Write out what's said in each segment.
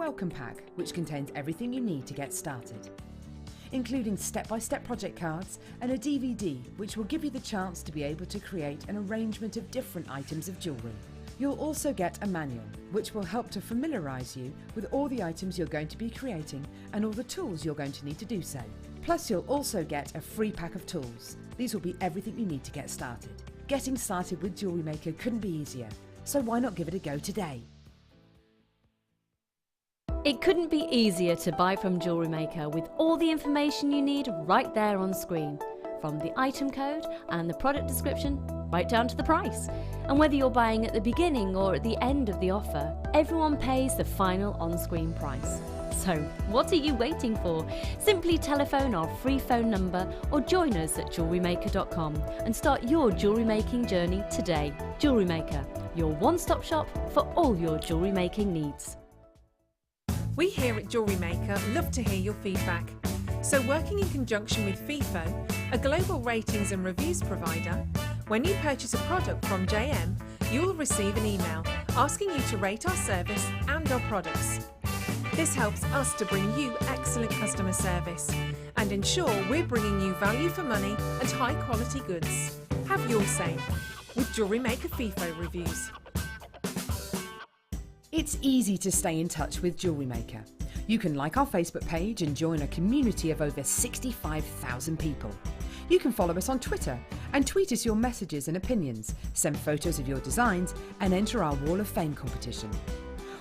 welcome pack, which contains everything you need to get started, including step-by-step project cards and a DVD, which will give you the chance to be able to create an arrangement of different items of jewellery. You'll also get a manual, which will help to familiarise you with all the items you're going to be creating and all the tools you're going to need to do so. Plus, you'll also get a free pack of tools. These will be everything you need to get started. Getting started with Jewellery Maker couldn't be easier, so why not give it a go today? It couldn't be easier to buy from Jewellery Maker with all the information you need right there on screen, from the item code and the product description right down to the price. And whether you're buying at the beginning or at the end of the offer, everyone pays the final on-screen price. So what are you waiting for? Simply telephone our free phone number or join us at JewelleryMaker.com and start your jewellery making journey today. Jewellery Maker, your one-stop shop for all your jewellery making needs. We here at Jewellery Maker love to hear your feedback. So working in conjunction with FIFO, a global ratings and reviews provider, when you purchase a product from JM, you will receive an email asking you to rate our service and our products. This helps us to bring you excellent customer service and ensure we're bringing you value for money and high quality goods. Have your say with Jewellery Maker FIFO reviews. It's easy to stay in touch with Jewellery Maker. You can like our Facebook page and join a community of over 65,000 people. You can follow us on Twitter and tweet us your messages and opinions, send photos of your designs and enter our Wall of Fame competition.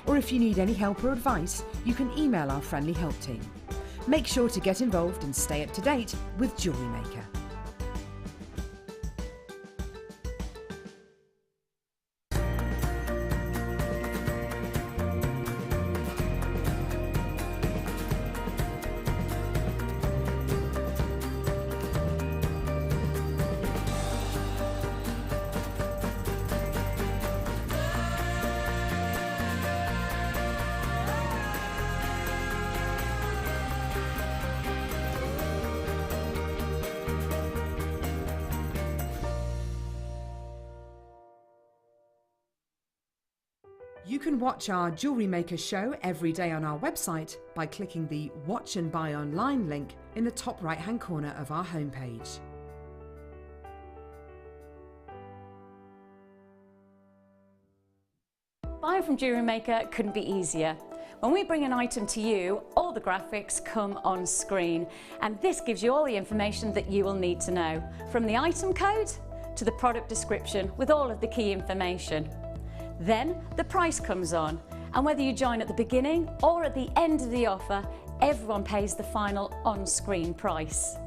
Or if you need any help or advice, you can email our friendly help team. Make sure to get involved and stay up to date with Jewellery Maker. You can watch our Jewellery Maker show every day on our website by clicking the Watch and Buy Online link in the top right hand corner of our homepage. Buying from Jewellery Maker couldn't be easier. When we bring an item to you, all the graphics come on screen, and this gives you all the information that you will need to know, from the item code to the product description with all of the key information. Then the price comes on, and whether you join at the beginning or at the end of the offer, everyone pays the final on-screen price.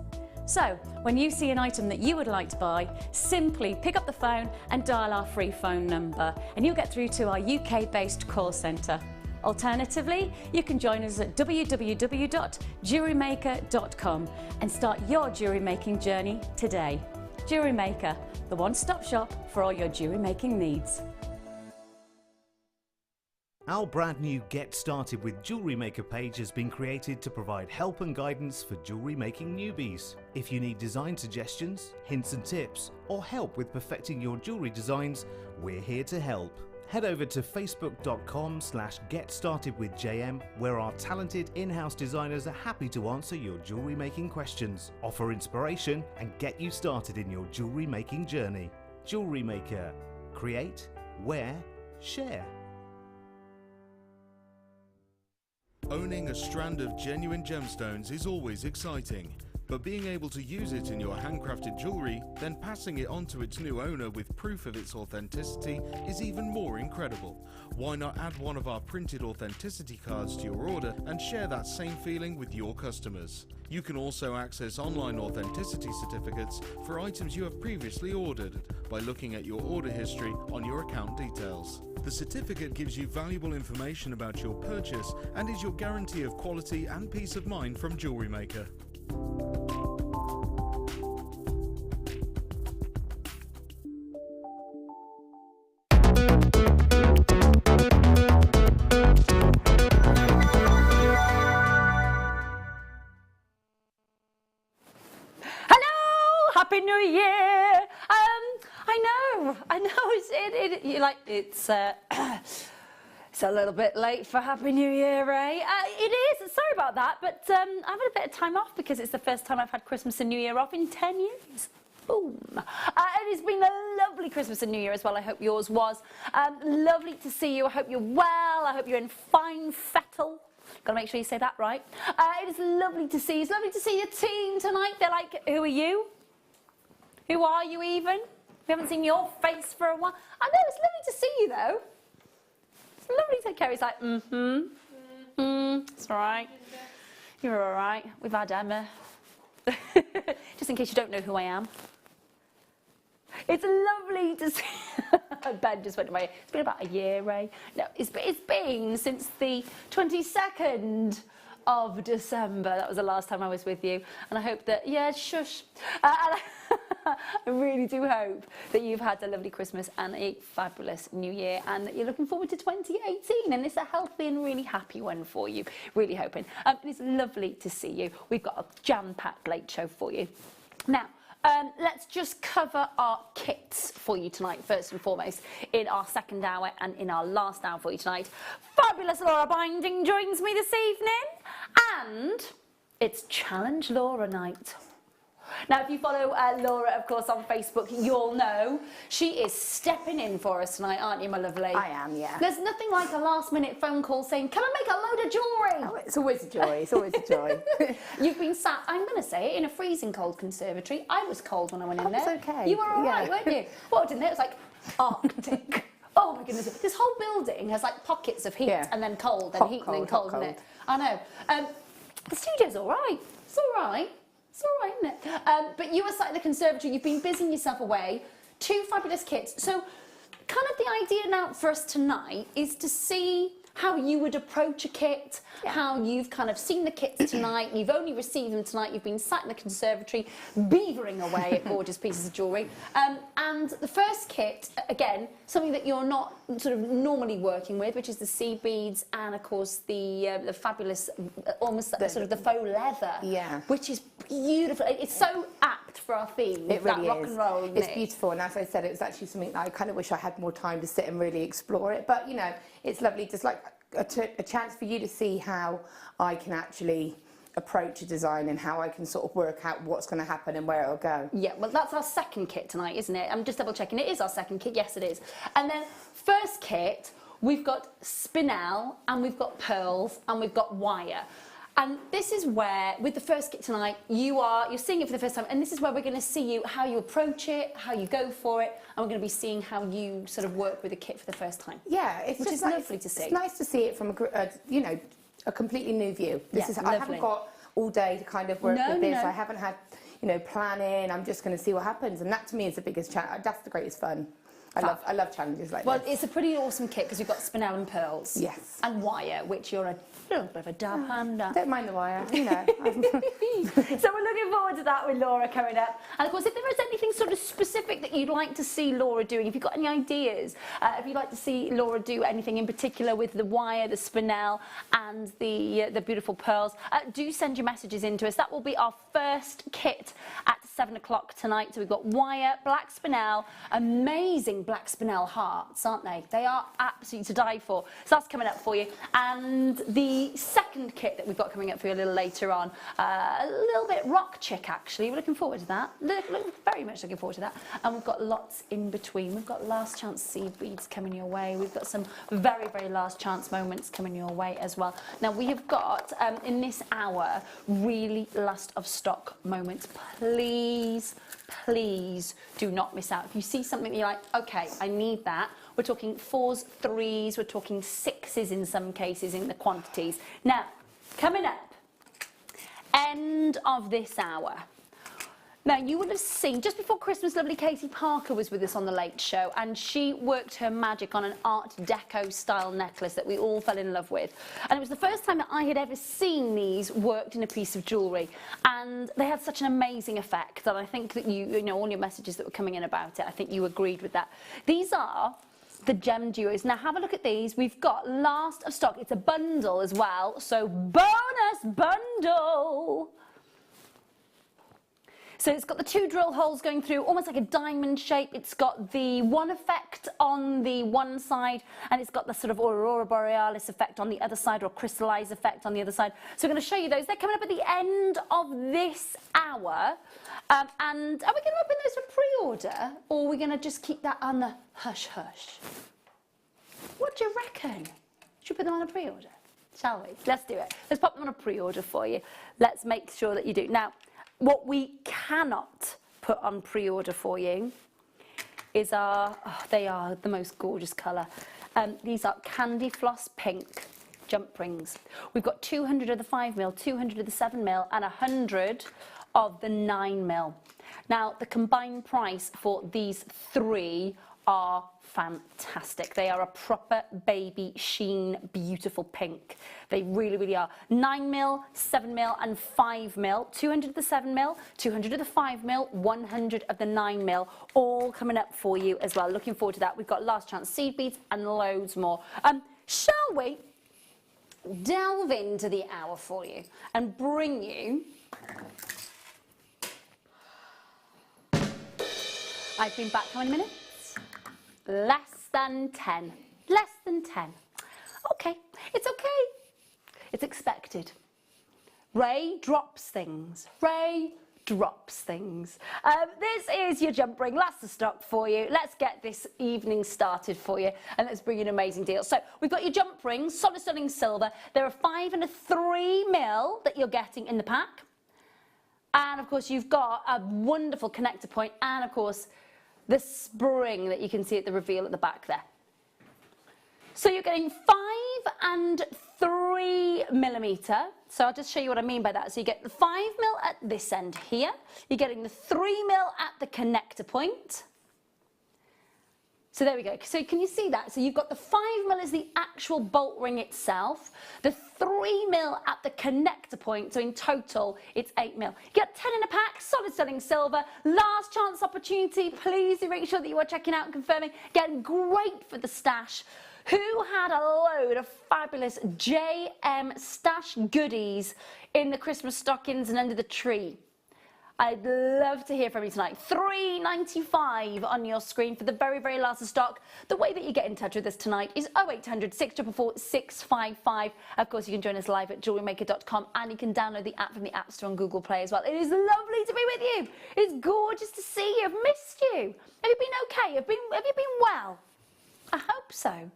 So when you see an item that you would like to buy, simply pick up the phone and dial our free phone number, and you'll get through to our UK-based call centre. Alternatively, you can join us at www.JewelleryMaker.com and start your jewellery making journey today. Jewellery Maker, the one-stop shop for all your jewellery making needs. Our brand new Get Started with Jewellery Maker page has been created to provide help and guidance for jewellery making newbies. If you need design suggestions, hints and tips, or help with perfecting your jewellery designs, we're here to help. Head over to facebook.com/GetStartedWithJM, where our talented in-house designers are happy to answer your jewellery making questions, offer inspiration, and get you started in your jewellery making journey. Jewellery Maker. Create, wear, share. Owning a strand of genuine gemstones is always exciting, but being able to use it in your handcrafted jewellery, then passing it on to its new owner with proof of its authenticity is even more incredible. Why not add one of our printed authenticity cards to your order and share that same feeling with your customers? You can also access online authenticity certificates for items you have previously ordered by looking at your order history on your account details. The certificate gives you valuable information about your purchase and is your guarantee of quality and peace of mind from Jewellery Maker. Happy New Year! I know. It's a little bit late for Happy New Year, eh? It is, sorry about that, but I've had a bit of time off because it's the first time I've had Christmas and New Year off in 10 years. Boom. And it's been a lovely Christmas and New Year as well. I hope yours was. Lovely to see you. I hope you're well. I hope you're in fine fettle. Got to make sure you say that right. It is lovely to see you. It's lovely to see your team tonight. They're like, who are you? Who are you even? We haven't seen your face for a while. I know, it's lovely to see you though. It's lovely to Kerry's like, it's all right. You're all right. We've had Emma. Just in case you don't know who I am. It's lovely to see. Ben just went to my ear. It's been about a year, Ray. No, it's been since the 22nd of December. That was the last time I was with you. And I hope that, yeah, shush. I really do hope that you've had a lovely Christmas and a fabulous New Year and that you're looking forward to 2018 and it's a healthy and really happy one for you. Really hoping. It's lovely to see you. We've got a jam-packed late show for you. Now, let's just cover our kits for you tonight, first and foremost, in our second hour and in our last hour for you tonight. Fabulous Laura Binding joins me this evening, and it's Challenge Laura night. Now, if you follow Laura, of course, on Facebook, you'll know she is stepping in for us tonight, aren't you, my lovely? I am, yeah. There's nothing like a last-minute phone call saying, "Can I make a load of jewellery?" Oh, it's always a joy. It's always a joy. You've been sat, I'm going to say it, in a freezing cold conservatory. I was cold when I went in there. It's okay. You were all right, weren't you? What in there? It was like Arctic. Oh my goodness. This whole building has like pockets of heat and then cold, then heat and then cold, isn't it? I know. The studio's all right. It's all right. It's all right, isn't it? But you were sat in the conservatory, you've been busying yourself away. 2 fabulous kits. So kind of the idea now for us tonight is to see how you would approach a kit, how you've kind of seen the kits tonight, you've only received them tonight, you've been sat in the conservatory beavering away at gorgeous pieces of jewellery. And the first kit, again, something that you're not sort of normally working with, which is the sea beads and, of course, the fabulous, almost sort of the faux leather, which is beautiful. It's so apt for our theme, it really that rock and roll, isn't It's it? beautiful, and as I said, it was actually something that I kind of wish I had more time to sit and really explore it, but, you know, it's lovely, just like a chance for you to see how I can actually approach a design and how I can sort of work out what's going to happen and where it'll go. Yeah, well, that's our second kit tonight, isn't it? I'm just double checking. It is our second kit. Yes, it is. And then first kit, we've got spinel and we've got pearls and we've got wire. And this is where, with the first kit tonight, you're seeing it for the first time, and this is where we're going to see how you approach it, how you go for it, and we're going to be seeing how you sort of work with a kit for the first time. Yeah, it's which just is lovely to see. It's nice to see it from a completely new view. I haven't got all day to kind of work with this. I haven't had, planning. I'm just going to see what happens, and that to me is the biggest challenge. That's the greatest fun. I love challenges like this. Well, it's a pretty awesome kit because you've got spinel and pearls. Yes. And wire, which you're a little bit of a dab hand at. Don't mind the wire, So we're looking forward to that with Laura coming up. And of course, if there is anything sort of specific that you'd like to see Laura doing, if you've got any ideas, if you'd like to see Laura do anything in particular with the wire, the spinel and the beautiful pearls, do send your messages in to us. That will be our first kit at 7 o'clock tonight. So we've got wire, black spinel, amazing black spinel hearts, aren't they? They are absolutely to die for. So that's coming up for you. And the second kit that we've got coming up for you a little later on, a little bit rock chick actually. We're looking forward to that. Very much looking forward to that. And we've got lots in between. We've got last chance seed beads coming your way. We've got some very, very last chance moments coming your way as well. Now we have got in this hour really last of stock moments. Please do not miss out. If you see something that you're like, okay, I need that. We're talking 4s, 3s, we're talking 6s in some cases in the quantities. Now, coming up, end of this hour. Now, you would have seen, just before Christmas, lovely Katie Parker was with us on The Late Show, and she worked her magic on an Art Deco style necklace that we all fell in love with. And it was the first time that I had ever seen these worked in a piece of jewellery. And they had such an amazing effect, and I think that all your messages that were coming in about it, I think you agreed with that. These are the gem duos. Now have a look at these. We've got last of stock. It's a bundle as well, so bonus bundle. So it's got the 2 drill holes going through, almost like a diamond shape. It's got the one effect on the one side, and it's got the sort of aurora borealis effect on the other side, or crystallize effect on the other side. So we're going to show you those. They're coming up at the end of this hour. And are we going to open those for pre-order, or are we going to just keep that on the hush-hush? What do you reckon? Should we put them on a pre-order? Shall we? Let's do it. Let's pop them on a pre-order for you. Let's make sure that you do. Now, what we cannot put on pre-order for you is they are the most gorgeous colour. These are candy floss pink jump rings. We've got 200 of the 5mm, 200 of the 7mm, and 100 of the 9mm. Now, the combined price for these 3 are fantastic. They are a proper baby sheen, beautiful pink. They really, really are. 9mm, 7mm and 5mm, 200 of the 7mm, 200 of the 5mm, 100 of the 9mm, all coming up for you as well. Looking forward to that. We've got last chance seed beads and loads more. Shall we delve into the hour for you and bring you... I've been back how many minutes? Less than 10. Less than 10. Okay, it's okay. It's expected. Ray drops things. Ray drops things. This is your jump ring. Last of stock for you. Let's get this evening started for you, and let's bring you an amazing deal. So we've got your jump rings, solid stunning silver. There are 5 and a 3mm that you're getting in the pack. And of course you've got a wonderful connector point, and of course the spring that you can see at the reveal at the back there. So you're getting 5 and 3mm. So I'll just show you what I mean by that. So you get the 5mm at this end here. You're getting the 3mm at the connector point. So there we go. So can you see that? So you've got the 5mm is the actual bolt ring itself, the 3mm at the connector point, so in total it's 8mm. You get 10 in a pack, solid selling silver, last chance opportunity. Please do make sure that you are checking out and confirming. Getting great for the stash. Who had a load of fabulous JM stash goodies in the Christmas stockings and under the tree? I'd love to hear from you tonight. £3.95 on your screen for the very, very last of stock. The way that you get in touch with us tonight is 0800 644 655. Of course, you can join us live at JewelleryMaker.com, and you can download the app from the App Store and Google Play as well. It is lovely to be with you. It's gorgeous to see you. I've missed you. Have you been okay? Have you been well? I hope so.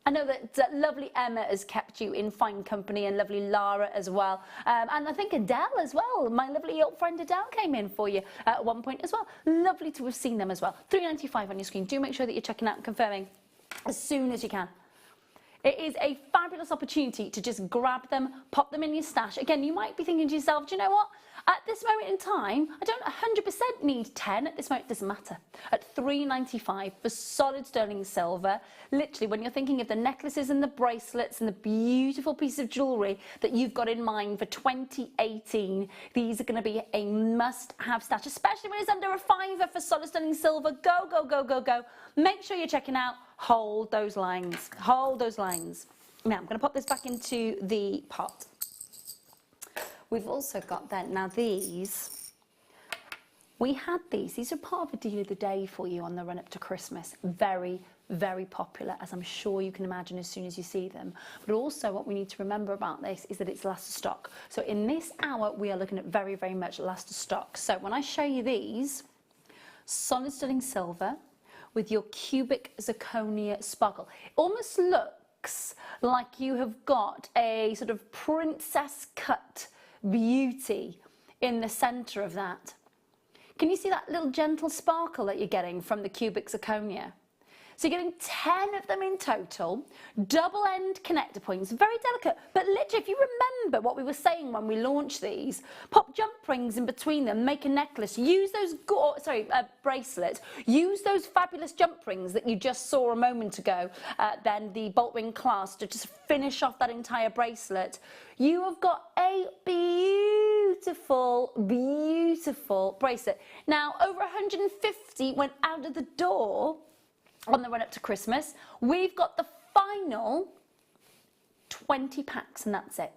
I know that lovely Emma has kept you in fine company, and lovely Lara as well. And I think Adele as well. My lovely old friend Adele came in for you at one point as well. Lovely to have seen them as well. £3.95 on your screen. Do make sure that you're checking out and confirming as soon as you can. It is a fabulous opportunity to just grab them, pop them in your stash. Again, you might be thinking to yourself, do you know what? At this moment in time, I don't 100% need 10. At this moment, it doesn't matter. At £3.95 for solid sterling silver, literally, when you're thinking of the necklaces and the bracelets and the beautiful piece of jewellery that you've got in mind for 2018, these are going to be a must-have stash, especially when it's under a £5 for solid sterling silver. Go, go, go, go, go. Make sure you're checking out. Hold those lines. Hold those lines. Now, I'm going to pop this back into the pot. We've also got then, now these, we had these are part of a deal of the day for you on the run up to Christmas. Very, very popular, as I'm sure you can imagine as soon as you see them. But also what we need to remember about this is that it's last of stock. So in this hour, we are looking at very, very much last of stock. So when I show you these, solid sterling silver with your cubic zirconia sparkle, it almost looks like you have got a sort of princess cut beauty in the centre of that. Can you see that little gentle sparkle that you're getting from the cubic zirconia? So you're getting 10 of them in total, double end connector points, very delicate. But literally, if you remember what we were saying when we launched these, pop jump rings in between them, make a necklace, use those, bracelets, use those fabulous jump rings that you just saw a moment ago, then the bolt ring clasp to just finish off that entire bracelet. You have got a beautiful, beautiful bracelet. Now, over 150 went out of the door on the run up to Christmas. We've got the final 20 packs, and that's it.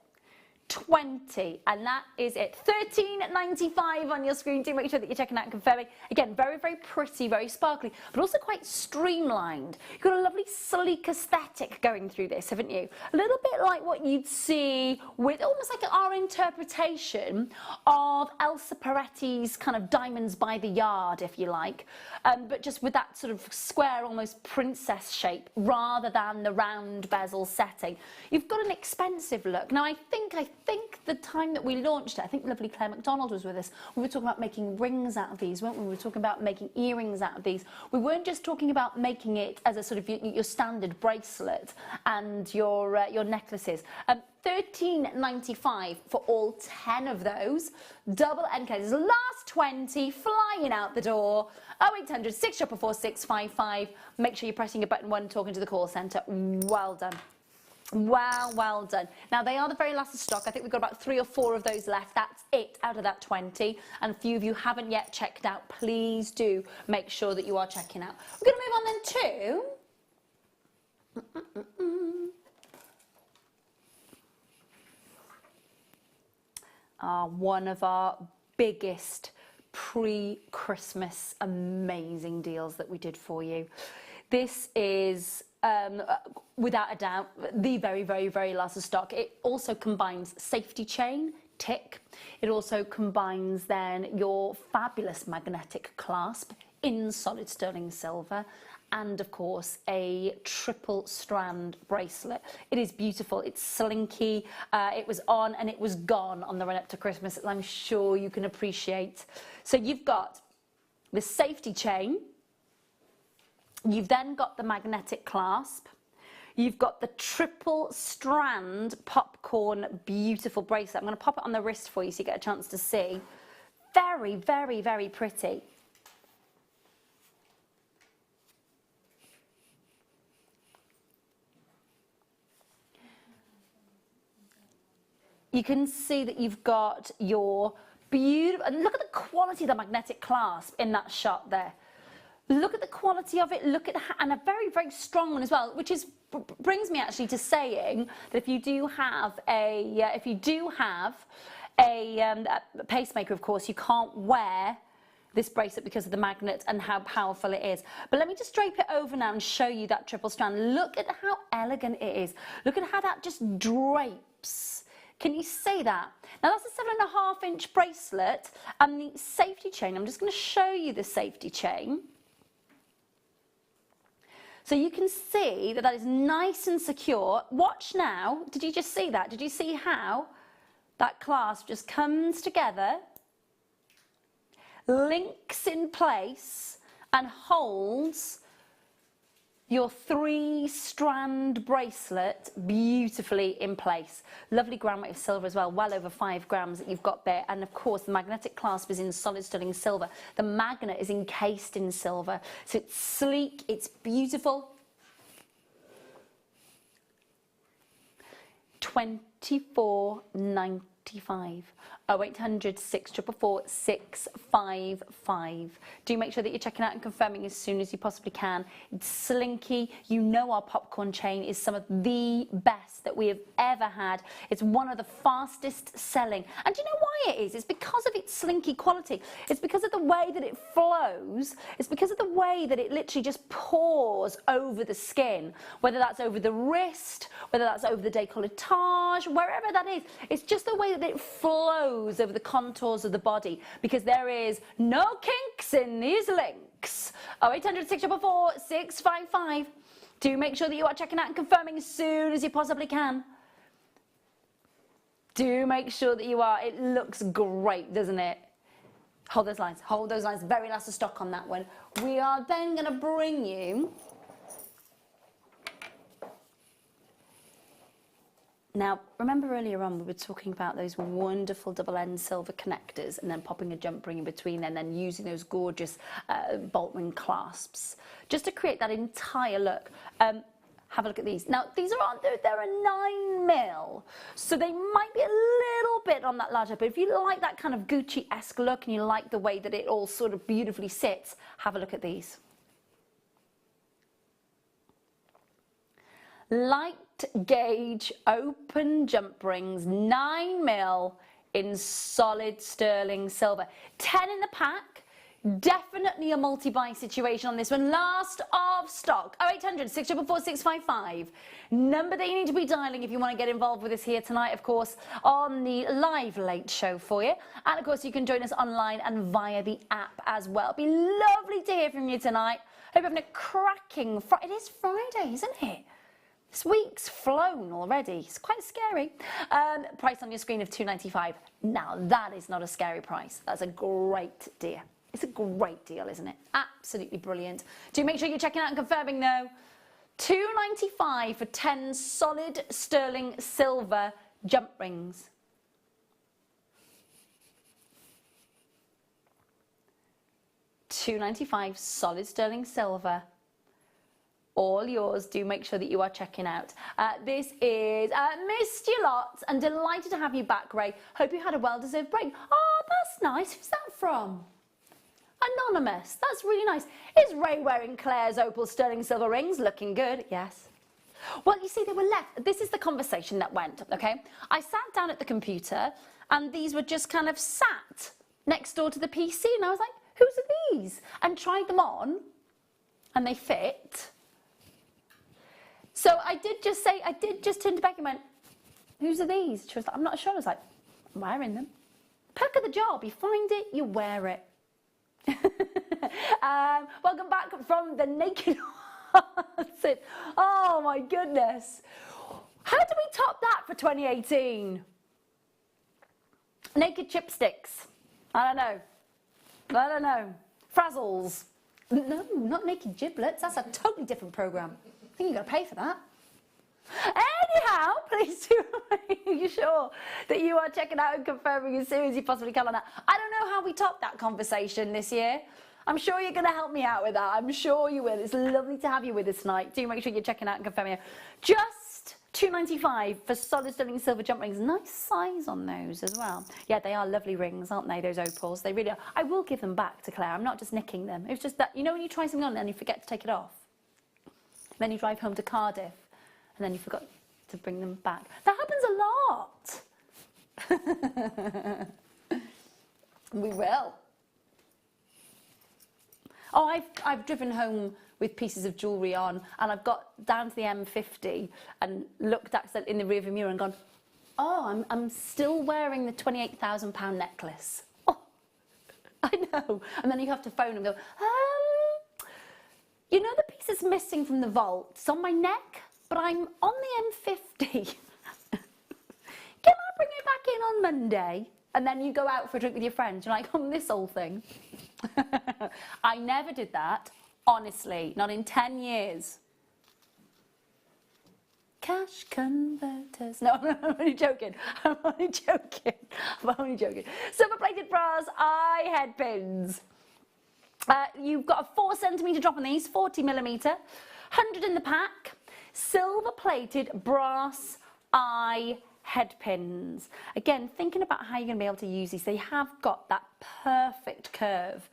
20, and that is it. $13.95 on your screen. Do make sure that you're checking out and confirming. Again, very, very pretty, very sparkly, but also quite streamlined. You've got a lovely sleek aesthetic going through this, haven't you? A little bit like what you'd see with almost like our interpretation of Elsa Peretti's kind of Diamonds by the Yard, if you like, but just with that sort of square, almost princess shape, rather than the round bezel setting. You've got an expensive look. Now, I think the time that we launched it, I think lovely Claire McDonald was with us. We were talking about making rings out of these, weren't we? We were talking about making earrings out of these. We weren't just talking about making it as a sort of your standard bracelet and your necklaces. $13.95 for all 10 of those. Double end cases. Last 20 flying out the door. 0800 644 655. Make sure you're pressing your button 1, talking to the call centre. Well done. Well done. Now, they are the very last of stock. I think we've got about 3 or 4 of those left. That's it out of that 20. And a few of you haven't yet checked out. Please do make sure that you are checking out. We're going to move on then to one of our biggest pre-Christmas amazing deals that we did for you. This is without a doubt the very, very, very last of stock. It also combines safety chain, tick. It also combines then your fabulous magnetic clasp in solid sterling silver, and of course a triple strand bracelet. It is beautiful, it's slinky, it was on and it was gone on the run up to Christmas, as I'm sure you can appreciate. So you've got the safety chain, you've then got the magnetic clasp, you've got the triple strand popcorn beautiful bracelet. I'm going to pop it on the wrist for you so you get a chance to see. Very, very, very pretty. You can see that you've got your beautiful, and look at the quality of the magnetic clasp in that shot there. Look at the quality of it, look at, and a very, very strong one as well, which is, brings me actually to saying that if you do have a pacemaker, of course, you can't wear this bracelet because of the magnet and how powerful it is. But let me just drape it over now and show you that triple strand. Look at how elegant it is. Look at how that just drapes. Can you see that? Now that's a 7.5-inch bracelet, and the safety chain, I'm just going to show you the safety chain. So you can see that that is nice and secure. Watch now. Did you just see that? Did you see how that clasp just comes together, links in place, and holds your 3-strand bracelet beautifully in place. Lovely gram weight of silver as well, well over 5 grams that you've got there. And of course, the magnetic clasp is in solid sterling silver. The magnet is encased in silver. So it's sleek, it's beautiful. $24.95. 0800 644 655. Do make sure that you're checking out and confirming as soon as you possibly can. It's slinky. You know our popcorn chain is some of the best that we have ever had. It's one of the fastest selling. And do you know why it is? It's because of its slinky quality. It's because of the way that it flows. It's because of the way that it literally just pours over the skin, whether that's over the wrist, whether that's over the décolletage, wherever that is. It's just the way that it flows over the contours of the body, because there is no kinks in these links. 0800 644 655. Do make sure that you are checking out and confirming as soon as you possibly can. Do make sure that you are. It looks great, doesn't it? Hold those lines. Hold those lines. Very last of stock on that one. We are then going to bring you. Now, remember earlier on we were talking about those wonderful double-end silver connectors and then popping a jump ring in between and then using those gorgeous bolt ring clasps just to create that entire look. Have a look at these. Now, these are on, they're a 9mm, so they might be a little bit on that larger, but if you like that kind of Gucci-esque look and you like the way that it all sort of beautifully sits, have a look at these. light gauge open jump rings, 9mm in solid sterling silver. 10 in the pack. Definitely a multi-buy situation on this one. Last of stock. 0800 644 655. Number that you need to be dialing if you want to get involved with us here tonight, of course, on the live late show for you. And of course, you can join us online and via the app as well. It'd be lovely to hear from you tonight. Hope you're having a cracking Friday. It is Friday, isn't it? This week's flown already. It's quite scary. Price on your screen of £2.95. Now, that is not a scary price. That's a great deal. It's a great deal, isn't it? Absolutely brilliant. Do make sure you're checking out and confirming, though. £2.95 for 10 solid sterling silver jump rings. £2.95 solid sterling silver. All yours. Do make sure that you are checking out. This is missed you lots and delighted to have you back, Ray. Hope you had a well-deserved break. Oh, that's nice. Who's that from? Anonymous. That's really nice. Is Ray wearing Claire's opal sterling silver rings? Looking good. Yes. Well, you see, they were left. This is the conversation that went, okay? I sat down at the computer and these were just kind of sat next door to the PC and I was like, whose are these? And tried them on and they fit. So I did just turn to Becky and went, whose are these? She was like, I'm not sure. I was like, I'm wearing them. Perk of the job. You find it, you wear it. Welcome back from the Naked Hearted. Oh my goodness. How do we top that for 2018? Naked chipsticks. I don't know. Frazzles. No, not naked giblets. That's a totally different programme. I think you've got to pay for that. Anyhow, please do make sure that you are checking out and confirming as soon as you possibly can on that. I don't know how we top that conversation this year. I'm sure you're going to help me out with that. I'm sure you will. It's lovely to have you with us tonight. Do make sure you're checking out and confirming it. Just £2.95 for solid sterling silver jump rings. Nice size on those as well. Yeah, they are lovely rings, aren't they, those opals? They really are. I will give them back to Claire. I'm not just nicking them. It's just that, you know when you try something on and you forget to take it off? Then you drive home to Cardiff and then you forgot to bring them back. That happens a lot. We will. Oh, I've driven home with pieces of jewellery on and I've got down to the M50 and looked accidentally in the rearview mirror and gone, oh, I'm still wearing the £28,000 necklace. Oh, I know. And then you have to phone and go, you know the piece that's missing from the vault? It's on my neck, but I'm on the M50. Can I bring it back in on Monday? And then you go out for a drink with your friends. You're like, this old thing. I never did that, honestly, not in 10 years. Cash converters. No, I'm only joking. I'm only joking. Silver-plated bras, eye head pins. You've got a 4cm drop on these, 40mm, 100 in the pack. Silver-plated brass eye head pins. Again, thinking about how you're going to be able to use these, they have got that perfect curve,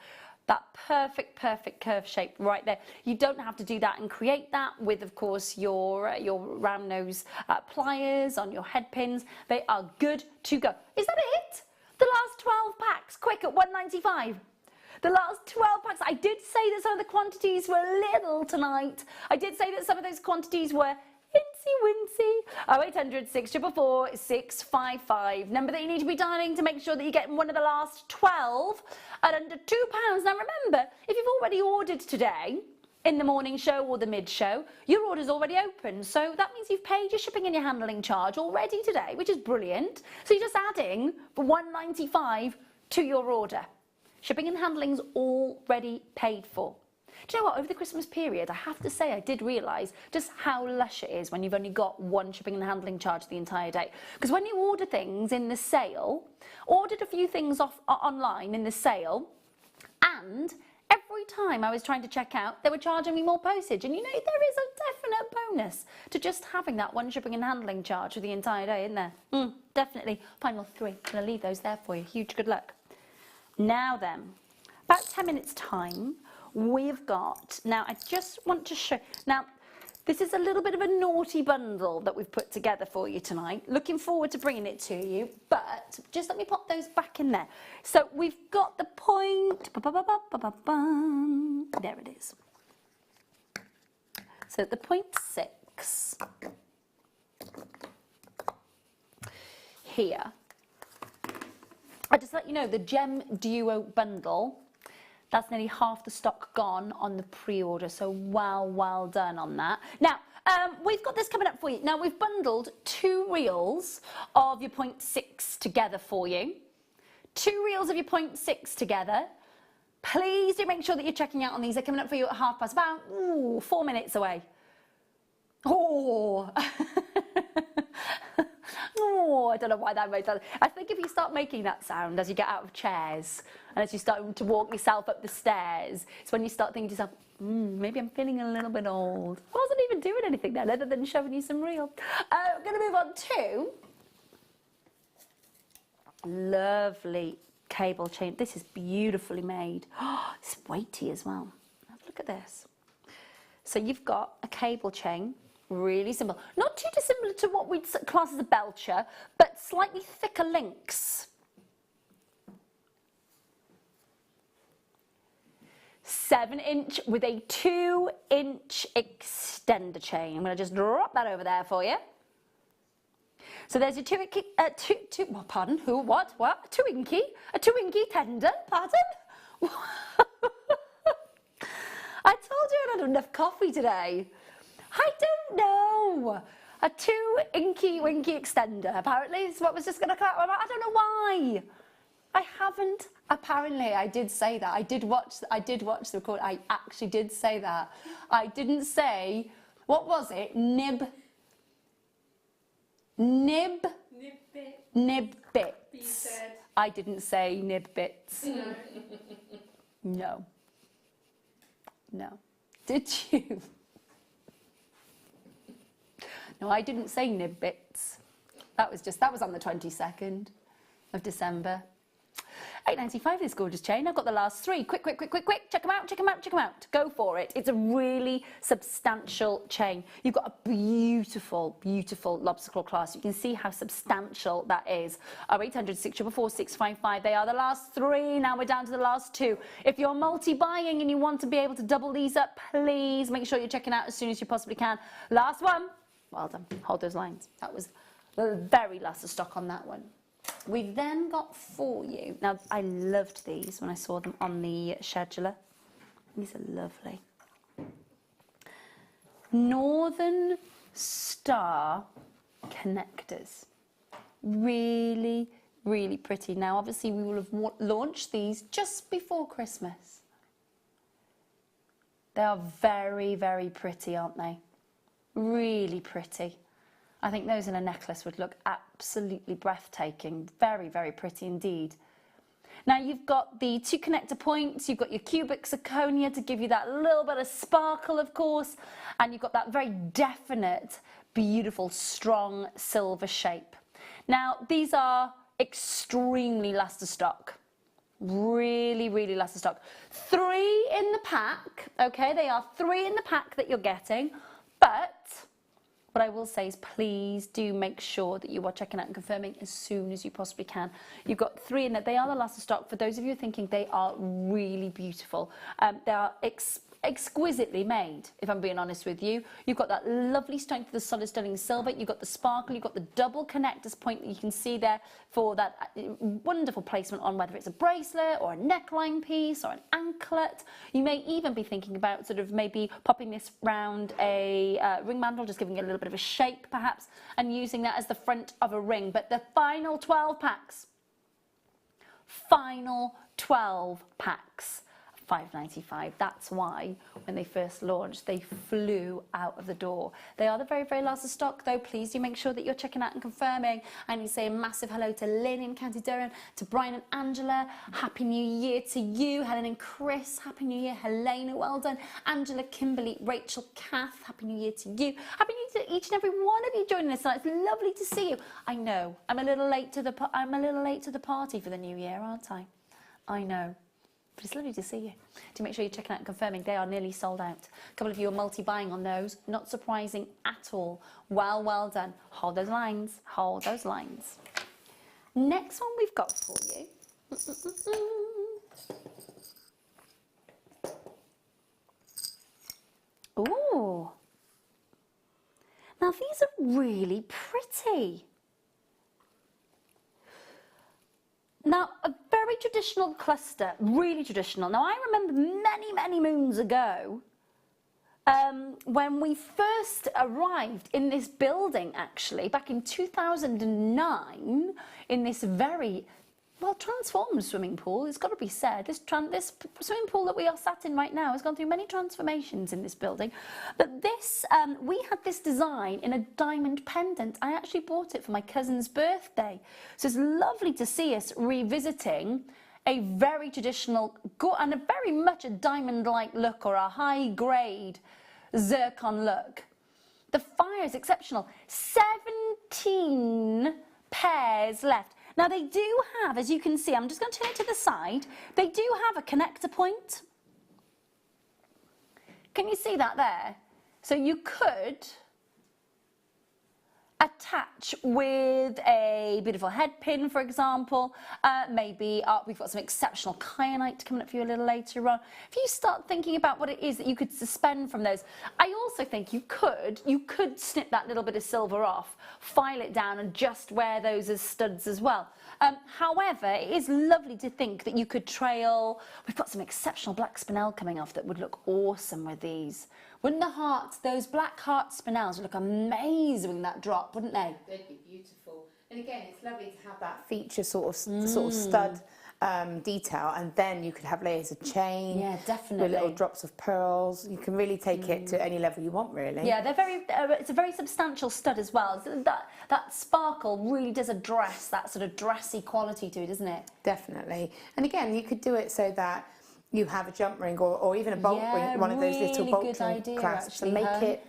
that perfect curve shape right there. You don't have to do that and create that with, of course, your round nose pliers on your head pins. They are good to go. Is that it? The last 12 packs, quick at £1.95. The last 12 packs. I did say that some of the quantities were little tonight. I did say that some of those quantities were wincy. 0800 644 655. Number that you need to be dialing to make sure that you get one of the last 12 at under £2. Now remember, if you've already ordered today in the morning show or the mid show, your order's already open. So that means you've paid your shipping and your handling charge already today, which is brilliant. So you're just adding the £1.95 to your order. Shipping and handling's already paid for. Do you know what, over the Christmas period, I have to say I did realise just how lush it is when you've only got one shipping and handling charge the entire day. Because when you order things in the sale, ordered a few things off online in the sale, and every time I was trying to check out, they were charging me more postage. And you know, there is a definite bonus to just having that one shipping and handling charge for the entire day, isn't there? Definitely. Final 3. I'm going to leave those there for you. Huge good luck. Now then, about 10 minutes time, we've got, now I just want to show, now This is a little bit of a naughty bundle that we've put together for you tonight. Looking forward to bringing it to you, but just let me pop those back in there. So we've got the point, there it is. So the 0.6 here. I just let you know the Gem Duo bundle, that's nearly half the stock gone on the pre-order, so well done on that. Now, we've got this coming up for you. Now, we've bundled 2 reels of your 0.6 together for you. 2 reels of your 0.6 together. Please do make sure that you're checking out on these. They're coming up for you at 1:30, about 4 minutes away. Oh. Oh, I don't know why that made that. I think if you start making that sound as you get out of chairs and as you start to walk yourself up the stairs, it's when you start thinking to yourself, maybe I'm feeling a little bit old. I wasn't even doing anything then other than showing you some reel. I'm going to move on to lovely cable chain. This is beautifully made. Oh, it's weighty as well. Look at this. So you've got a cable chain. Really simple. Not too dissimilar to what we'd class as a belcher, but slightly thicker links. 7-inch with a 2-inch extender chain. I'm going to just drop that over there for you. So there's your 2-inky tender, pardon? I told you I had enough coffee today. I don't know. A 2-inky winky extender, apparently, is what was just going to come out. I don't know why. I haven't. Apparently, I did say that. I did watch the record. I actually did say that. I didn't say, what was it? Nib bits. I didn't say nib bits. No. No. Did you? No, I didn't say nib bits. That was on the 22nd of December. £8.95 this gorgeous chain. I've got the last 3. Quick. Check them out. Go for it. It's a really substantial chain. You've got a beautiful lobster claw clasp. You can see how substantial that is. 0800 644 655. They are the last 3. Now we're down to the last 2. If you're multi-buying and you want to be able to double these up, please make sure you're checking out as soon as you possibly can. Last one. Well done. Hold those lines. That was the very last of stock on that one. We've then got for you, now I loved these when I saw them on the scheduler. These are lovely. Northern Star connectors. Really pretty. Now obviously we will have launched these just before Christmas. They are very pretty, aren't they? Really pretty. I think those in a necklace would look absolutely breathtaking. Very pretty indeed. Now you've got the 2 connector points, you've got your cubic zirconia to give you that little bit of sparkle, of course, and you've got that very definite, beautiful, strong silver shape. Now these are extremely last of stock. Really last of stock. 3 in the pack, okay? They are 3 in the pack that you're getting, but what I will say is please do make sure that you are checking out and confirming as soon as you possibly can. You've got 3 in there. They are the last of stock. For those of you thinking, they are really beautiful. They are exquisitely made, if I'm being honest with you. You've got that lovely strength of the solid sterling silver. You've got the sparkle. You've got the double connectors point that you can see there for that wonderful placement on whether it's a bracelet or a neckline piece or an anklet. You may even be thinking about sort of maybe popping this round a ring mandrel, just giving it a little bit of a shape perhaps, and using that as the front of a ring. But the final 12 packs, £5.95. That's why when they first launched they flew out of the door. They are the very last of stock though. Please do make sure that you're checking out and confirming. And you say a massive hello to Lynn in County Durham, to Brian and Angela, happy new year to you. Helen and Chris, happy new year. Helena, well done. Angela, Kimberly, Rachel, Kath, happy new year to you. Happy new year to each and every one of you joining us tonight. It's lovely to see you. I know I'm a little late to the party for the new year, aren't I? I know. But it's lovely to see you. Do make sure you're checking out and confirming they are nearly sold out. A couple of you are multi-buying on those. Not surprising at all. Well, well done. Hold those lines. Hold those lines. Next one we've got for you. Ooh. Now these are really pretty. Now, a very traditional cluster, really traditional. Now, I remember many, many moons ago, when we first arrived in this building, actually, back in 2009, in this very, well, transformed swimming pool, it's got to be said. This swimming pool that we are sat in right now has gone through many transformations in this building. But this, we had this design in a diamond pendant. I actually bought it for my cousin's birthday. So it's lovely to see us revisiting a very traditional, and a very much a diamond-like look, or a high-grade zircon look. The fire is exceptional. 17 pairs left. Now they do have, as you can see, I'm just going to turn it to the side, they do have a connector point. Can you see that there? So you could attach with a beautiful head pin, for example. Maybe we've got some exceptional kyanite coming up for you a little later on. If you start thinking about what it is that you could suspend from those, I also think you could snip that little bit of silver off, file it down and just wear those as studs as well. However, it is lovely to think that you could trail, we've got some exceptional black spinel coming off that would look awesome with these. Wouldn't the hearts, those black heart spinels would look amazing with that drop, wouldn't they? They'd be beautiful. And again, it's lovely to have that feature sort of stud detail, and then you could have layers of chain. Yeah, definitely. With little drops of pearls. You can really take it to any level you want, really. Yeah, they're very. It's a very substantial stud as well. So that sparkle really does address that sort of dressy quality to it, doesn't it? Definitely. And again, you could do it so that you have a jump ring or even a bolt ring, one of those little bolt ring idea, clasps, actually, and make it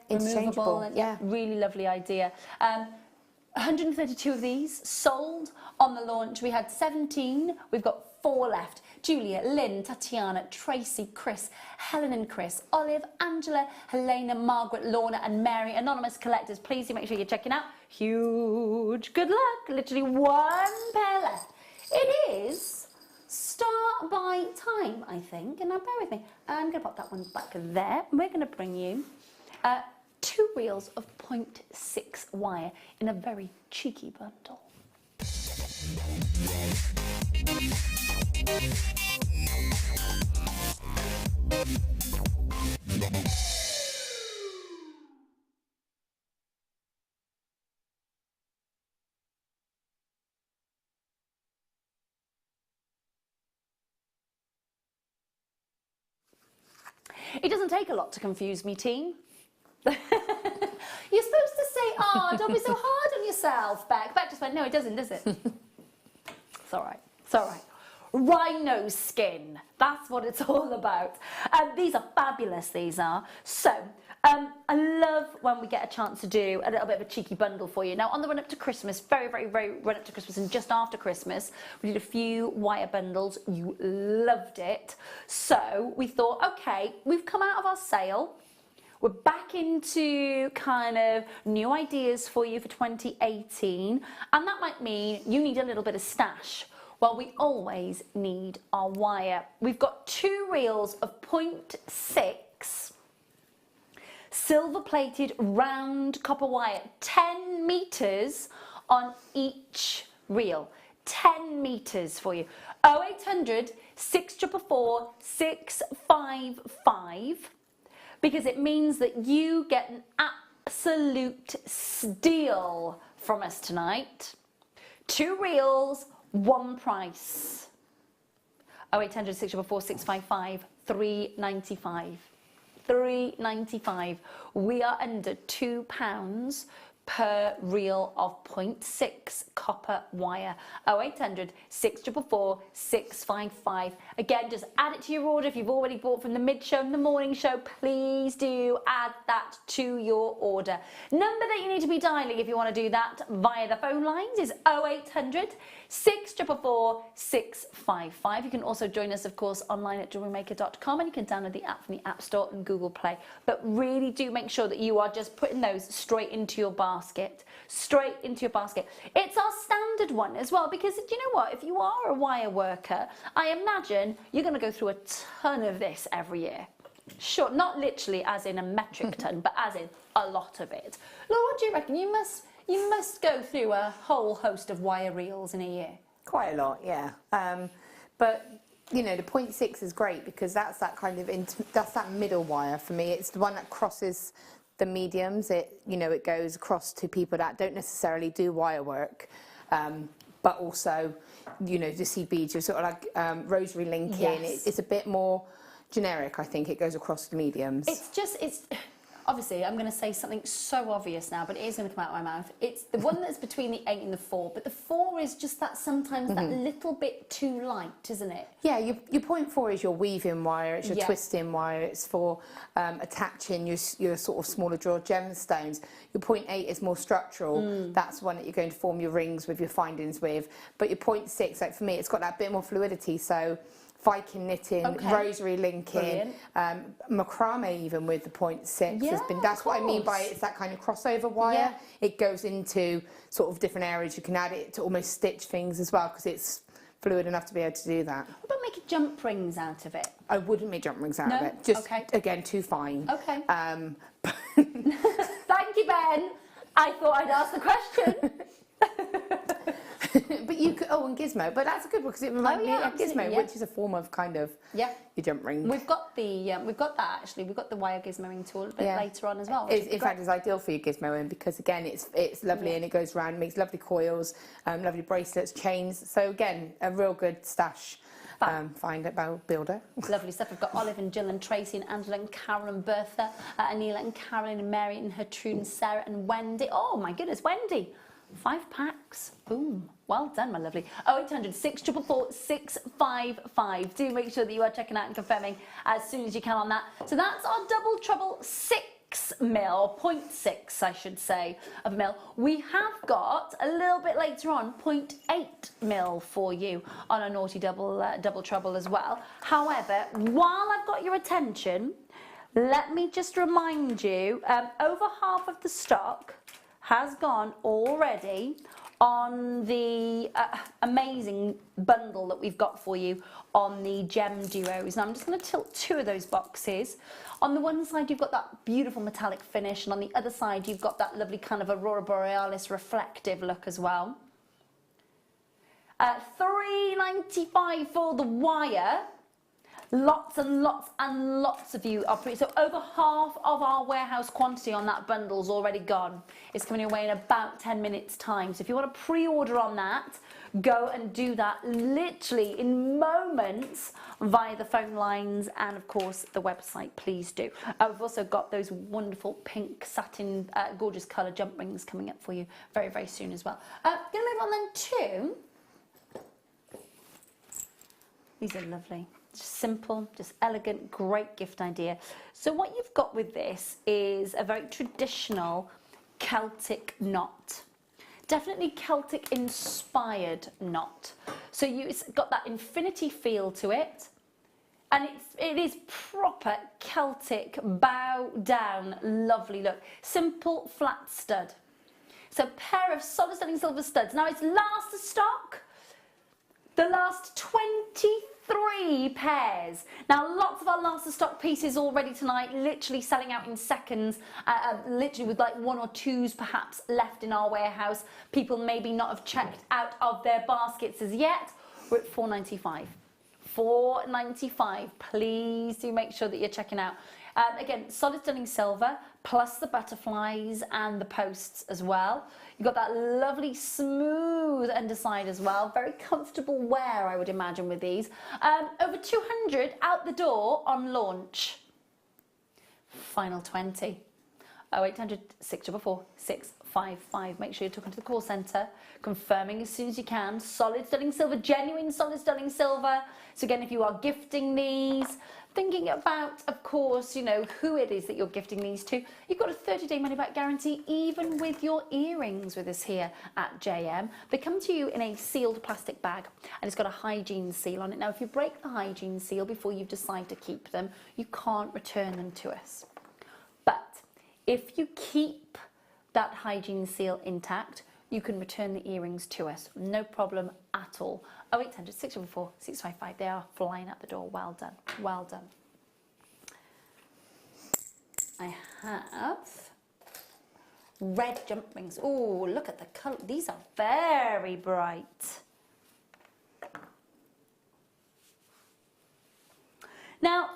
interchangeable. And, really lovely idea. 132 of these sold on the launch. We had 17. We've got 4 left. Julia, Lynn, Tatiana, Tracy, Chris, Helen and Chris, Olive, Angela, Helena, Margaret, Lorna and Mary. Anonymous collectors, please do make sure you're checking out. Huge good luck. Literally 1 pair left. It is start by time, I think. And now bear with me. I'm going to pop that one back there. We're going to bring you 2 reels of 0.6 wire in a very cheeky bundle. It doesn't take a lot to confuse me, team. You're supposed to say, "Oh, don't be so hard on yourself, Beck." Beck just went, "No, it doesn't, does it?" It's all right. It's all right. Rhino skin. That's what it's all about. These are fabulous, these are. So, I love when we get a chance to do a little bit of a cheeky bundle for you. Now, on the run up to Christmas, very, very, very run up to Christmas and just after Christmas, we did a few wire bundles. You loved it. So, we thought, okay, we've come out of our sale. We're back into kind of new ideas for you for 2018. And that might mean you need a little bit of stash. Well, we always need our wire. We've got 2 reels of 0.6 silver-plated round copper wire, 10 metres on each reel. 10 metres for you. 0800 644 655, because it means that you get an absolute steal from us tonight. 2 reels, 1 price. 0800 644 655, £3.95. £3.95. We are under £2 per reel of 0.6 copper wire. 0800 644 655. Again, just add it to your order. If you've already bought from the mid-show and the morning show, please do add that to your order. Number that you need to be dialing if you want to do that via the phone lines is 0800 644 655. You can also join us, of course, online at jewellerymaker.com, and you can download the app from the App Store and Google Play. But really do make sure that you are just putting those straight into your basket. Straight into your basket. It's our standard one as well, because do you know what? If you are a wire worker, I imagine you're going to go through a ton of this every year. Sure, not literally as in a metric ton, but as in a lot of it. Laura, what do you reckon? You must go through a whole host of wire reels in a year. Quite a lot, yeah. But you know, the 0.6 is great because that's that kind of that's that middle wire for me. It's the one that crosses the mediums. It goes across to people that don't necessarily do wire work, but also, the seed beads. You're sort of like rosary linking. Yes. It's a bit more generic. I think it goes across the mediums. It's obviously, I'm going to say something so obvious now, but it is going to come out of my mouth. It's the one that's between the 8 and the 4, but the 4 is just that sometimes that little bit too light, isn't it? Yeah, your 0.4 is your weaving wire, it's your twisting wire, it's for attaching your sort of smaller draw gemstones. Your 0.8 is more structural. That's one that you're going to form your rings with, your findings with. But your 0.6, like for me, it's got that bit more fluidity. So Viking knitting, rosary linking, macrame even with the 0.6 has been. That's what I mean by it's that kind of crossover wire. Yeah. It goes into sort of different areas. You can add it to almost stitch things as well because it's fluid enough to be able to do that. What about making jump rings out of it? I wouldn't make jump rings out of it. Just again too fine. Okay. Thank you, Ben. I thought I'd ask the question. But you could, and gizmo, but that's a good one because it reminds me of gizmo, which is a form of kind of your jump ring. We've got that actually. We've got the wire gizmoing tool a bit later on as well. In fact, it's ideal for your gizmoing because again, it's lovely and it goes around, makes lovely coils, lovely bracelets, chains. So again, a real good stash. Find about builder. Lovely stuff. We've got Olive and Jill and Tracy and Angela and Carol and Bertha, Anila and Carolyn and Mary and Gertrude and Sarah and Wendy. Oh my goodness, Wendy. 5 packs. Boom. Well done, my lovely. 0800 644 655. Do make sure that you are checking out and confirming as soon as you can on that. So that's our double trouble 6 mil, 0.6 I should say, of a mil. We have got a little bit later on 0.8 mil for you on a naughty double trouble as well. However, while I've got your attention, let me just remind you, over half of the stock has gone already on the amazing bundle that we've got for you on the gem duos. Now I'm just going to tilt 2 of those boxes. On the one side you've got that beautiful metallic finish, and on the other side you've got that lovely kind of Aurora Borealis reflective look as well. $3.95 for the wire. Lots and lots and lots of you are so over half of our warehouse quantity on that bundle's already gone. It's coming away in about 10 minutes time. So if you want to pre-order on that, go and do that literally in moments via the phone lines and of course the website. Please do. We've also got those wonderful pink satin gorgeous colour jump rings coming up for you very, very soon as well. Gonna move on then to these are lovely. Just simple, just elegant, great gift idea. So what you've got with this is a very traditional Celtic knot. Definitely Celtic inspired knot. So it's got that infinity feel to it. And it is proper Celtic bow down, lovely look. Simple flat stud. So a pair of solid stunning silver studs. Now it's last stock. The last 23 pairs. Now, lots of our last stock pieces already tonight, literally selling out in seconds, literally with like 1 or 2s perhaps left in our warehouse. People maybe not have checked out of their baskets as yet. We're at $4.95. $4.95. Please do make sure that you're checking out. Again, solid stunning silver, plus the butterflies and the posts as well. You've got that lovely smooth underside as well. Very comfortable wear, I would imagine, with these. Over 200 out the door on launch. Final 20. 0800 644 655. 655. Make sure you're talking to the call centre, confirming as soon as you can. Solid sterling silver, genuine solid sterling silver. So again, if you are gifting these, thinking about, of course, you know, who it is that you're gifting these to, you've got a 30-day money-back guarantee, even with your earrings with us here at JM. They come to you in a sealed plastic bag, and it's got a hygiene seal on it. Now, if you break the hygiene seal before you decide to keep them, you can't return them to us. But if you keep that hygiene seal intact, you can return the earrings to us. No problem at all. 0800 644 655. They are flying out the door. Well done. Well done. I have red jump rings. Oh, look at the colour. These are very bright. Now,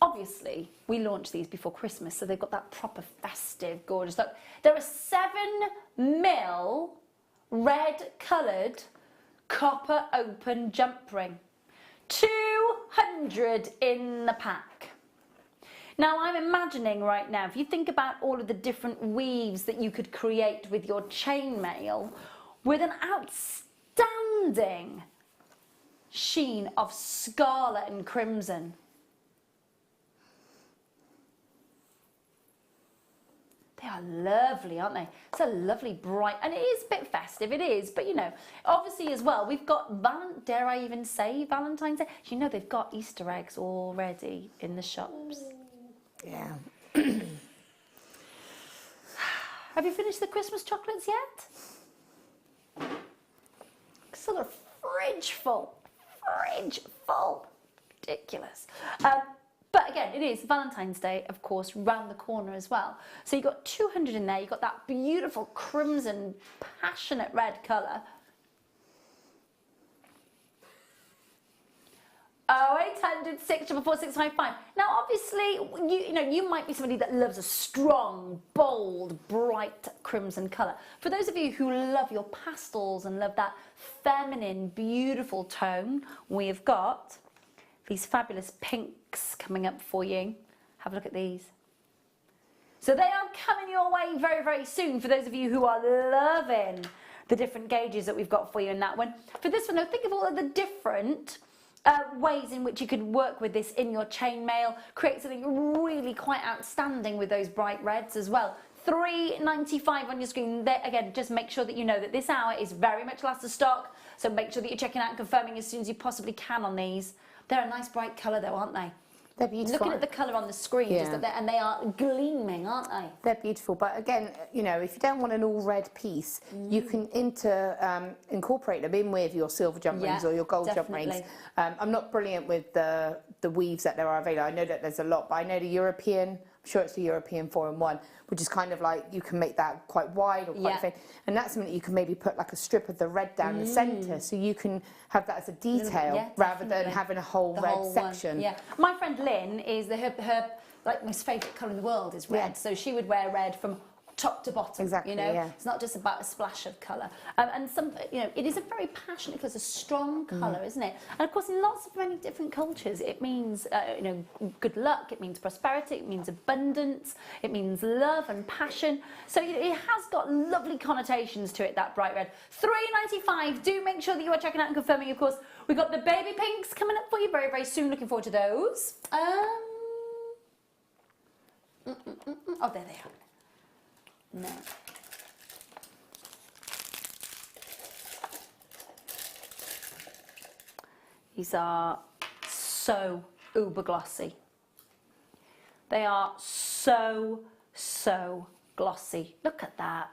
obviously, we launched these before Christmas, so they've got that proper festive, gorgeous look. They're a 7mm red coloured copper open jump ring. 200 in the pack. Now, I'm imagining right now, if you think about all of the different weaves that you could create with your chainmail, with an outstanding sheen of scarlet and crimson. They are lovely, aren't they? It's a lovely bright, and it is a bit festive, it is, but you know, obviously as well, we've got, dare I even say Valentine's Day? You know they've got Easter eggs already in the shops. Yeah. Have you finished the Christmas chocolates yet? Still got a fridge full. Ridiculous. But again, it is Valentine's Day, of course, round the corner as well. So you've got 200 in there. You've got that beautiful crimson, passionate red colour. 0800 644 655. Now, obviously, you might be somebody that loves a strong, bold, bright crimson colour. For those of you who love your pastels and love that feminine, beautiful tone, we've got these fabulous pinks coming up for you. Have a look at these. So they are coming your way very, very soon for those of you who are loving the different gauges that we've got for you in that one. For this one, though, think of all of the different ways in which you could work with this in your chainmail, create something really quite outstanding with those bright reds as well. $3.95 on your screen. There, again, just make sure that you know that this hour is very much last of stock, so make sure that you're checking out and confirming as soon as you possibly can on these. They're a nice bright colour though, aren't they? They're beautiful. Looking at the colour on the screen, Yeah. and they are gleaming, aren't they? They're beautiful, but again, you know, if you don't want an all red piece, you can incorporate them in with your silver jump rings or your gold jump rings. I'm not brilliant with the weaves that there are available. I know that there's a lot, but I know the European, I'm sure it's the European 4-in-1, which is kind of like, you can make that quite wide or quite thin, and that's something you can maybe put like a strip of the red down the centre, so you can have that as a detail rather than having a whole red section. Yeah, my friend Lynn is her like most favourite colour in the world is red, so she would wear red from top to bottom. Exactly, you know, yeah. It's not just about a splash of colour, and some, you know, it is a very passionate colour, it's a strong colour, isn't it? And of course, in lots of many different cultures, it means you know, good luck, it means prosperity, it means abundance, it means love and passion. So it has got lovely connotations to it, that bright red. $3.95. Do make sure that you are checking out and confirming. Of course, we've got the baby pinks coming up for you very, very soon. Looking forward to those. Oh, there they are. No. These are so uber glossy. They are so glossy. Look at that.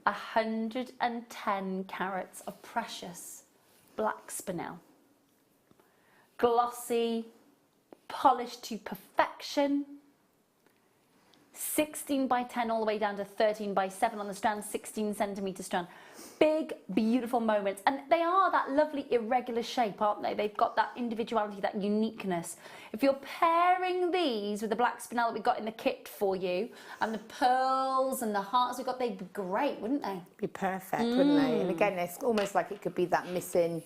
A 110 carats of precious black spinel. Glossy, polished to perfection. 16 by 10 all the way down to 13 by 7 on the strand, 16 centimetre strand. Big, beautiful moments. And they are that lovely irregular shape, aren't they? They've got that individuality, that uniqueness. If you're pairing these with the black spinel that we got in the kit for you, and the pearls and the hearts we've got, they'd be great, wouldn't they? Be perfect, wouldn't they? And again, it's almost like it could be that missing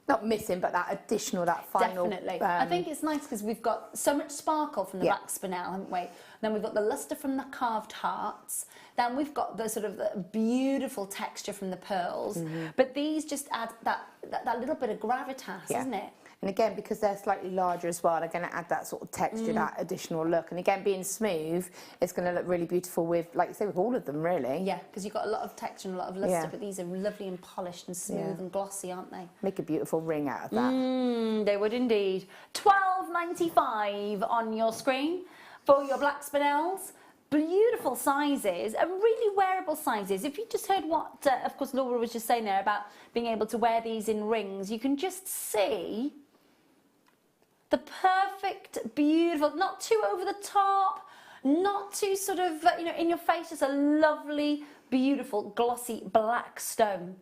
not missing, but that additional, that final. Definitely. I think it's nice because we've got so much sparkle from the black spinel, haven't we? Then we've got the lustre from the carved hearts. Then we've got the sort of the beautiful texture from the pearls. But these just add that little bit of gravitas, isn't it? And again, because they're slightly larger as well, they're going to add that sort of texture, that additional look. And again, being smooth, it's going to look really beautiful with, like you say, with all of them, really. Yeah, because you've got a lot of texture and a lot of lustre, but these are lovely and polished and smooth and glossy, aren't they? Make a beautiful ring out of that. They would indeed. $12.95 on your screen for your black spinels. Beautiful sizes and really wearable sizes. If you just heard what, of course, Laura was just saying there about being able to wear these in rings, you can just see the perfect, beautiful, not too over the top, not too sort of, you know, in your face, just a lovely, beautiful, glossy black stone.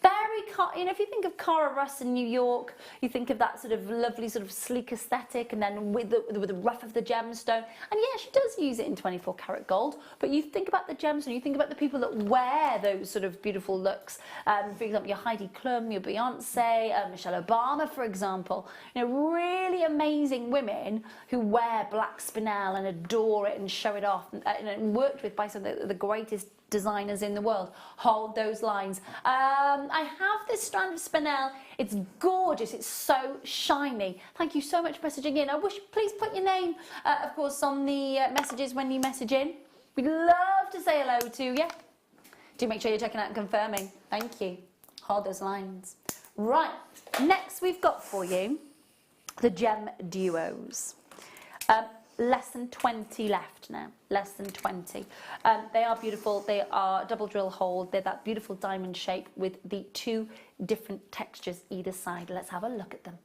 Very, you know, if you think of Cara Russ in New York, you think of that sort of lovely, sort of sleek aesthetic, and then with the rough of the gemstone. And yeah, she does use it in 24 karat gold, but you think about the gemstone, you think about the people that wear those sort of beautiful looks. For example, your Heidi Klum, your Beyonce, Michelle Obama, for example. You know, really amazing women who wear black spinel and adore it and show it off, and worked with by some of the greatest designers in the world. Hold those lines. I have this strand of spinel. It's gorgeous. It's so shiny. Thank you so much for messaging in. Please put your name, of course, on the messages when you message in. We'd love to say hello to you. Do make sure you're checking out and confirming. Thank you. Hold those lines. Right. Next, we've got for you the gem duos. Less than 20 left now, less than 20. They are beautiful, they are double drill hole, they're that beautiful diamond shape with the two different textures either side. Let's have a look at them.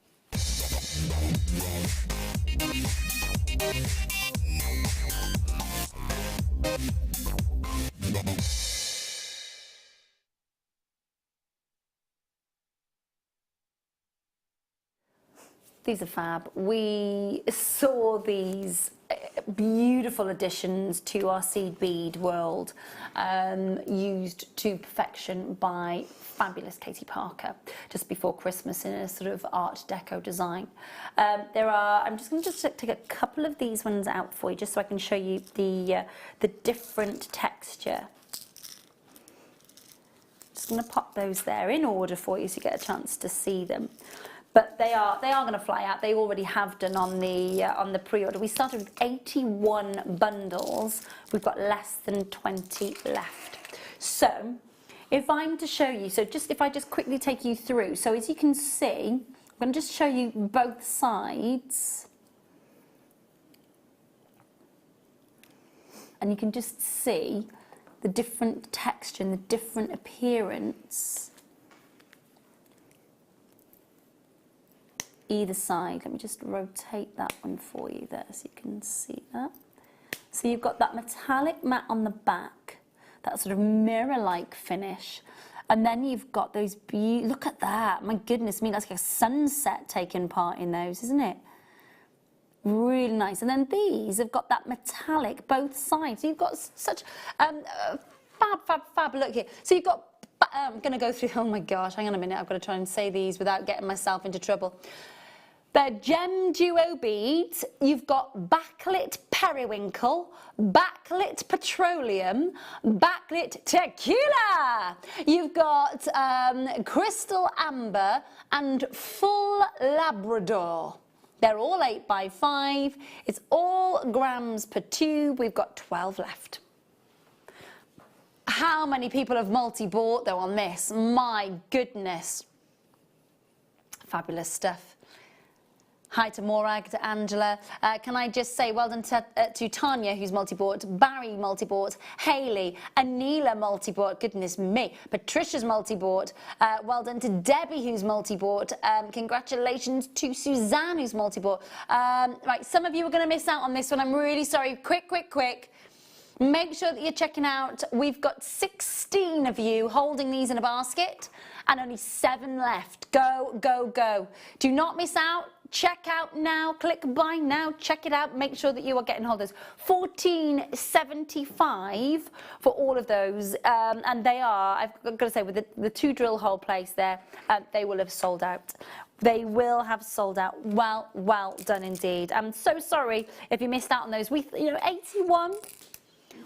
These are fab. We saw these beautiful additions to our seed bead world, used to perfection by fabulous Katie Parker just before Christmas in a sort of art deco design. I'm just going to take a couple of these ones out for you just so I can show you the different texture. Just going to pop those there in order for you so you get a chance to see them. But they are going to fly out. They already have done on the pre-order. We started with 81 bundles. We've got less than 20 left. So if I'm to show you, if I just quickly take you through. So as you can see, I'm going to just show you both sides. And you can just see the different texture and the different appearance either side. Let me just rotate that one for you there so you can see that. So you've got that metallic matte on the back, that sort of mirror-like finish, and then you've got those look at that, my goodness me, that's like a sunset taking part in those, isn't it? Really nice. And then these have got that metallic both sides. So you've got such fab look here. So you've got, I'm going to go through, oh my gosh, hang on a minute, I've got to try and say these without getting myself into trouble. They're gem duo beads. You've got backlit periwinkle, backlit petroleum, backlit tequila. You've got crystal amber and full Labrador. They're all 8x5. It's all grams per tube. We've got 12 left. How many people have multi-bought though on this? My goodness. Fabulous stuff. Hi to Morag, to Angela. Can I just say well done to Tanya, who's multi-bought, Barry multi-bought, Hayley, Anila multi-bought, goodness me, Patricia's multi-bought, well done to Debbie, who's multi-bought, congratulations to Suzanne, who's multi-bought. Right, some of you are going to miss out on this one, I'm really sorry, quick. Make sure that you're checking out. We've got 16 of you holding these in a basket and only 7 left. Go. Do not miss out. check out now, click buy now, check it out, make sure that you are getting hold of those. $14.75 for all of those, and they are, I've got to say, with the 2 drill hole place there, they will have sold out. They will have sold out. Well done indeed. I'm so sorry if you missed out on those. 81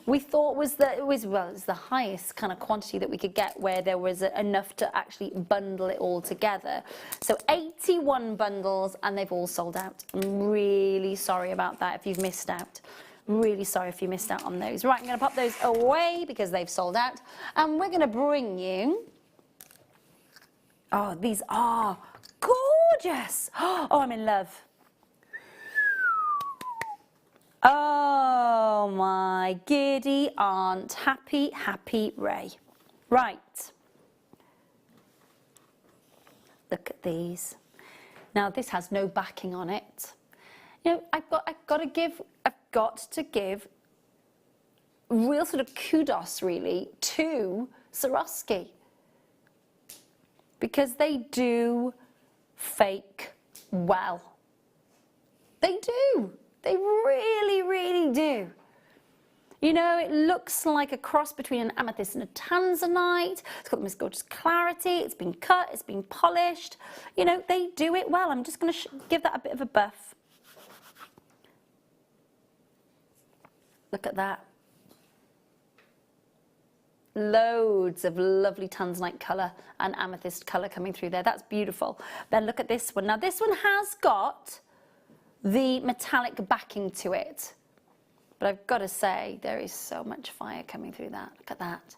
we thought was the highest kind of quantity that we could get, where there was enough to actually bundle it all together. So 81 bundles, and they've all sold out. I'm really sorry about that if you've missed out. Really sorry if you missed out on those. Right, I'm going to pop those away because they've sold out, and we're going to bring you, oh, these are gorgeous. Oh, I'm in love. Oh my giddy aunt, happy Ray. Right. Look at these. Now this has no backing on it. You know, I've got to give real sort of kudos really to Swarovski, because they do fake well. They do. They really, really do. You know, it looks like a cross between an amethyst and a tanzanite. It's got the most gorgeous clarity. It's been cut. It's been polished. You know, they do it well. I'm just going to give that a bit of a buff. Look at that. Loads of lovely tanzanite colour and amethyst colour coming through there. That's beautiful. Then look at this one. Now, this one has got the metallic backing to it, but I've got to say there is so much fire coming through that. Look at that.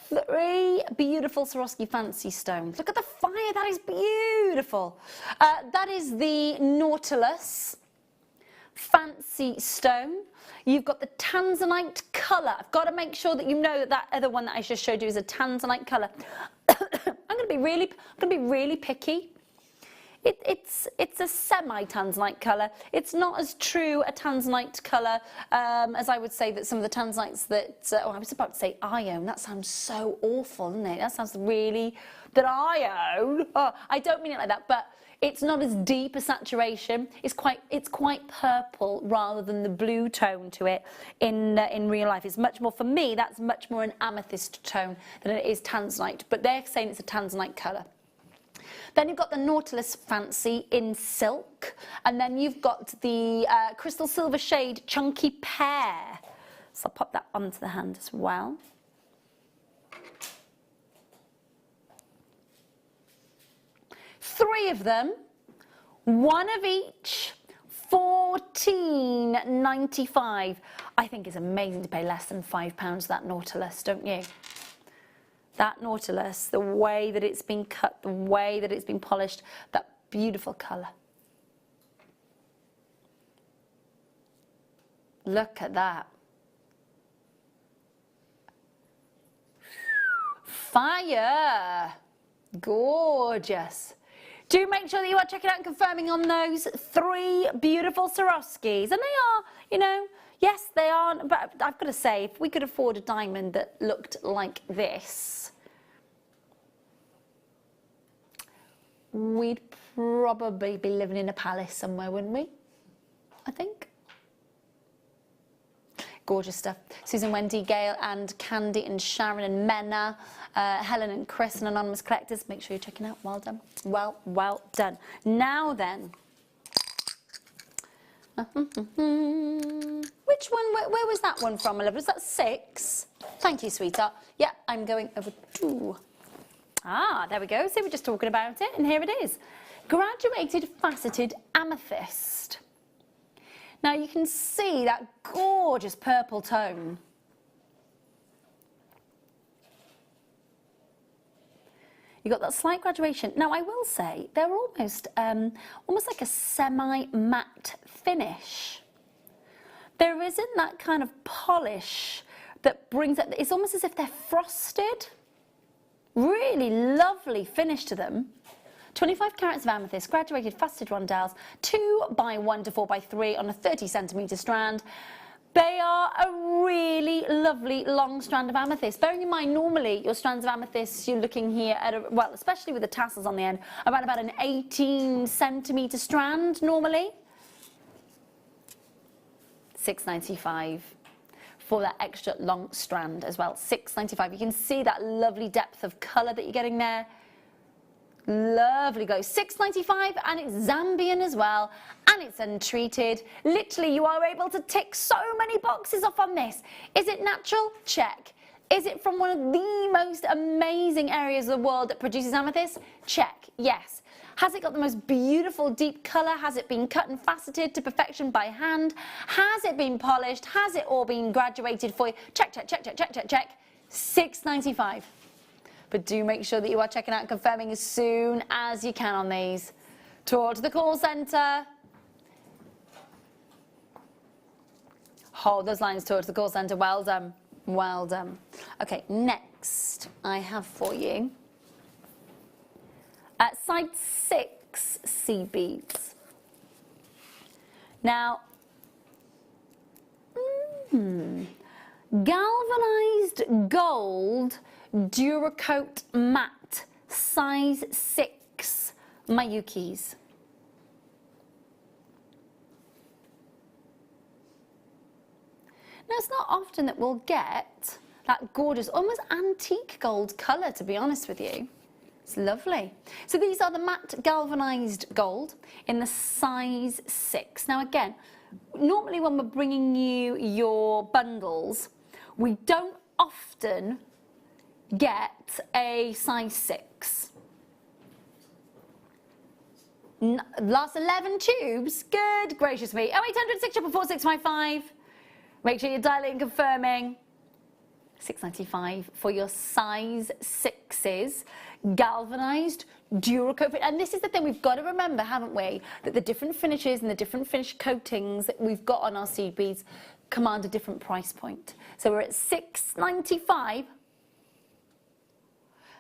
3 beautiful Swarovski fancy stones. Look at the fire. That is beautiful. That is the Nautilus fancy stone. You've got the tanzanite colour. I've got to make sure that you know that that other one that I just showed you is a tanzanite colour. I'm going to be really picky. It's a semi-tanzanite colour. It's not as true a tanzanite colour as I would say that some of the tanzanites that, I was about to say I own. That sounds so awful, doesn't it? That sounds really, that I own. Oh, I don't mean it like that, but it's not as deep a saturation. It's quite purple rather than the blue tone to it in real life. It's much more, for me, that's much more an amethyst tone than it is tanzanite, but they're saying it's a tanzanite colour. Then you've got the Nautilus Fancy in silk, and then you've got the Crystal Silver Shade Chunky Pear. So I'll pop that onto the hand as well. Three of them, one of each, $14.95. I think it's amazing to pay less than £5 for that Nautilus, don't you? That Nautilus, the way that it's been cut, the way that it's been polished, that beautiful colour. Look at that. Fire! Gorgeous. Do make sure that you are checking out and confirming on those 3 beautiful Swarovskis. And they are, you know, yes, they are, but I've got to say, if we could afford a diamond that looked like this, we'd probably be living in a palace somewhere, wouldn't we? I think. Gorgeous stuff. Susan, Wendy, Gail and Candy and Sharon and Menna, Helen and Chris and Anonymous Collectors. Make sure you're checking out. Well done. Well done. Now then. Which one, where was that one from, my love? Was that 6? Thank you, sweetheart. Yeah, I'm going over 2. Ah, there we go. So we're just talking about it, and here it is. Graduated faceted amethyst. Now you can see that gorgeous purple tone. You've got that slight graduation. Now I will say they're almost like a semi-matte finish. There isn't that kind of polish that brings it. It's almost as if they're frosted. Really lovely finish to them. 25 carats of amethyst, graduated faceted rondelles, 2 by 1 to 4 by 3 on a 30 centimetre strand. They are a really lovely long strand of amethyst. Bearing in mind, normally your strands of amethyst, you're looking here at, well, especially with the tassels on the end, around about an 18 centimetre strand normally. $6.95 for that extra long strand as well. $6.95. You can see that lovely depth of colour that you're getting there. Lovely glow. $6.95, and it's Zambian as well, and it's untreated. Literally, you are able to tick so many boxes off on this. Is it natural? Check. Is it from one of the most amazing areas of the world that produces amethyst? Check. Yes. Has it got the most beautiful deep colour? Has it been cut and faceted to perfection by hand? Has it been polished? Has it all been graduated for you? Check, check, check, check, check, check, check. $6.95. But do make sure that you are checking out and confirming as soon as you can on these. Talk to the call centre. Hold those lines, talk to the call centre. Well done. Well done. Okay, next I have for you side 6 seed beads. Now, galvanised gold Duracoat matte size 6 Mayukis. Now, it's not often that we'll get that gorgeous, almost antique gold colour, to be honest with you. It's lovely. So these are the matte galvanised gold in the size 6. Now again, normally when we're bringing you your bundles, we don't often get a size 6. Last 11 tubes. Good gracious me. 0800 644 655. Make sure you're dialing and confirming. $6.95 for your size 6s, galvanised Duracoat. And this is the thing we've got to remember, haven't we? That the different finishes and the different finish coatings that we've got on our seed beads command a different price point. So we're at $6.95.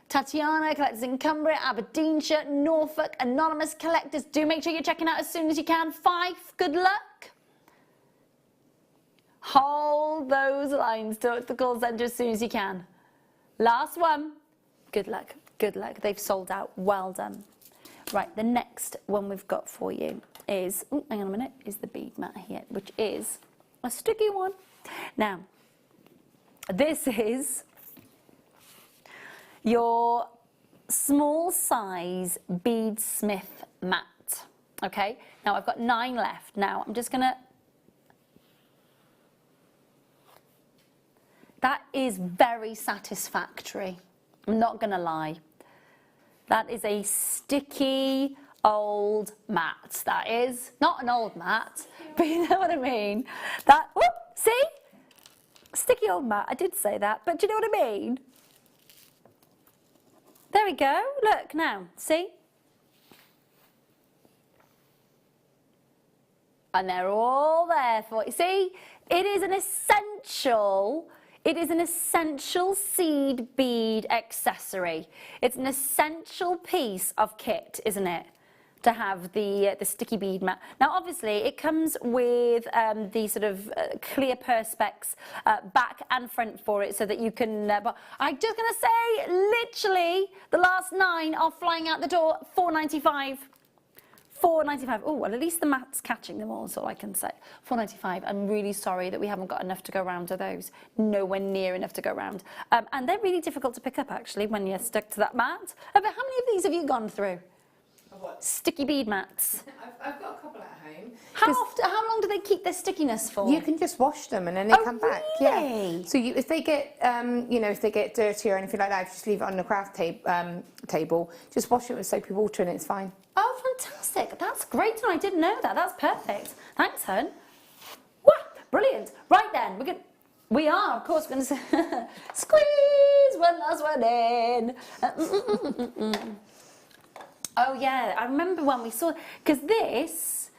Tatiana, collectors in Cumbria, Aberdeenshire, Norfolk, anonymous collectors. Do make sure you're checking out as soon as you can. 5, good luck. Hold those lines to the call centre as soon as you can. Last one. Good luck, good luck. They've sold out. Well done. Right, the next one we've got for you is, oh, hang on a minute, is the bead mat here, which is a sticky one. Now, this is your small size beadsmith mat. Okay, now I've got 9 left. Now I'm just gonna, that is very satisfactory. I'm not gonna lie. That is a sticky old mat. That is not an old mat, but you know what I mean. That, whoop, see? Sticky old mat, I did say that, but do you know what I mean? There we go, look now, see? And they're all there for you. See, it is an essential seed bead accessory. It's an essential piece of kit, isn't it? To have the sticky bead mat. Now, obviously, it comes with the sort of clear perspex back and front for it, so that you can. But I'm just going to say, literally, the last 9 are flying out the door. $4.95. $4.95. Oh, well, at least the mat's catching them all, is all I can say. $4.95. I'm really sorry that we haven't got enough to go around of those. Nowhere near enough to go around. And they're really difficult to pick up, actually, when you're stuck to that mat. But how many of these have you gone through? What? Sticky bead mats. I've got a couple at home. How long do they keep their stickiness for? You can just wash them and then they come back. Really? Yeah. So if they get, if they get dirty or anything like that, just leave it on the craft table. Just wash it with soapy water and it's fine. Oh, fantastic! That's great, and I didn't know that. That's perfect. Thanks, hun. Wah, brilliant. Right then, we are, of course, going to squeeze one last one in. Oh yeah, I remember when we saw, because this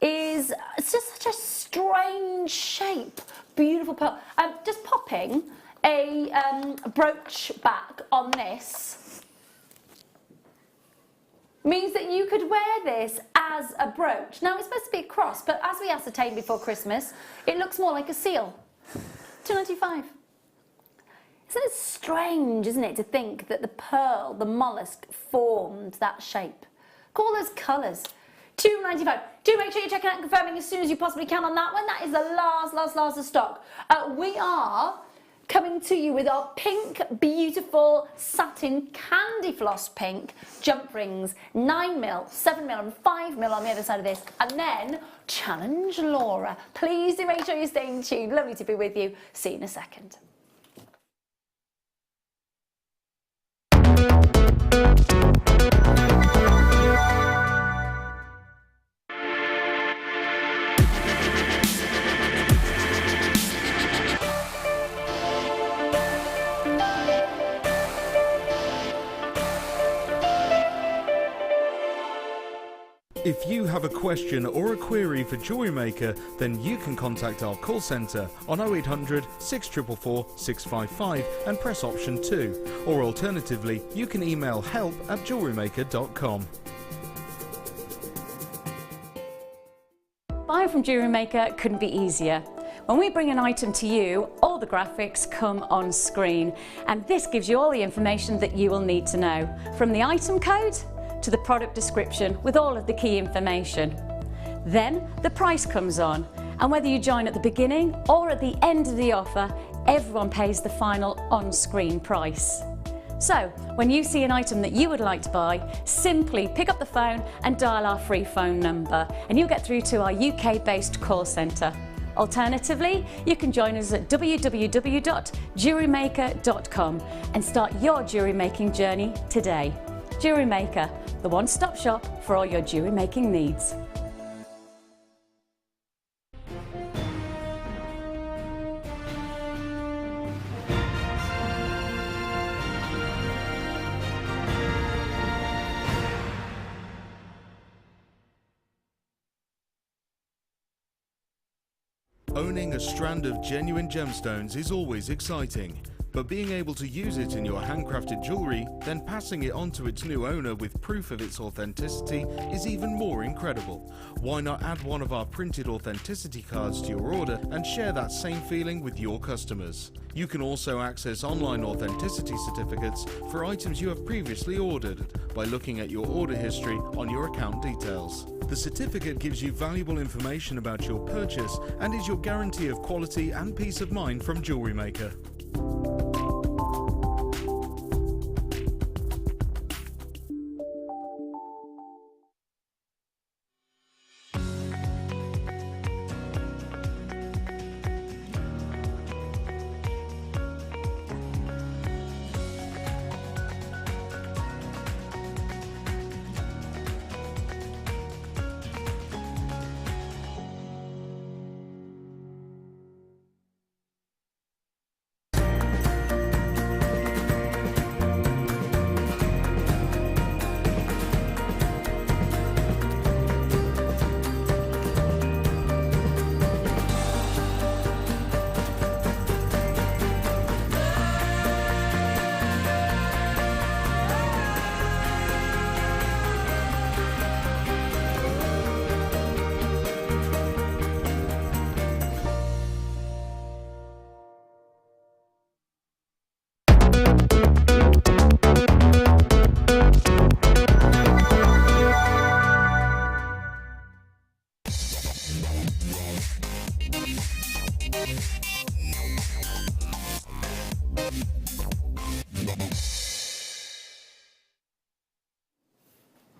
is, it's just such a strange shape, beautiful pearl. Just popping a brooch back on this. means that you could wear this as a brooch. Now, it's supposed to be a cross, but as we ascertained before Christmas, it looks more like a seal. £2.95. Isn't it strange, isn't it, to think that the pearl, the mollusk, formed that shape? Call those colours. £2.95. Do make sure you're checking out and confirming as soon as you possibly can on that one. That is the last of stock. We are coming to you with our pink, beautiful satin candy floss pink jump rings, 9mm, 7mm and 5mm on the other side of this. And then Challenge Laura. Please do make sure you're staying tuned. Lovely to be with you. See you in a second. If you have a question or a query for Jewellery Maker, then you can contact our call centre on 0800 644 655 and press option 2. Or alternatively, you can email help@jewellerymaker.com. Buying from Jewellery Maker couldn't be easier. When we bring an item to you, all the graphics come on screen, and this gives you all the information that you will need to know, from the item code to the product description with all of the key information. Then the price comes on, and whether you join at the beginning or at the end of the offer, everyone pays the final on-screen price. So when you see an item that you would like to buy, simply pick up the phone and dial our free phone number, and you'll get through to our UK-based call centre. Alternatively, you can join us at www.jewellerymaker.com and start your jewellery making journey today. Jewellery Maker, the one-stop shop for all your jewellery making needs. Owning a strand of genuine gemstones is always exciting, but being able to use it in your handcrafted jewellery, then passing it on to its new owner with proof of its authenticity is even more incredible. Why not add one of our printed authenticity cards to your order and share that same feeling with your customers? You can also access online authenticity certificates for items you have previously ordered by looking at your order history on your account details. The certificate gives you valuable information about your purchase and is your guarantee of quality and peace of mind from Jewellery Maker.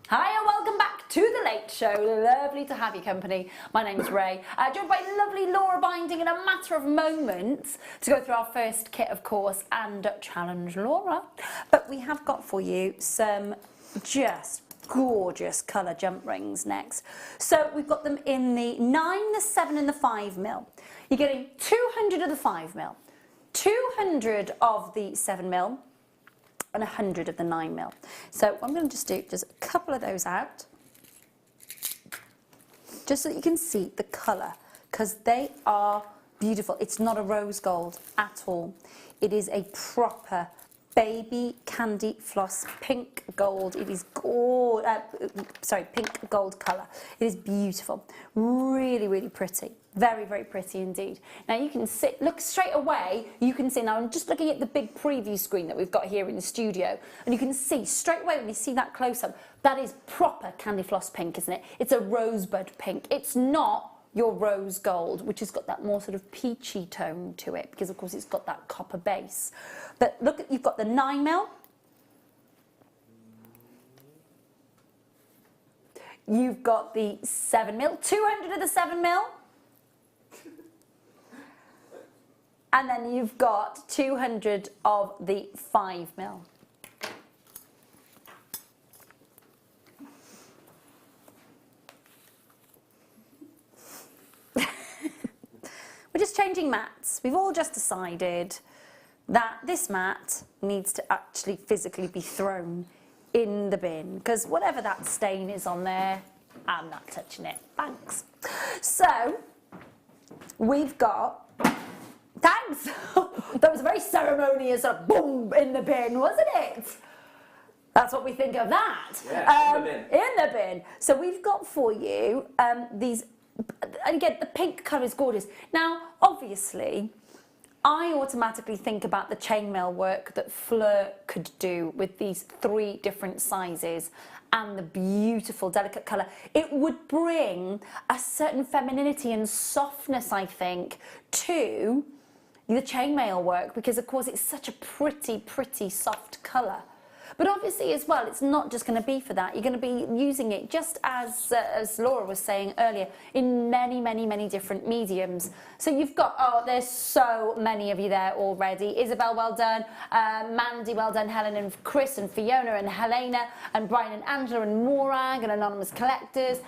Hi and welcome back to The Late Show. Lovely to have your company. My name is Ray. Joined by lovely Laura Binding in a matter of moments to go through our first kit, of course, and challenge Laura. But we have got for you some just gorgeous colour jump rings next. So we've got them in the 9, the 7 and the 5mm. You're getting 200 of the 5mm, 200 of the 7mm, and 100 of the 9mm. So I'm going to just do just a couple of those out, just so that you can see the colour, because they are beautiful. It's not a rose gold at all. It is a proper baby candy floss pink gold. It is pink gold colour. It is beautiful. Really, really pretty. Very, very pretty indeed. Now you can look straight away, you can see, now I'm just looking at the big preview screen that we've got here in the studio, and you can see straight away when you see that close-up, that is proper candy floss pink, isn't it? It's a rosebud pink. It's not your rose gold, which has got that more sort of peachy tone to it, because of course it's got that copper base. But look, you've got the 9mm. You've got the 7mm, 200 of the 7mm. And then you've got 200 of the 5mm. We're just changing mats. We've all just decided that this mat needs to actually physically be thrown in the bin, because whatever that stain is on there, I'm not touching it. Thanks. So we've got, thanks. That was a very ceremonious sort of boom in the bin, wasn't it? That's what we think of that. Yeah, in the bin. In the bin. So we've got for you these, and again, the pink colour is gorgeous. Now, obviously, I automatically think about the chainmail work that Fleur could do with these 3 different sizes and the beautiful, delicate colour. It would bring a certain femininity and softness, I think, to the chainmail work, because, of course, it's such a pretty, pretty soft colour. But obviously, as well, it's not just going to be for that. You're going to be using it, just as Laura was saying earlier, in many, many, many different mediums. So you've got, oh, there's so many of you there already. Isabel, well done. Mandy, well done. Helen and Chris and Fiona and Helena and Brian and Angela and Morag and Anonymous Collectors.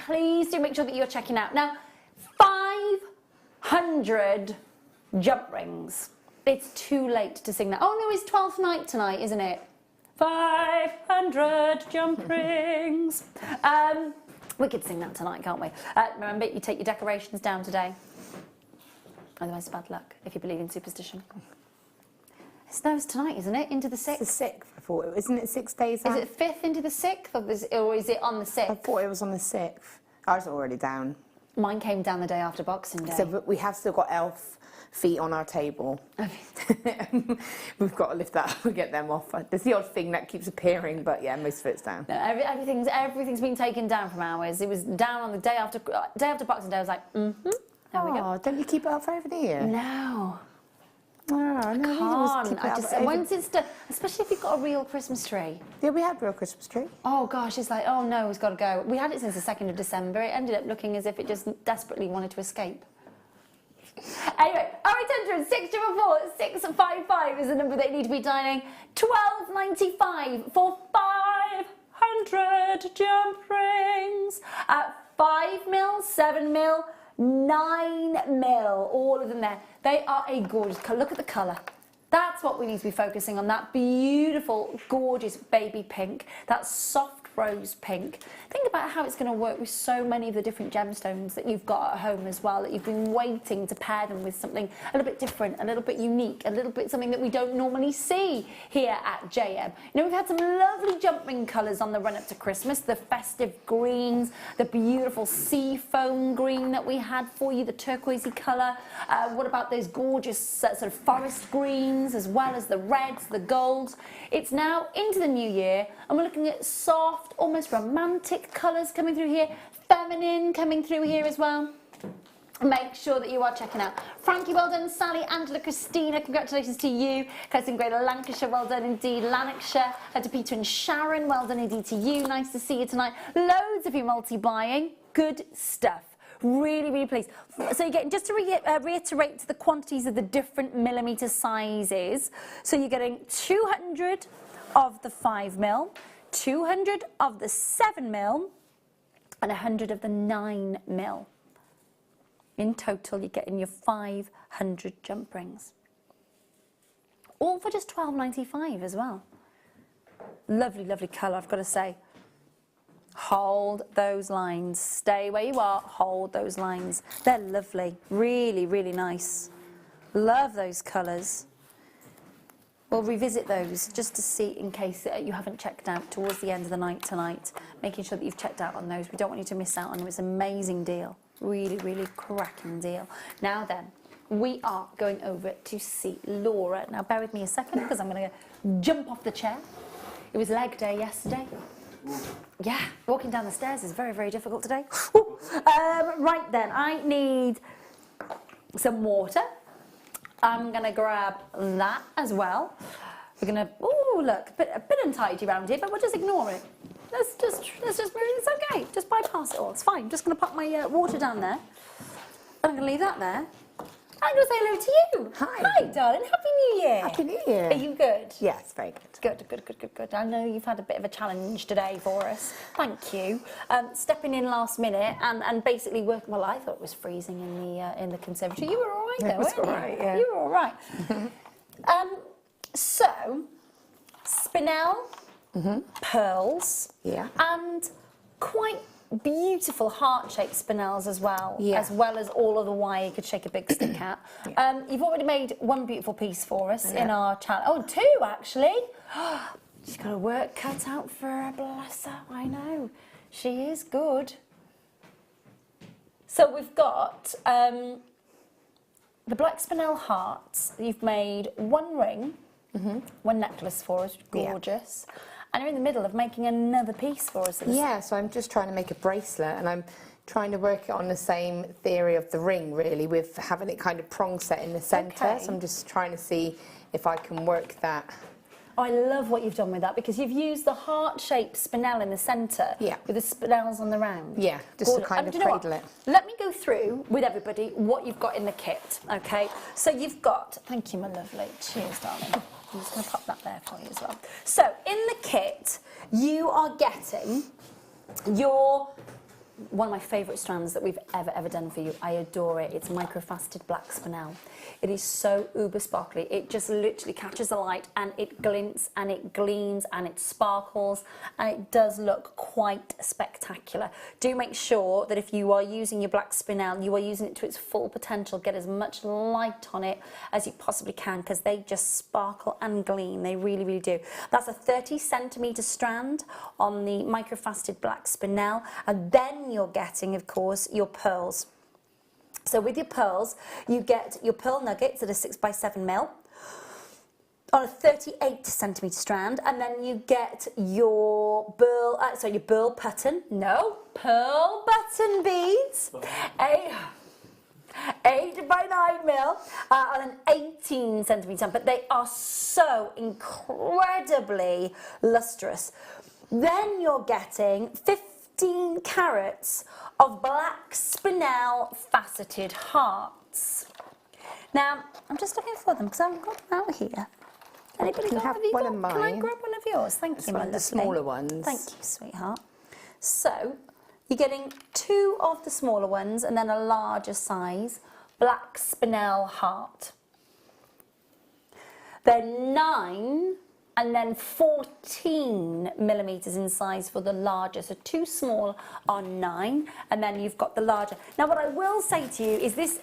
Please do make sure that you're checking out. Now, 500 jump rings. It's too late to sing that. Oh, no, it's 12th night tonight, isn't it? 500 jump rings. We could sing that tonight, can't we? Remember, you take your decorations down today. Otherwise, bad luck if you believe in superstition. It snows tonight, isn't it? Into the 6th? It's the 6th, I thought. Isn't it 6 days out? Is it 5th into the 6th, or is it on the 6th? I thought it was on the 6th. Ours are already down. Mine came down the day after Boxing Day. So but we have still got elf feet on our table. We've got to lift that up and get them off. There's the odd thing that keeps appearing, but yeah, most of it's down. No, everything's been taken down from ours. It was down on the day after Boxing Day. I was like, there we go. Don't you keep it up for over the year? No. Oh, no, Can't. Once it's done, especially if you've got a real Christmas tree. Yeah, we had a real Christmas tree. Oh gosh, it's like, oh no, it's got to go. We had it since the 2nd of December. It ended up looking as if it just desperately wanted to escape. Anyway, 0800 644 655 is the number that you need to be dialing. £12.95 for 500 jump rings at 5mm, 7mm, 9mm, all of them there. They are a gorgeous colour. Look at the colour. That's what we need to be focusing on, that beautiful, gorgeous baby pink, that soft rose pink. Think about how it's going to work with so many of the different gemstones that you've got at home as well, that you've been waiting to pair them with something a little bit different, a little bit unique, a little bit something that we don't normally see here at JM. You know, we've had some lovely jump ring colours on the run up to Christmas, the festive greens, the beautiful sea foam green that we had for you, the turquoisey colour. What about those gorgeous sort of forest greens, as well as the reds, the golds? It's now into the new year, and we're looking at soft, almost romantic colours coming through here, feminine coming through here as well. Make sure that you are checking out. Frankie, well done. Sally, Angela, Christina, congratulations to you. Cousin Greater Lancashire, well done indeed. Lanarkshire, to Peter and Sharon, well done indeed to you. Nice to see you tonight. Loads of you multi-buying. Good stuff. Really, really pleased. So you're getting, just to reiterate the quantities of the different millimetre sizes. So you're getting 200 of the 5mm, 200 of the 7mm, and 100 of the 9mm. In total, you're getting your 500 jump rings. All for just £12.95 as well. Lovely, lovely colour, I've got to say. Hold those lines. Stay where you are. Hold those lines. They're lovely. Really, really nice. Love those colours. We'll revisit those just to see in case you haven't checked out towards the end of the night tonight, making sure that you've checked out on those. We don't want you to miss out on them. It's an amazing deal. Really, really cracking deal. Now then, we are going over to see Laura. Now bear with me a second because I'm going to jump off the chair. It was leg day yesterday. Yeah, walking down the stairs is very, very difficult today. Right then, I need some water. I'm going to grab that as well. We're going to, oh look, a bit untidy around here, but we'll just ignore it. Let's just it's okay. Just bypass it all. It's fine. Just going to pop my water down there. I'm going to leave that there. I'm going to say hello to you. Hi. Hi, darling. Happy New Year. Happy New Year. Are you good? Yes, very good. Good. I know you've had a bit of a challenge today for us. Thank you. Stepping in last minute and basically working. Well, I thought it was freezing in the conservatory. You were all right though, weren't you? All right, yeah. You were all right. So, spinel, pearls, Yeah. and quite beautiful heart-shaped spinels as well, Yeah. as well as all of the wire you could shake a big stick at. You've already made one beautiful piece for us in our channel. Oh, two actually. She's got her work cut out for her, bless her. I know. She is good. So we've got the black spinel hearts. You've made one ring, one necklace for us, gorgeous. Yeah. And you're in the middle of making another piece for us. Yeah, so I'm just trying to make a bracelet, and I'm trying to work it on the same theory of the ring, really, with having it kind of prong set in the centre. Okay. So I'm just trying to see if I can work that. Oh, I love what you've done with that, because you've used the heart-shaped spinel in the centre with the spinels on the round. Yeah, just to kind of cradle it. Let me go through with everybody what you've got in the kit, okay? So you've got, thank you, my lovely. Cheers, darling. I'm just going to pop that there for you as well. So in the kit, you are getting your one of my favourite strands that we've ever done for you. I adore it. It's microfaceted black spinel. It is so uber sparkly. It just literally catches the light and it glints and it gleams and it sparkles and it does look quite spectacular. Do make sure that if you are using your black spinel, you are using it to its full potential. Get as much light on it as you possibly can, because they just sparkle and gleam. They really, really do. That's a 30cm strand on the microfaceted black spinel, and then you're getting, of course, your pearls. So with your pearls, you get your pearl nuggets that are 6x7mm on a 38cm strand, and then you get your pearl button, pearl button beads, 8x9mm on an 18cm, but they are so incredibly lustrous. Then you're getting 15 carats of black spinel faceted hearts. Now, I'm just looking for them because I haven't got them out here. Anybody can have one of mine. Can I grab one of yours? Thank you, my lovely. The smaller ones. Thank you, sweetheart. So, you're getting 2 of the smaller ones and then a larger size black spinel heart. They're 9 and then 14mm in size for the larger. So 2 small are 9, and then you've got the larger. Now what I will say to you is this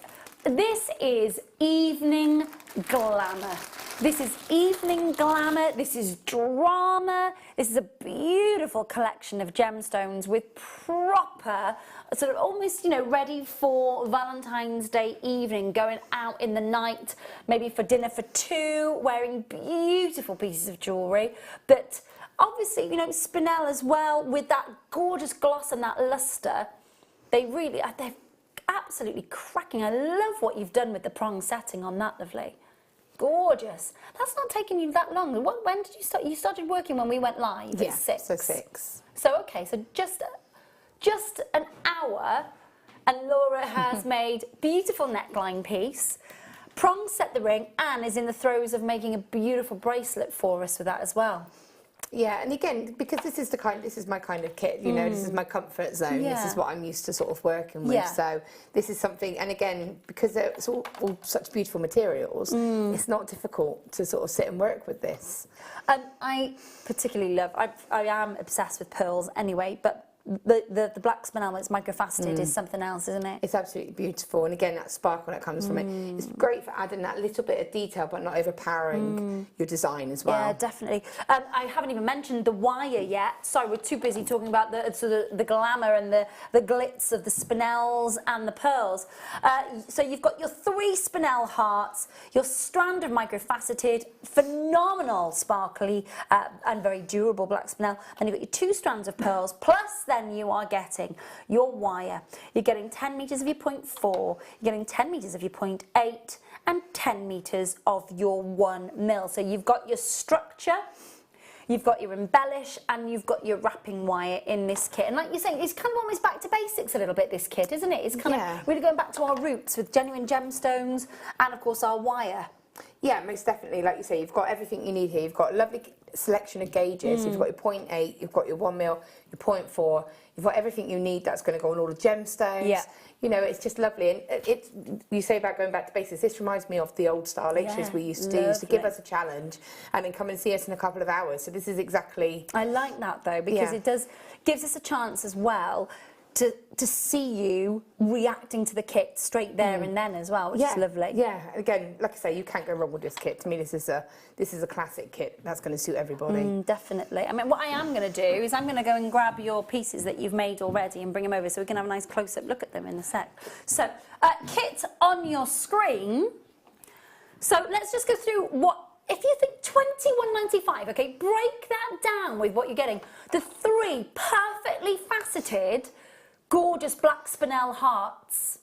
is evening glamour. This is evening glamour, this is drama, this is a beautiful collection of gemstones with proper, sort of almost, ready for Valentine's Day evening, going out in the night, maybe for dinner for 2, wearing beautiful pieces of jewellery, but obviously, spinel as well, with that gorgeous gloss and that lustre. They're absolutely cracking. I love what you've done with the prong setting on that, lovely. Gorgeous. That's not taking you that long. When did you start? You started working when we went live at 6. So 6. So okay, so just an hour, and Laura has made beautiful neckline piece, prong set the ring, and is in the throes of making a beautiful bracelet for us with that as well. Yeah, and again, because this is my kind of kit, this is my comfort zone. Yeah. This is what I'm used to sort of working with. Yeah. So this is something, and again, because it's all such beautiful materials, it's not difficult to sort of sit and work with this. I particularly love, I am obsessed with pearls anyway, but the black spinel, it's microfaceted, is something else, isn't it? It's absolutely beautiful, and again, that sparkle that comes from it. It's great for adding that little bit of detail, but not overpowering your design as well. Yeah, definitely. I haven't even mentioned the wire yet. Sorry, we're too busy talking about the glamour and the glitz of the spinels and the pearls. So you've got your 3 spinel hearts, your strand of microfaceted, phenomenal, sparkly and very durable black spinel. Then you've got your 2 strands of pearls, plus then you are getting your wire. You're getting 10 metres of your 0.4, you're getting 10 metres of your 0.8, and 10 metres of your 1 mil. So you've got your structure, you've got your embellish, and you've got your wrapping wire in this kit. And like you're saying, it's kind of almost back to basics a little bit, this kit, isn't it? It's kind of really going back to our roots with genuine gemstones and, of course, our wire. Yeah, most definitely. Like you say, you've got everything you need here. You've got a lovely selection of gauges. You've got your 0.8, you've got your 1 mil, your 0.4. You've got everything you need that's going to go on all the gemstones. Yeah. You know, it's just lovely. And you say about going back to basics. This reminds me of the old style H's we used to do. Used to give us a challenge and then come and see us in a couple of hours. So this is exactly... I like that, though, because it gives us a chance as well to see you reacting to the kit straight there and then as well, which is lovely. Yeah, again, like I say, you can't go wrong with this kit. To me, this is a classic kit that's going to suit everybody. Definitely. I mean, what I am going to do is I'm going to go and grab your pieces that you've made already and bring them over so we can have a nice close-up look at them in a sec. So, kit on your screen. So let's just go through what... If you think £21.95, okay, break that down with what you're getting. The 3 perfectly faceted, gorgeous black spinel hearts.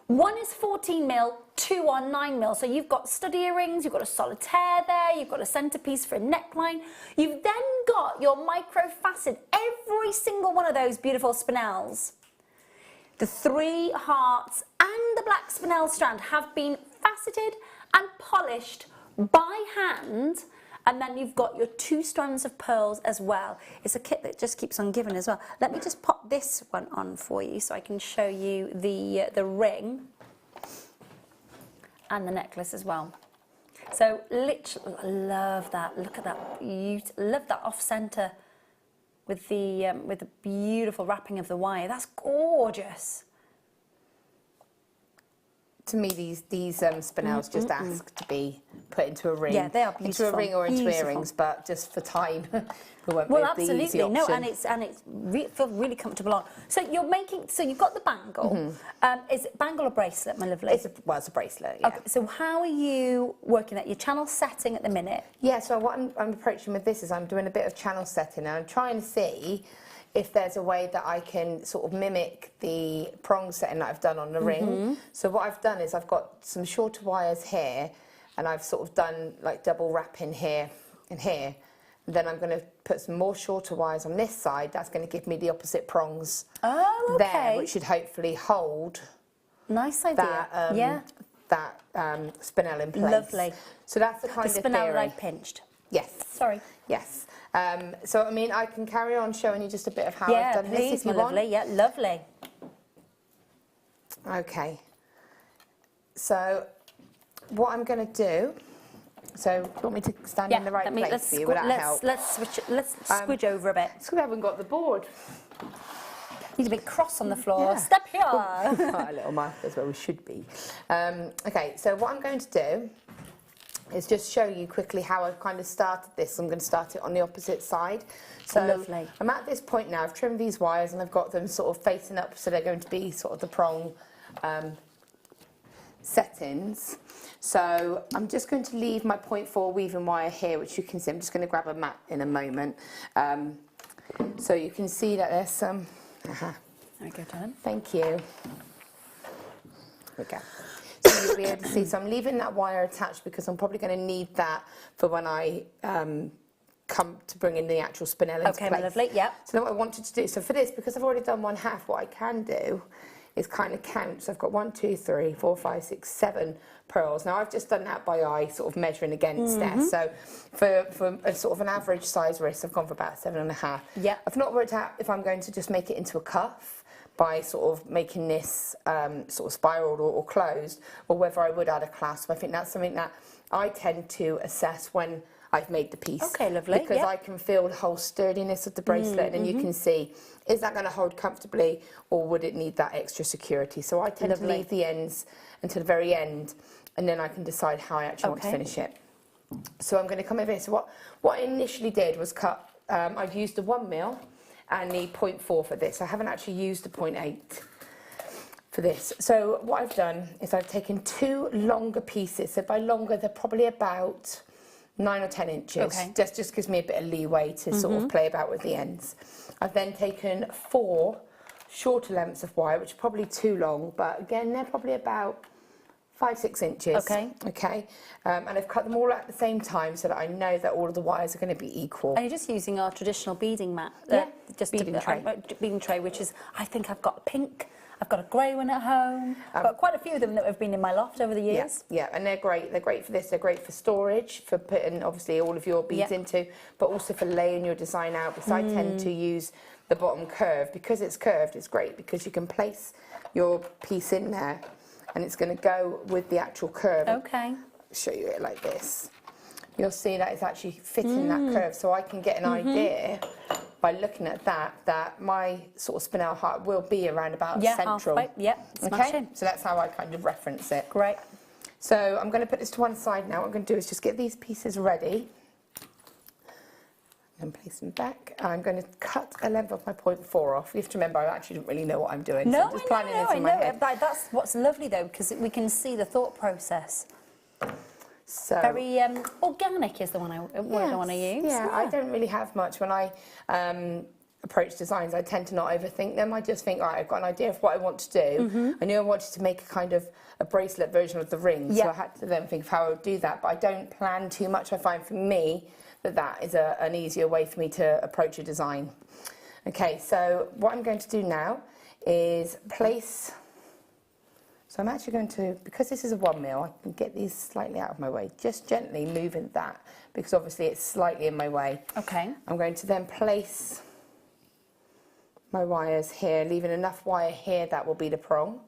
1 is 14 mil, 2 are 9 mil. So you've got stud earrings, you've got a solitaire there, you've got a centerpiece for a neckline. You've then got your micro facet, every single one of those beautiful spinels. The 3 hearts and the black spinel strand have been faceted and polished by hand, and then you've got your 2 strands of pearls as well. It's a kit that just keeps on giving as well. Let me just pop this one on for you so I can show you the ring and the necklace as well. So literally, I love that. Look at that beauty. Love that off center with the beautiful wrapping of the wire. That's gorgeous. To me, these spinels just ask to be put into a ring. Yeah, they are beautiful. Into a ring or into earrings, but just for time, we won't Well, be the easy absolutely. option. No, and it's feels really comfortable on. So you're making. So you've got the bangle. Is it bangle or bracelet, my lovely? It's a bracelet. Yeah. Okay. So how are you working at your channel setting at the minute? Yeah. So what I'm approaching with this is I'm doing a bit of channel setting, and I'm trying to see if there's a way that I can sort of mimic the prong setting that I've done on the ring. So what I've done is I've got some shorter wires here, and I've sort of done like double wrapping here and here. And then I'm going to put some more shorter wires on this side. That's going to give me the opposite prongs there, which should hopefully hold Nice idea. that spinel in place. Lovely. So that's the kind of spinel theory. that I pinched. Yes. Sorry. Yes. So, I mean, I can carry on showing you just a bit of how I've done this if you want. Lovely. Yeah, lovely. Okay. So, what I'm going to do... So, do you want me to stand in the right place for you? Would that help? Let's squidge over a bit. It's because I haven't got the board. Need a bit cross on the floor. Step here. A little mark, that's where we should be. Okay, so what I'm going to do is just show you quickly how I've kind of started this. I'm going to start it on the opposite side. So lovely. I'm at this point now. I've trimmed these wires and I've got them sort of facing up, so they're going to be sort of the prong settings. So I'm just going to leave my 0.4 weaving wire here, which you can see. I'm just going to grab a mat in a moment. So you can see that there's some... There we go, darling. Thank you. There we go. So you'll be able to see. So I'm leaving that wire attached because I'm probably going to need that for when I come to bring in the actual spinel into place. Okay, lovely, yeah. So then what I wanted to do, so for this, because I've already done 1/2, what I can do is kind of count. So I've got 1, 2, 3, 4, 5, 6, 7 pearls. Now I've just done that by eye, sort of measuring against there. So for a sort of an average size wrist, I've gone for about 7.5. Yeah. I've not worked out if I'm going to just make it into a cuff by sort of making this sort of spiraled or closed, or whether I would add a clasp. I think that's something that I tend to assess when I've made the piece. Okay, lovely, Because yeah. I can feel the whole sturdiness of the bracelet, and you can see, is that going to hold comfortably, or would it need that extra security? So I tend to leave the ends until the very end, and then I can decide how I actually want to finish it. So I'm going to come over here. So what I initially did was cut, I've used the 1mm and the 0.4 for this. I haven't actually used the 0.8 for this. So what I've done is I've taken 2 longer pieces. So by longer, they're probably about 9 or 10 inches. Okay. Just gives me a bit of leeway to sort of play about with the ends. I've then taken 4 shorter lengths of wire, which are probably too long, but again, they're probably about 5-6 inches. Okay. Okay. And I've cut them all at the same time so that I know that all of the wires are going to be equal. And you're just using our traditional beading mat. Yeah, Just beading tray. Beading tray, which is, I think I've got a pink, I've got a grey one at home. I've got quite a few of them that have been in my loft over the years. Yeah, and they're great. They're great for this. They're great for storage, for putting obviously all of your beads into, but also for laying your design out. Because I tend to use the bottom curve. Because it's curved, it's great because you can place your piece in there and it's going to go with the actual curve. Okay. Show you it like this. You'll see that it's actually fitting that curve, so I can get an idea by looking at that my sort of spinel heart will be around about central. Halfway. Yeah, Okay, so that's how I kind of reference it. Great. So I'm going to put this to one side now. What I'm going to do is just get these pieces ready and place them back. I'm going to cut a length of my 0.4 off. You have to remember, I actually don't really know what I'm doing. No, so I'm just planning this I in know. my head. That's what's lovely though, because we can see the thought process. So, Very organic is the one I want to use. Yeah, I don't really have much when I approach designs. I tend to not overthink them. I just think, right, I've got an idea of what I want to do. I knew I wanted to make a kind of a bracelet version of the ring, so I had to then think of how I would do that. But I don't plan too much. I find for me that is an easier way for me to approach a design. Okay, so what I'm going to do now is place. So I'm actually going to, because this is a 1mm, I can get these slightly out of my way, just gently moving that, because obviously it's slightly in my way. Okay. I'm going to then place my wires here, leaving enough wire here, that will be the prong.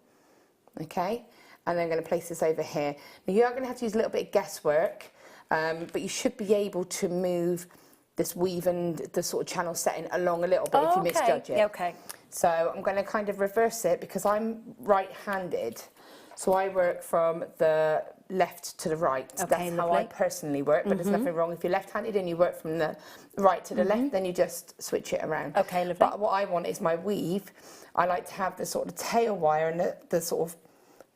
Okay, and then I'm going to place this over here. Now you are going to have to use a little bit of guesswork, but you should be able to move this weave and the sort of channel setting along a little bit if you misjudge it. Yeah, okay. So I'm going to kind of reverse it because I'm right-handed. So I work from the left to the right. Okay, That's how I personally work, but there's nothing wrong. If you're left-handed and you work from the right to the left, then you just switch it around. Okay, lovely. But what I want is my weave. I like to have the sort of tail wire and the sort of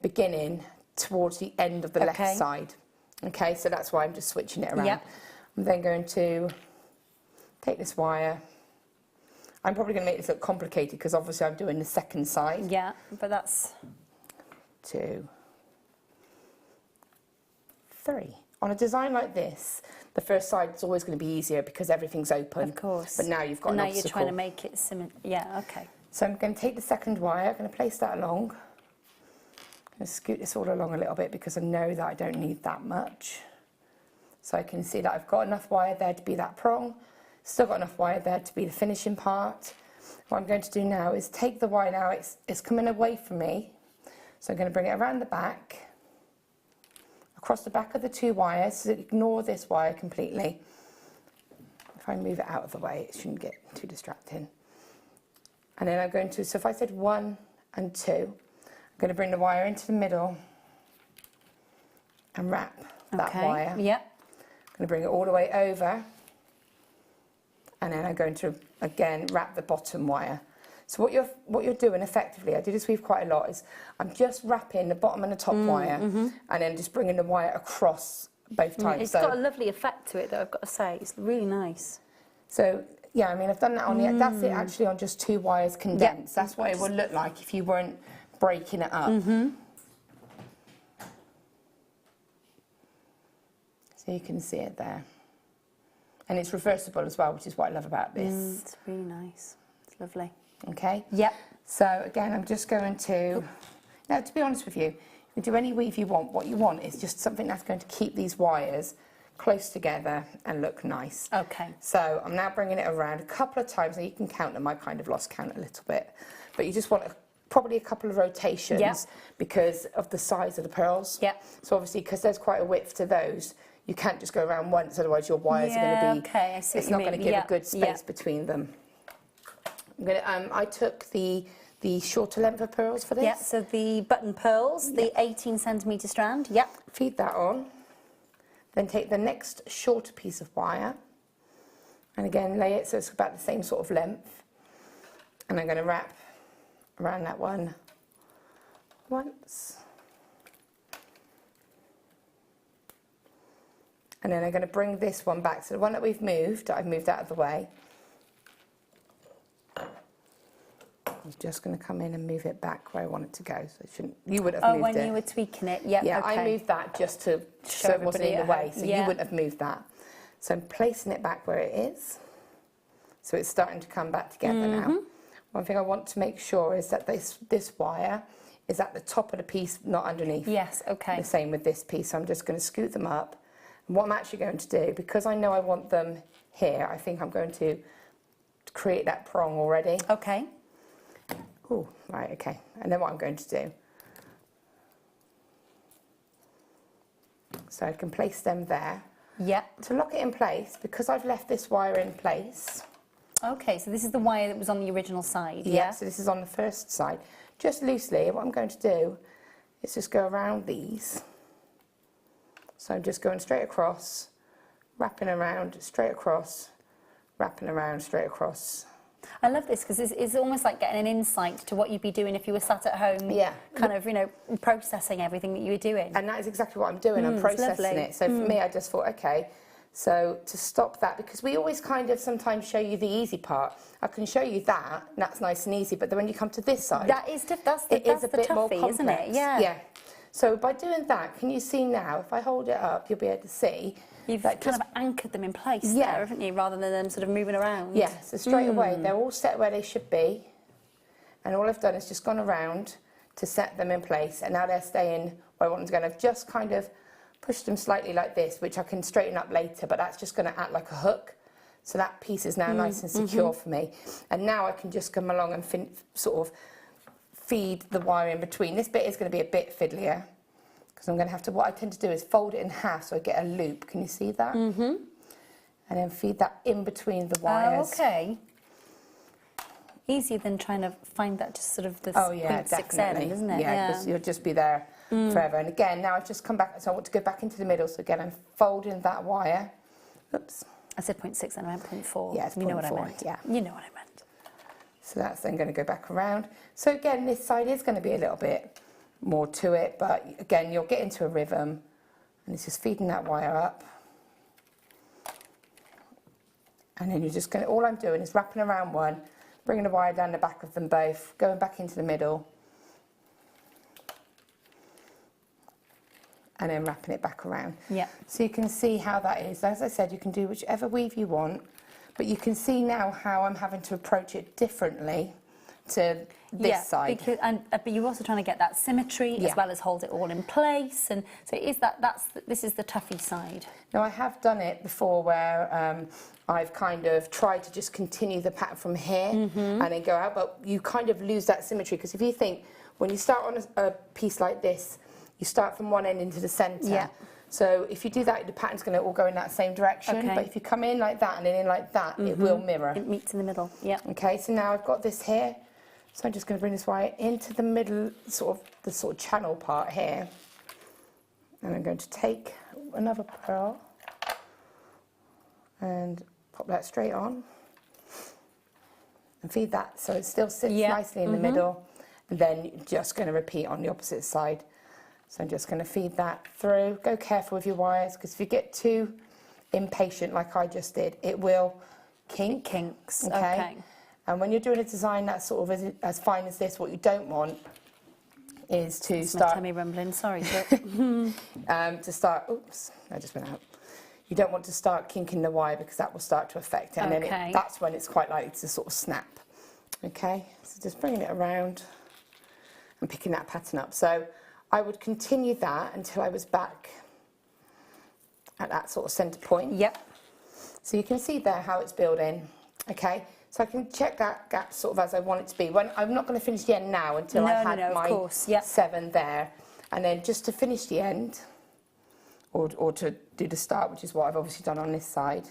beginning towards the end of the left side. Okay, so that's why I'm just switching it around. Yep. I'm then going to take this wire. I'm probably going to make this look complicated because obviously I'm doing the second side. Yeah, but that's... 2, 3. On a design like this, the first side is always going to be easier because everything's open. Of course. But now you've got and an now obstacle. you're trying to make it similar. Yeah, okay. So I'm going to take the second wire, I'm going to place that along. I'm going to scoot this all along a little bit because I know that I don't need that much. So I can see that I've got enough wire there to be that prong, still got enough wire there to be the finishing part. What I'm going to do now is take the wire now, it's coming away from me. So I'm going to bring it around the back, across the back of the 2 wires, so ignore this wire completely. If I move it out of the way, it shouldn't get too distracting. And then I'm going to, so if I said 1 and 2, I'm going to bring the wire into the middle and wrap that wire. Yep. I'm going to bring it all the way over, and then I'm going to, again, wrap the bottom wire. So what you're doing effectively, I do this weave quite a lot, is I'm just wrapping the bottom and the top wire, and then just bringing the wire across both times. It's got a lovely effect to it, though, I've got to say. It's really nice. So, yeah, I mean, I've done that on the, that's it actually on just 2 wires condensed. That's what it would look like if you weren't breaking it up. So you can see it there. And it's reversible as well, which is what I love about this. It's really nice. It's lovely. Okay? Yep. So again, I'm just going to, now to be honest with you, you can do any weave you want. What you want is just something that's going to keep these wires close together and look nice. Okay. So I'm now bringing it around a couple of times, and you can count them. I kind of lost count a little bit. But you just want probably a couple of rotations because of the size of the pearls. Yeah. So obviously, because there's quite a width to those, you can't just go around once, otherwise your wires are going to be, okay, I see it's what not you going to mean. give a good space between them. I took the shorter length of pearls for this. Yeah, so the button pearls, the 18 centimetre strand, yep. Feed that on, then take the next shorter piece of wire, and again lay it so it's about the same sort of length, and I'm going to wrap around that one once, and then I'm going to bring this one back, so the one that I've moved out of the way. I'm just going to come in and move it back where I want it to go. So you would have moved it. Oh, when you were tweaking it, yep, yeah. okay. I moved that just to so it wasn't in the way, so you wouldn't have moved that. So I'm placing it back where it is. So it's starting to come back together now. One thing I want to make sure is that this wire is at the top of the piece, not underneath. Yes, okay. The same with this piece. So I'm just going to scoot them up. And what I'm actually going to do, because I know I want them here, I think I'm going to create that prong already. Okay. Oh, right, okay. And then what I'm going to do, so I can place them there. Yeah. To lock it in place, because I've left this wire in place. Okay, so this is the wire that was on the original side, Yeah, so this is on the first side. Just loosely, what I'm going to do is just go around these. So I'm just going straight across, wrapping around, straight across, wrapping around, straight across. I love this because it's almost like getting an insight to what you'd be doing if you were sat at home, kind of, you know, processing everything that you were doing. And that is exactly what I'm doing. I'm processing it. So for me, I just thought, okay, so to stop that, because we always kind of sometimes show you the easy part. I can show you that, and that's nice and easy, but then when you come to this side, that's the bit more toughie, complex, isn't it? Yeah. Yeah. So by doing that, can you see now? If I hold it up, you'll be able to see. You've kind of anchored them in place there, haven't you, rather than them sort of moving around. Yeah, so straight away, they're all set where they should be. And all I've done is just gone around to set them in place. And now they're staying where I want them to go. And I've just kind of pushed them slightly like this, which I can straighten up later, but that's just going to act like a hook. So that piece is now nice and secure for me. And now I can just come along and sort of feed the wire in between. This bit is going to be a bit fiddlier, because I'm going to have to, what I tend to do is fold it in half so I get a loop. Can you see that? And then feed that in between the wires. Oh, okay. Easier than trying to find that just sort of the six end, isn't it? Yeah, because you'll just be there forever. And again, now I've just come back, so I want to go back into the middle. So again, I'm folding that wire. Oops. I said 0.6 and I meant 0.4. Yeah, it's you know what I 0.4, meant. yeah. You know what I meant. So that's then going to go back around. So again, this side is going to be a little bit more to it, but again, you'll get into a rhythm, and it's just feeding that wire up. And then you're just going to, all I'm doing is wrapping around one, bringing the wire down the back of them both, going back into the middle, and then wrapping it back around. Yeah. So you can see how that is. As I said, you can do whichever weave you want, but you can see now how I'm having to approach it differently to this side. Because, but you're also trying to get that symmetry as well as hold it all in place, and so this is the toughie side. Now I have done it before where I've kind of tried to just continue the pattern from here and then go out, but you kind of lose that symmetry, because if you think, when you start on a piece like this, you start from one end into the centre. Yeah. So if you do that, the pattern's going to all go in that same direction. Okay. But if you come in like that and then in like that, it will mirror. It meets in the middle. Yeah. Okay, so now I've got this here. So I'm just going to bring this wire into the middle, the sort of channel part here. And I'm going to take another pearl and pop that straight on. And feed that so it still sits nicely in the middle. And then you're just going to repeat on the opposite side. So I'm just going to feed that through. Go careful with your wires, because if you get too impatient like I just did, it will kink. It kinks. Okay. And when you're doing a design that's sort of as fine as this, what you don't want is to start... My tummy rumbling, sorry. to start... Oops, I just went out. You don't want to start kinking the wire, because that will start to affect it. And then that's when it's quite likely to sort of snap. Okay, so just bringing it around and picking that pattern up. So I would continue that until I was back at that sort of centre point. Yep. So you can see there how it's building. Okay, so I can check that gap sort of as I want it to be. When I'm not going to finish the end now until I had my 7 there. And then just to finish the end, or to do the start, which is what I've obviously done on this side.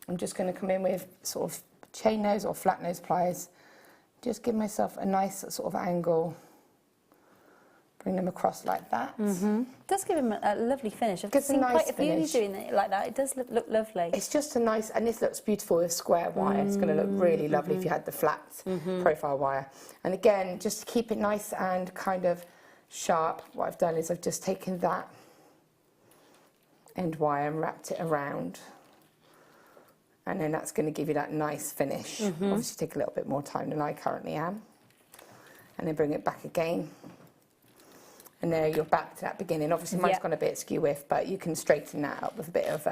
I'm just going to come in with sort of chain nose or flat nose pliers, just give myself a nice sort of angle, bring them across like that. It does give him a lovely finish. I've seen quite a few of you doing it like that. It does look lovely. It's just a nice, and this looks beautiful with square wire. It's going to look really lovely if you had the flat profile wire. And again, just to keep it nice and kind of sharp, what I've done is I've just taken that end wire and wrapped it around. And then that's going to give you that nice finish. Obviously take a little bit more time than I currently am. And then bring it back again. And there you're back to that beginning. Obviously mine's gone a bit skew with, but you can straighten that up with a bit of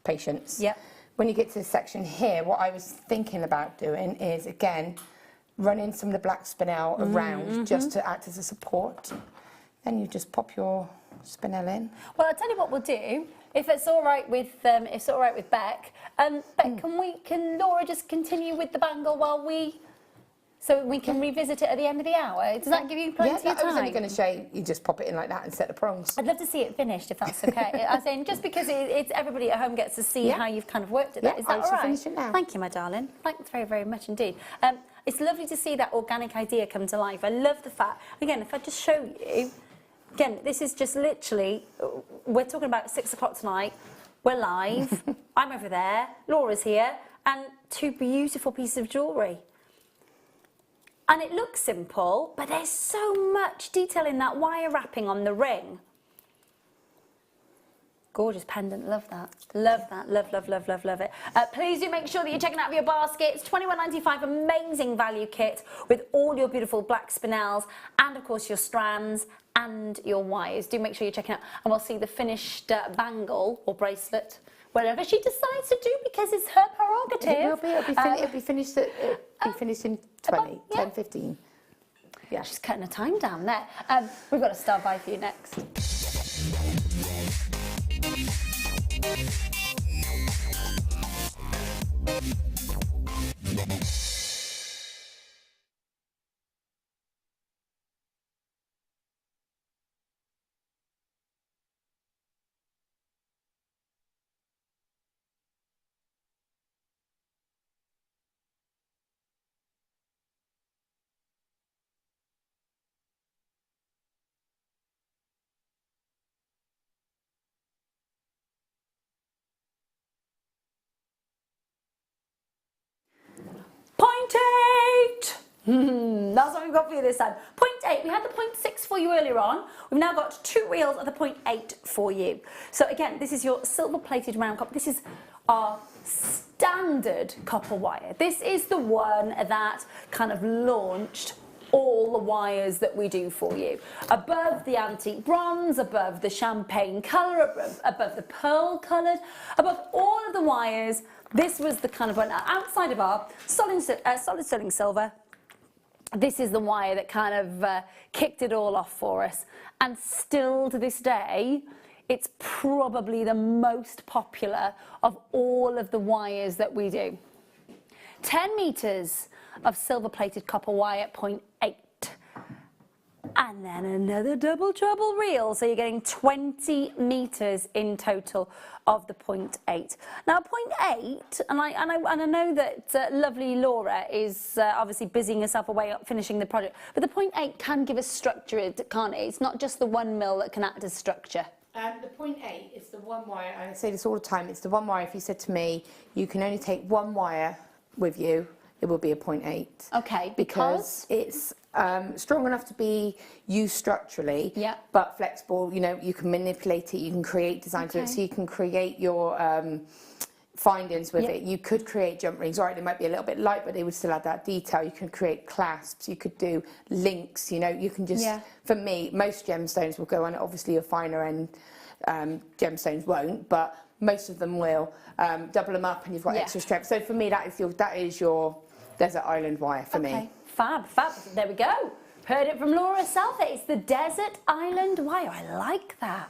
patience. Yep. When you get to this section here, what I was thinking about doing is, again, running some of the black spinel around just to act as a support. Then you just pop your spinel in. Well, I'll tell you what we'll do. If it's all right with Beck, Beck, can Laura just continue with the bangle while so we can revisit it at the end of the hour? Does that give you plenty of time? I was only going to show you just pop it in like that and set the prongs. I'd love to see it finished, if that's okay. I was saying, just because it's everybody at home gets to see how you've kind of worked at that. Is that all right? Finish it now. Thank you, my darling. Thanks very, very much indeed. It's lovely to see that organic idea come to life. I love the fact, again, if I just show you, again, this is just literally, we're talking about 6 o'clock tonight, we're live, I'm over there, Laura's here, and 2 beautiful pieces of jewellery. And it looks simple, but there's so much detail in that wire wrapping on the ring. Gorgeous pendant, love that. Love that, love it. Please do make sure that you're checking out your basket. It's £21.95, amazing value kit with all your beautiful black spinels and of course your strands and your wires. Do make sure you're checking out, and we'll see the finished bangle or bracelet, whatever she decides to do, because it's her prerogative. It'll be finished in 10:15. Yeah. She's cutting the time down there. We've got a star by for you next. That's what we've got for you this time. 0.8, we had the 0.6 for you earlier on. We've now got 2 reels of the 0.8 for you. So again, this is your silver plated round copper. This is our standard copper wire. This is the one that kind of launched all the wires that we do for you. Above the antique bronze, above the champagne colour, above the pearl coloured, above all of the wires, this was the kind of one outside of our solid sterling silver. This is the wire that kind of kicked it all off for us. And still to this day, it's probably the most popular of all of the wires that we do. 10 metres of silver-plated copper wire at 0.8. And then another double trouble reel, so you're getting 20 metres in total of the 0.8. Now 0.8, and I know that lovely Laura is obviously busying herself away finishing the project, but the 0.8 can give us structure, can't it? It's not just the 1 mil that can act as structure. The 0.8 is the one wire, I say this all the time, it's the one wire. If you said to me, you can only take 1 wire with you, it will be a 0.8. Okay, because it's strong enough to be used structurally, but flexible. You know, you can manipulate it, you can create designs with it, so you can create your findings with it. You could create jump rings. All right, they might be a little bit light, but they would still add that detail. You can create clasps, you could do links, you know, you can just, for me, most gemstones will go on it. Obviously, your finer end gemstones won't, but most of them will. Double them up and you've got extra strength. So for me, that is your desert island wire for me. Fab. There we go. Heard it from Laura herself. It's the desert island wire. I like that.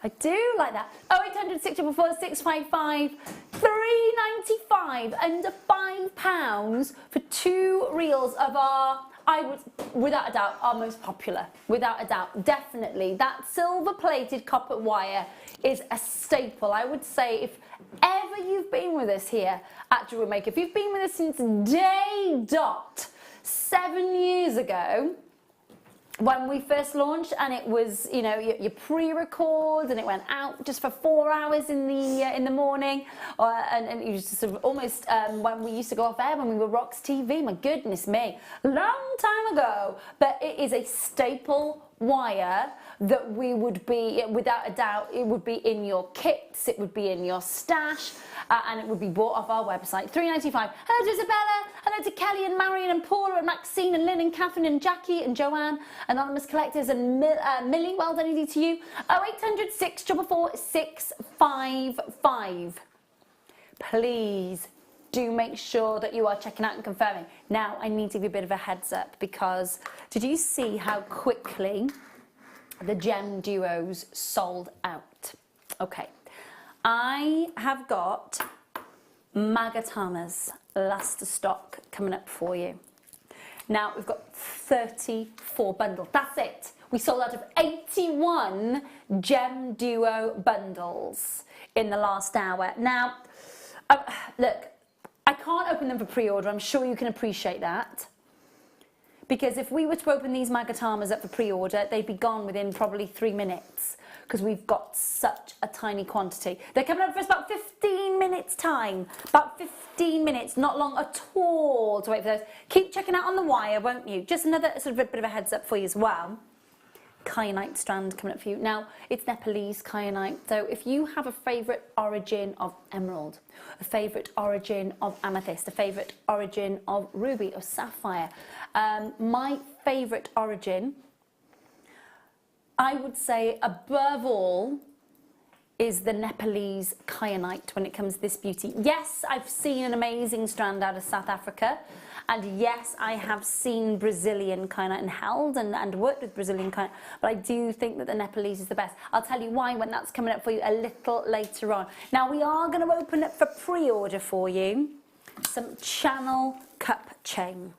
I do like that. 0800 644 655 395, under £5 for 2 reels of our I would, without a doubt, our most popular. Without a doubt, definitely. That silver-plated copper wire is a staple. I would say if ever you've been with us here at Jewellery Maker, if you've been with us since day dot, 7 years ago, when we first launched, and it was, you know, your pre-record, and it went out just for 4 hours in the morning, and it was sort of almost when we used to go off air when we were Rox TV. My goodness me, long time ago. But it is a staple wire that we would be, without a doubt, it would be in your kits, it would be in your stash, and it would be bought off our website. £3.95. Hello to Isabella, hello to Kelly and Marion and Paula and Maxine and Lynn and Catherine and Jackie and Joanne, anonymous collectors, and Millie. Well done indeed to you. 0800 644 655. Please do make sure that you are checking out and confirming. Now, I need to give you a bit of a heads up, because did you see how quickly the gem duos sold out? Okay, I have got Magatamas last stock coming up for you. Now, we've got 34 bundles. That's it. We sold out of 81 gem duo bundles in the last hour. Now, look, I can't open them for pre-order. I'm sure you can appreciate that. Because if we were to open these Magatamas up for pre-order, they'd be gone within probably 3 minutes, because we've got such a tiny quantity. They're coming up for us about 15 minutes time. About 15 minutes, not long at all to wait for those. Keep checking out on the wire, won't you? Just another sort of a bit of a heads up for you as well. Kyanite strand coming up for you. Now, it's Nepalese kyanite, so if you have a favourite origin of emerald, a favourite origin of amethyst, a favourite origin of ruby or sapphire, my favourite origin, I would say above all, is the Nepalese kyanite when it comes to this beauty. Yes, I've seen an amazing strand out of South Africa, and yes, I have seen Brazilian kyanite and held and worked with Brazilian kyanite, but I do think that the Nepalese is the best. I'll tell you why when that's coming up for you a little later on. Now, we are going to open up for pre-order for you some Channel Cup Chain.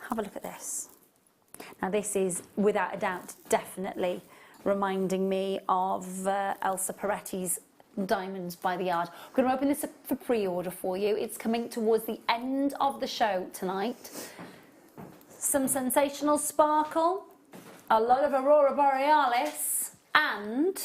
Have a look at this. Now, this is, without a doubt, definitely reminding me of Elsa Peretti's Diamonds by the Yard. We're going to open this up for pre-order for you. It's coming towards the end of the show tonight. Some sensational sparkle, a lot of Aurora Borealis, and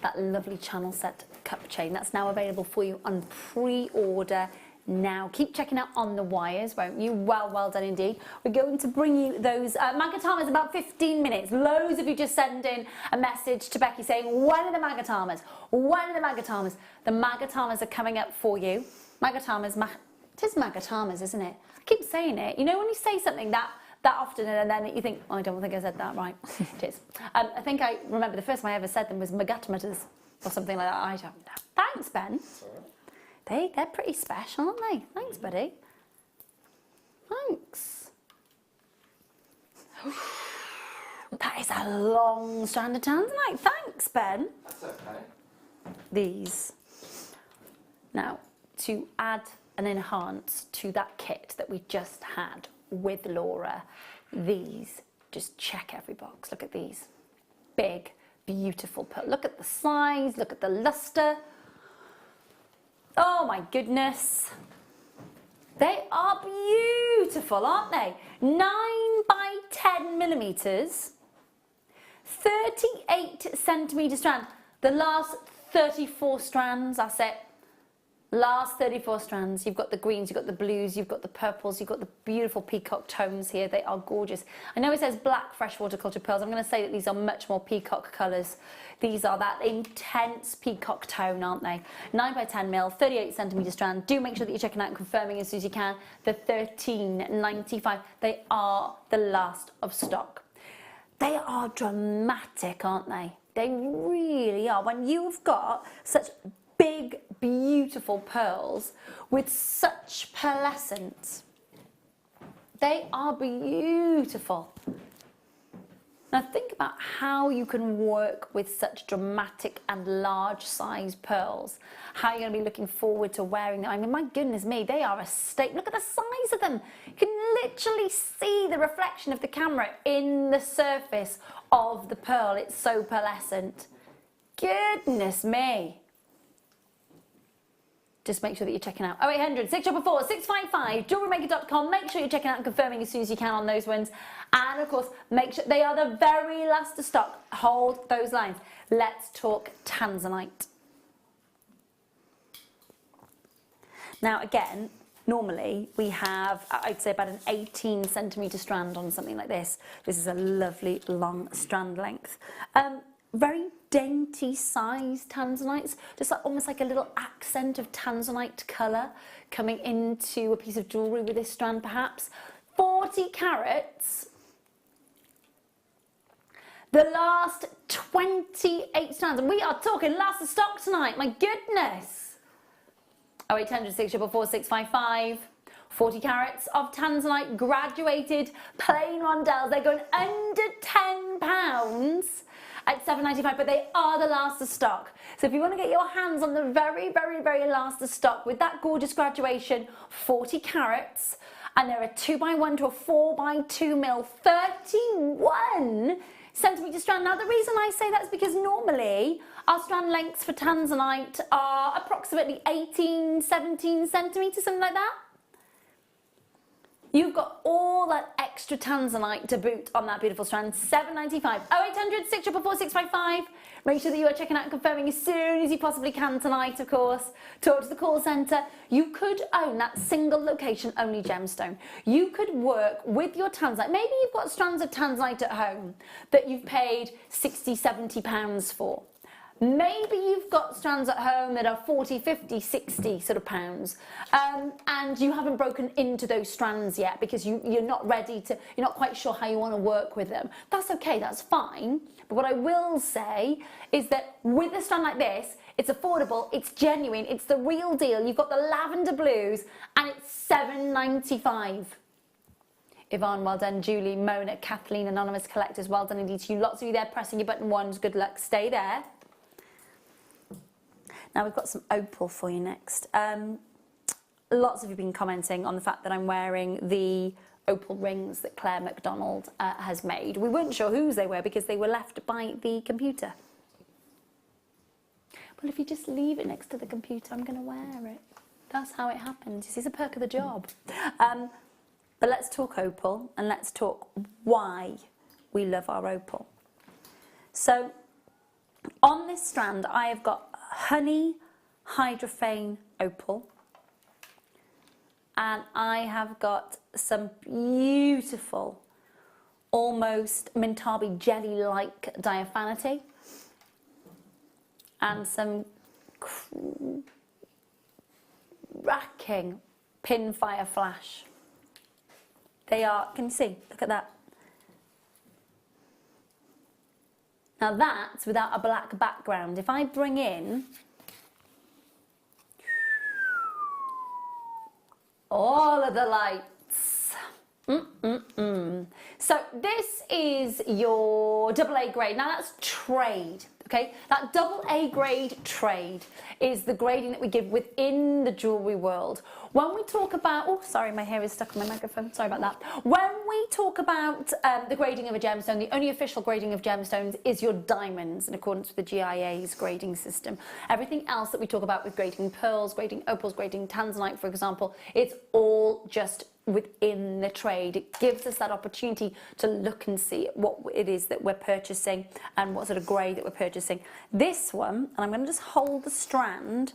that lovely channel set cup chain. That's now available for you on pre-order now. Keep checking out on the wires, won't you? Well done indeed. We're going to bring you those Magatamas in about 15 minutes. Loads of you just send in a message to Becky saying, when are the Magatamas? When are the Magatamas? The Magatamas are coming up for you. Magatamas, it is Magatamas, isn't it? I keep saying it. You know when you say something that often and then you think, oh, I don't think I said that right. It is. I think I remember the first time I ever said them was Magatamas or something like that. I don't know. Thanks, Ben. They're pretty special, aren't they? Thanks, buddy. Thanks. That is a long strand of tanzanite. Thanks, Ben. That's okay. These. Now, to add and enhance to that kit that we just had with Laura, these, just check every box. Look at these. Big, beautiful pearl. Look at the size, look at the luster. Oh my goodness. They are beautiful, aren't they? 9 by 10 millimeters, 38 centimetre strand. The last 34 strands, that's it. Last 34 strands. You've got the greens, you've got the blues, you've got the purples, you've got the beautiful peacock tones here. They are gorgeous. I know it says black freshwater cultured pearls. I'm going to say that these are much more peacock colours. These are that intense peacock tone, aren't they? 9 by 10 mil, 38 centimetre strand. Do make sure that you're checking out and confirming as soon as you can. The $13.95. They are the last of stock. They are dramatic, aren't they? They really are. When you've got such big, beautiful pearls with such pearlescence, they are beautiful. Now think about how you can work with such dramatic and large size pearls. How you're going to be looking forward to wearing them. I mean, my goodness me, they are a statement. Look at the size of them. You can literally see the reflection of the camera in the surface of the pearl. It's so pearlescent. Goodness me. Just make sure that you're checking out 0800 644 655 jewellerymaker.com. Make sure you're checking out and confirming as soon as you can on those ones. And of course, make sure they are the very last to stock. Hold those lines. Let's talk tanzanite. Now again, normally we have, I'd say, about an 18 centimetre strand on something like this. This is a lovely long strand length. Very dainty sized tanzanites, just like almost like a little accent of tanzanite colour coming into a piece of jewellery with this strand perhaps. 40 carats. The last 28 strands, and we are talking last of stock tonight, my goodness. 0800 644 655. 40 carats of tanzanite graduated plain rondelles. They're going under £10 at £7.95, but they are the last of stock. So if you want to get your hands on the very, very, very last of stock with that gorgeous graduation, 40 carats, and they're a 2x1 to a 4x2 mil, 31 centimetre strand. Now the reason I say that is because normally our strand lengths for tanzanite are approximately 18, 17 centimetres, something like that. You've got all that extra tanzanite to boot on that beautiful strand. £7.95. 0800 644 655. Make sure that you are checking out and confirming as soon as you possibly can tonight, of course. Talk to the call centre. You could own that single location only gemstone. You could work with your tanzanite. Maybe you've got strands of tanzanite at home that you've paid £60, £70 for. Maybe you've got strands at home that are 40, 50, 60 sort of pounds, and you haven't broken into those strands yet because you're not ready to, you're not quite sure how you want to work with them. That's okay, that's fine. But what I will say is that with a strand like this, it's affordable, it's genuine, it's the real deal. You've got the lavender blues and it's £7.95. Yvonne, well done. Julie, Mona, Kathleen, Anonymous Collectors, well done indeed to you. Lots of you there pressing your button ones. Good luck, stay there. Now we've got some opal for you next. Lots of you have been commenting on the fact that I'm wearing the opal rings that Claire MacDonald has made. We weren't sure whose they were because they were left by the computer. Well, if you just leave it next to the computer, I'm going to wear it. That's how it happens. This is a perk of the job. But let's talk opal and let's talk why we love our opal. So on this strand, I have got honey hydrophane opal, and I have got some beautiful, almost mintabi jelly-like diaphanity, and some cracking pinfire flash. They are, can you see? Look at that. Now that's without a black background. If I bring in all of the lights. So this is your AA grade. Now that's trade, okay? That AA grade trade is the grading that we give within the jewellery world. When we talk about, oh, sorry, my hair is stuck on my microphone. Sorry about that. When we talk about the grading of a gemstone, the only official grading of gemstones is your diamonds in accordance with the GIA's grading system. Everything else that we talk about with grading pearls, grading opals, grading tanzanite, for example, it's all just within the trade. It gives us that opportunity to look and see what it is that we're purchasing and what sort of grade that we're purchasing. This one, and I'm going to just hold the strand.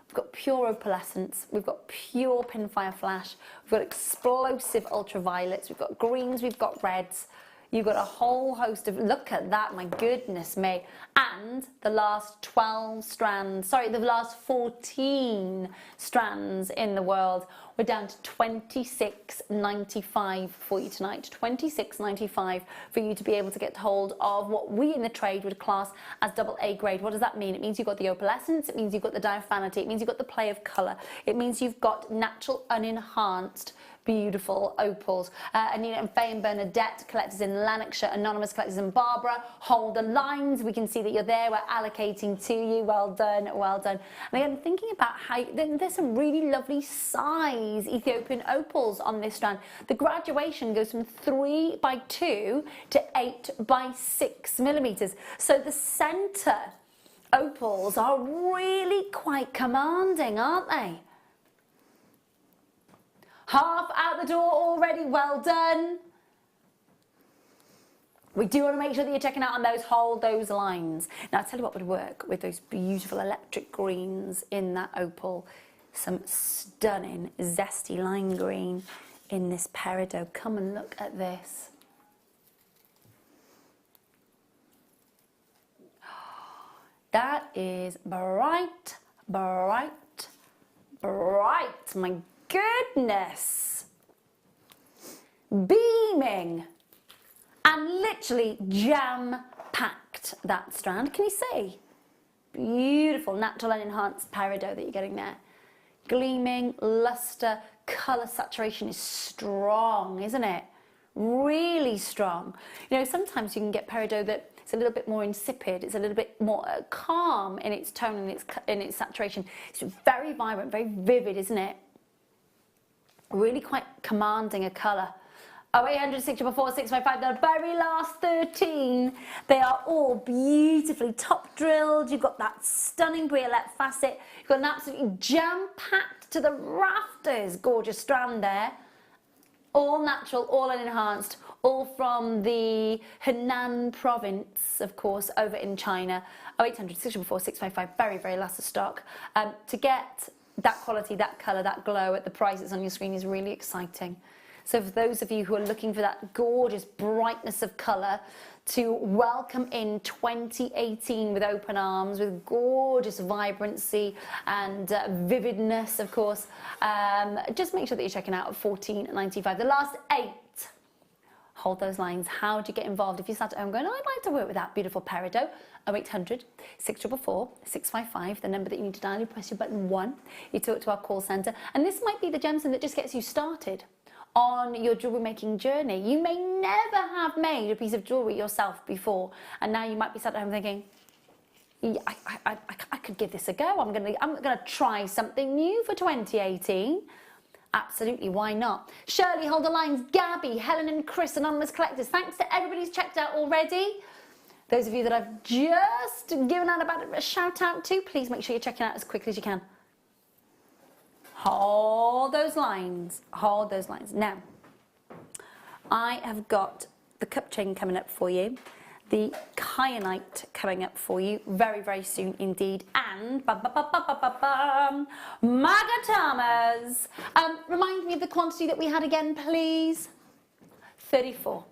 We've got pure opalescence, we've got pure pinfire flash, we've got explosive ultraviolets, we've got greens, we've got reds. You've got a whole host of, look at that, my goodness me. And the last 12 strands, sorry, the last 14 strands in the world. we're down to £26.95 for you tonight. £26.95 for you to be able to get hold of what we in the trade would class as AA grade. What does that mean? It means you've got the opalescence, it means you've got the diaphanity, it means you've got the play of colour, it means you've got natural unenhanced beautiful opals. Anina and Faye and Bernadette, collectors in Lanarkshire, Anonymous collectors in Barbara, hold the lines. We can see that you're there. We're allocating to you. Well done, well done. And again, thinking about how there's some really lovely size Ethiopian opals on this strand. The graduation goes from 3x2 to 8x6 millimetres. So the centre opals are really quite commanding, aren't they? Half out the door already, well done. We do want to make sure that you're checking out on those, hold those lines. Now, I'll tell you what would work with those beautiful electric greens in that opal. Some stunning, zesty lime green in this peridot. Come and look at this. That is bright, bright, bright. My goodness, beaming and literally jam-packed, that strand. Can you see? Beautiful natural and enhanced peridot that you're getting there. Gleaming, luster, colour saturation is strong, isn't it? Really strong. You know, sometimes you can get peridot that it's a little bit more insipid, it's a little bit more calm in its tone and in its saturation. It's very vibrant, very vivid, isn't it? Really quite commanding a colour. 0800 644 655, the very last 13. They are all beautifully top drilled. You've got that stunning briolette facet. You've got an absolutely jam-packed to the rafters gorgeous strand there. All natural, all unenhanced, all from the Henan province, of course, over in China. 0800 644 655, very, very last of stock. To get that quality, that colour, that glow at the price that's on your screen is really exciting. So for those of you who are looking for that gorgeous brightness of colour, to welcome in 2018 with open arms, with gorgeous vibrancy and vividness, of course, just make sure that you're checking out at $14.95. The last 8. Hold those lines. How do you get involved? If you sat at home going, oh, I'd like to work with that beautiful peridot, 0800 644 655, the number that you need to dial. You press your button 1, you talk to our call centre, and this might be the gemstone that just gets you started on your jewellery making journey. You may never have made a piece of jewellery yourself before, and now you might be sat at home thinking, yeah, I could give this a go. I'm gonna try something new for 2018. Absolutely, why not? Shirley, hold the lines. Gabby, Helen and Chris, Anonymous Collectors. Thanks to everybody who's checked out already. Those of you that I've just given out a shout out to, please make sure you're checking out as quickly as you can. Hold those lines. Hold those lines. Now, I have got the cup chain coming up for you, the kyanite coming up for you very, very soon indeed, and magatamas. Remind me of the quantity that we had again, please. 34.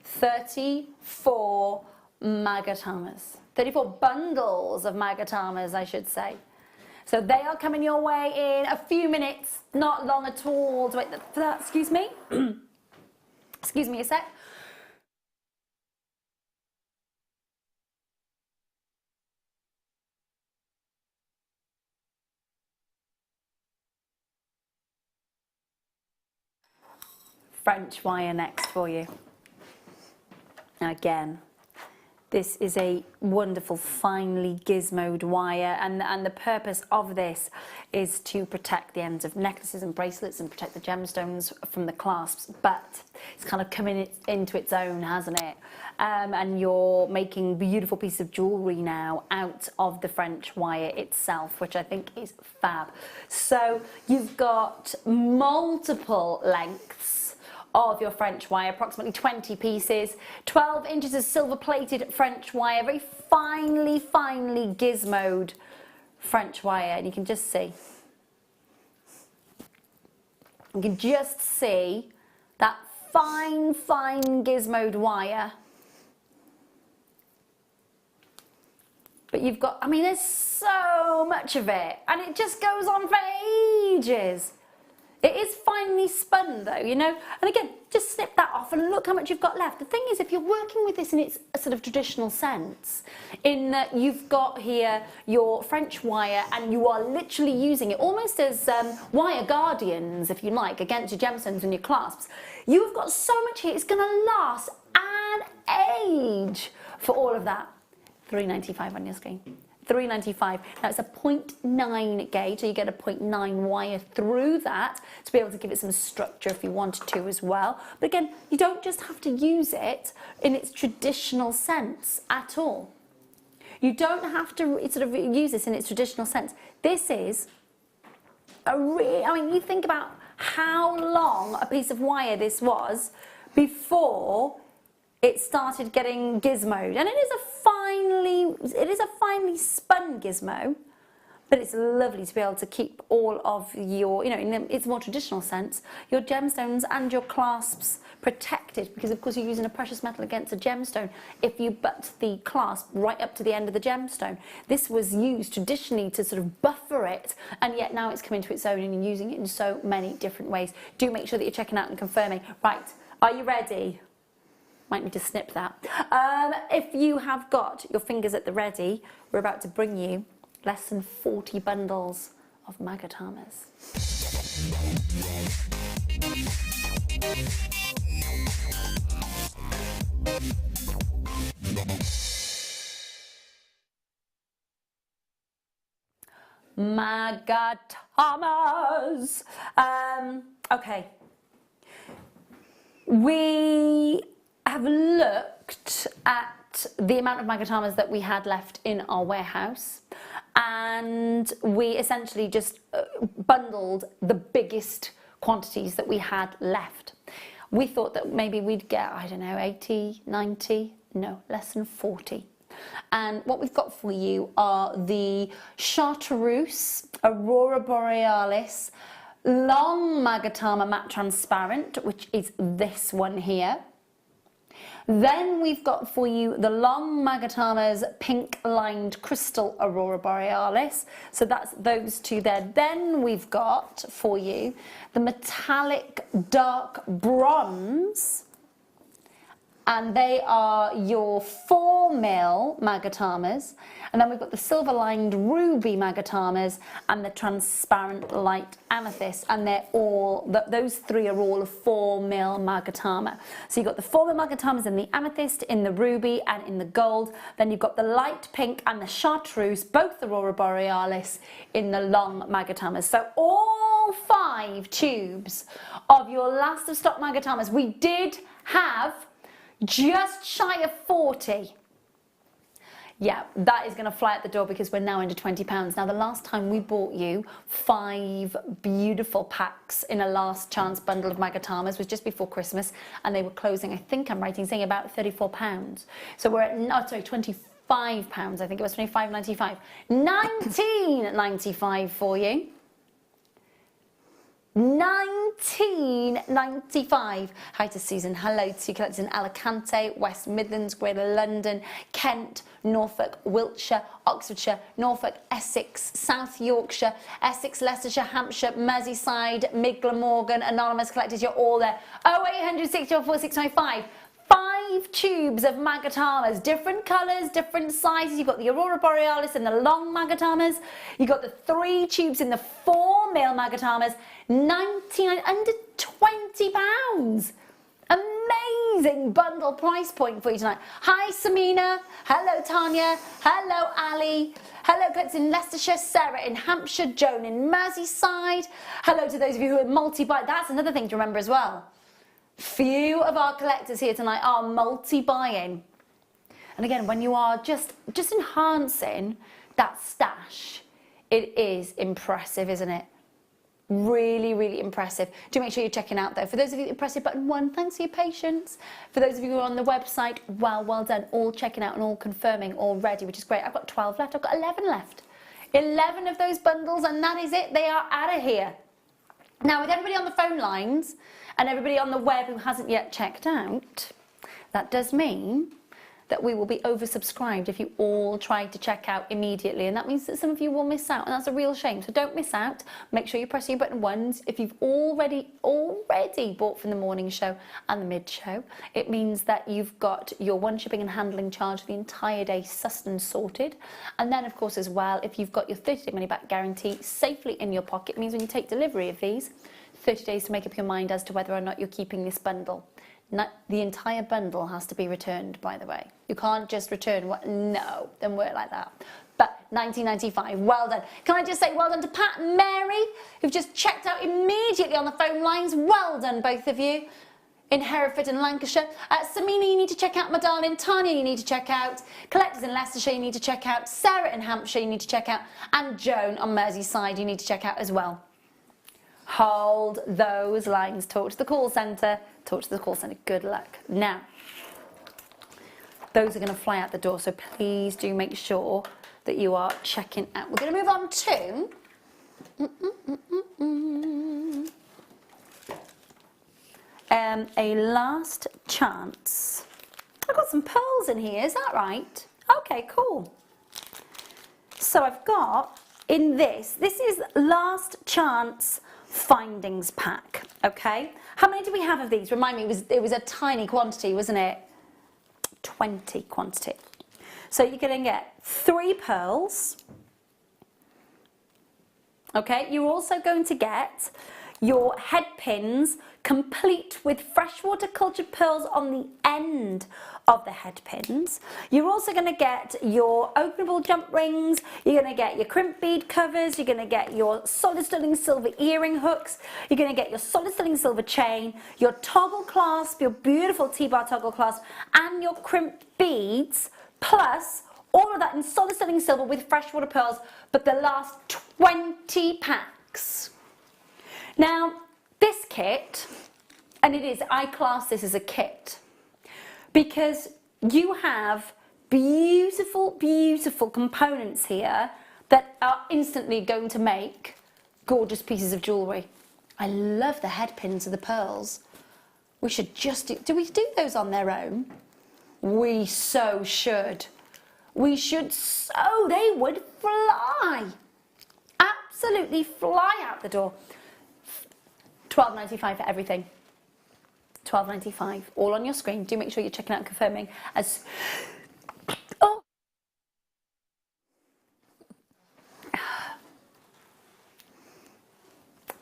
34 magatamas. 34 bundles of magatamas, I should say. So they are coming your way in a few minutes, not long at all to wait for that. Excuse me. Excuse me a sec. French wire next for you. Now again, this is a wonderful finely gizmoed wire, and the purpose of this is to protect the ends of necklaces and bracelets and protect the gemstones from the clasps, but it's kind of coming into its own, hasn't it? And you're making beautiful pieces of jewellery now out of the French wire itself, which I think is fab. So you've got multiple lengths of your French wire, approximately 20 pieces, 12 inches of silver-plated French wire, very finely gizmoed French wire, and you can just see. You can just see that fine gizmoed wire. But you've got, I mean, there's so much of it, and it just goes on for ages. It is finely spun though, you know, and again, just snip that off and look how much you've got left. The thing is, if you're working with this in its sort of traditional sense, in that you've got here your French wire and you are literally using it almost as wire guardians, if you like, against your gemstones and your clasps, you've got so much here, it's going to last an age for all of that. £3.95 on your screen. £3.95. Now it's a 0.9 gauge, so you get a 0.9 wire through that to be able to give it some structure if you wanted to as well. But again, you don't just have to use it in its traditional sense at all. You don't have to sort of use this in its traditional sense. This is a I mean, you think about how long a piece of wire this was before it started getting gizmoed, and it is a finely spun gizmo, but it's lovely to be able to keep all of your, you know, in its more traditional sense, your gemstones and your clasps protected, because of course you're using a precious metal against a gemstone if you butt the clasp right up to the end of the gemstone. This was used traditionally to sort of buffer it, and yet now it's come into its own and you're using it in so many different ways. Do make sure that you're checking out and confirming. Right, are you ready? Might need to snip that. If you have got your fingers at the ready, we're about to bring you less than 40 bundles of magatamas. Magatamas. Okay. We have looked at the amount of magatamas that we had left in our warehouse, and we essentially just bundled the biggest quantities that we had left. We thought that maybe we'd get, I don't know, 80, 90, no, less than 40. And what we've got for you are the Chartreuse Aurora Borealis long magatama matte transparent, which is this one here. Then we've got for you the long magatamas pink lined crystal Aurora Borealis, so that's those two there. Then we've got for you the metallic dark bronze, and they are your 4mm magatamas. And then we've got the silver lined ruby magatamas and the transparent light amethyst, and they're all, those three are all a 4mm magatama. So you've got the 4mm magatamas in the amethyst, in the ruby and in the gold. Then you've got the light pink and the chartreuse, both Aurora Borealis, in the long magatamas. So all 5 tubes of your last of stock magatamas. We did have just shy of 40. Yeah, that is going to fly out the door because we're now under £20. Now, the last time we bought you 5 beautiful packs in a last chance bundle of magatamas was just before Christmas, and they were closing, I think I'm right in saying, about £34. So we're at, no, sorry, £25, I think it was £25.95. £19.95 for you. £19.95. Hi to Susan. Hello to collectors in Alicante, West Midlands, Greater London, Kent, Norfolk, Wiltshire, Oxfordshire, Norfolk, Essex, South Yorkshire, Essex, Leicestershire, Hampshire, Merseyside, Mid Glamorgan, anonymous collectors, you're all there. 0800 644 695. 5 tubes of magatamas, different colours, different sizes. You've got the Aurora Borealis and the long magatamas. You've got the 3 tubes in the 4mm magatamas, 99, under £20. Amazing bundle price point for you tonight. Hi Samina, hello Tanya, hello Ali, hello collectors in Leicestershire, Sarah in Hampshire, Joan in Merseyside. Hello to those of you who are multi-buy. That's another thing to remember as well. Few of our collectors here tonight are multi-buying. And again, when you are just enhancing that stash, it is impressive, isn't it? Really, really impressive. Do make sure you're checking out though. For those of you that press button 1, thanks for your patience. For those of you who are on the website, well done. All checking out and all confirming already, which is great. I've got 12 left, I've got 11 left. 11 of those bundles, and that is it. They are out of here. Now, with everybody on the phone lines and everybody on the web who hasn't yet checked out, that does mean that we will be oversubscribed if you all try to check out immediately, and that means that some of you will miss out, and that's a real shame. So don't miss out. Make sure you're pressing your button once. If you've already bought from the morning show and the mid show, it means that you've got your one shipping and handling charge the entire day sussed and sorted. And then of course as well, if you've got your 30-day money back guarantee safely in your pocket, it means when you take delivery of these, 30 days to make up your mind as to whether or not you're keeping this bundle. The entire bundle has to be returned, by the way. You can't just return what, no, don't work like that. But £19.95, well done. Can I just say well done to Pat and Mary, who've just checked out immediately on the phone lines. Well done, both of you, in Hereford and Lancashire. Samina, you need to check out. My darling Tanya, you need to check out. Collectors in Leicestershire, you need to check out. Sarah in Hampshire, you need to check out. And Joan on Merseyside, you need to check out as well. Hold those lines. Talk to the call centre. Talk to the call centre. Good luck. Now, those are going to fly out the door, so please do make sure that you are checking out. We're going to move on to a last chance. I've got some pearls in here, is that right? Okay, cool. So I've got in this is last chance findings pack, okay? How many do we have of these? Remind me, it was a tiny quantity, wasn't it? 20 quantity. So you're going to get 3 pearls, okay? You're also going to get your head pins complete with freshwater cultured pearls on the end of the head pins. You're also going to get your openable jump rings, you're going to get your crimp bead covers, you're going to get your solid sterling silver earring hooks, you're going to get your solid sterling silver chain, your toggle clasp, your beautiful T-bar toggle clasp, and your crimp beads, plus all of that in solid sterling silver with freshwater pearls, but the last 20 packs. Now, this kit, and I class this as a kit, because you have beautiful, beautiful components here that are instantly going to make gorgeous pieces of jewellery. I love the head pins of the pearls. We should just do we do those on their own? We so should. We should so, they would fly. Absolutely fly out the door. £12.95 for everything. £12.95, all on your screen. Do make sure you're checking out and confirming. Oh,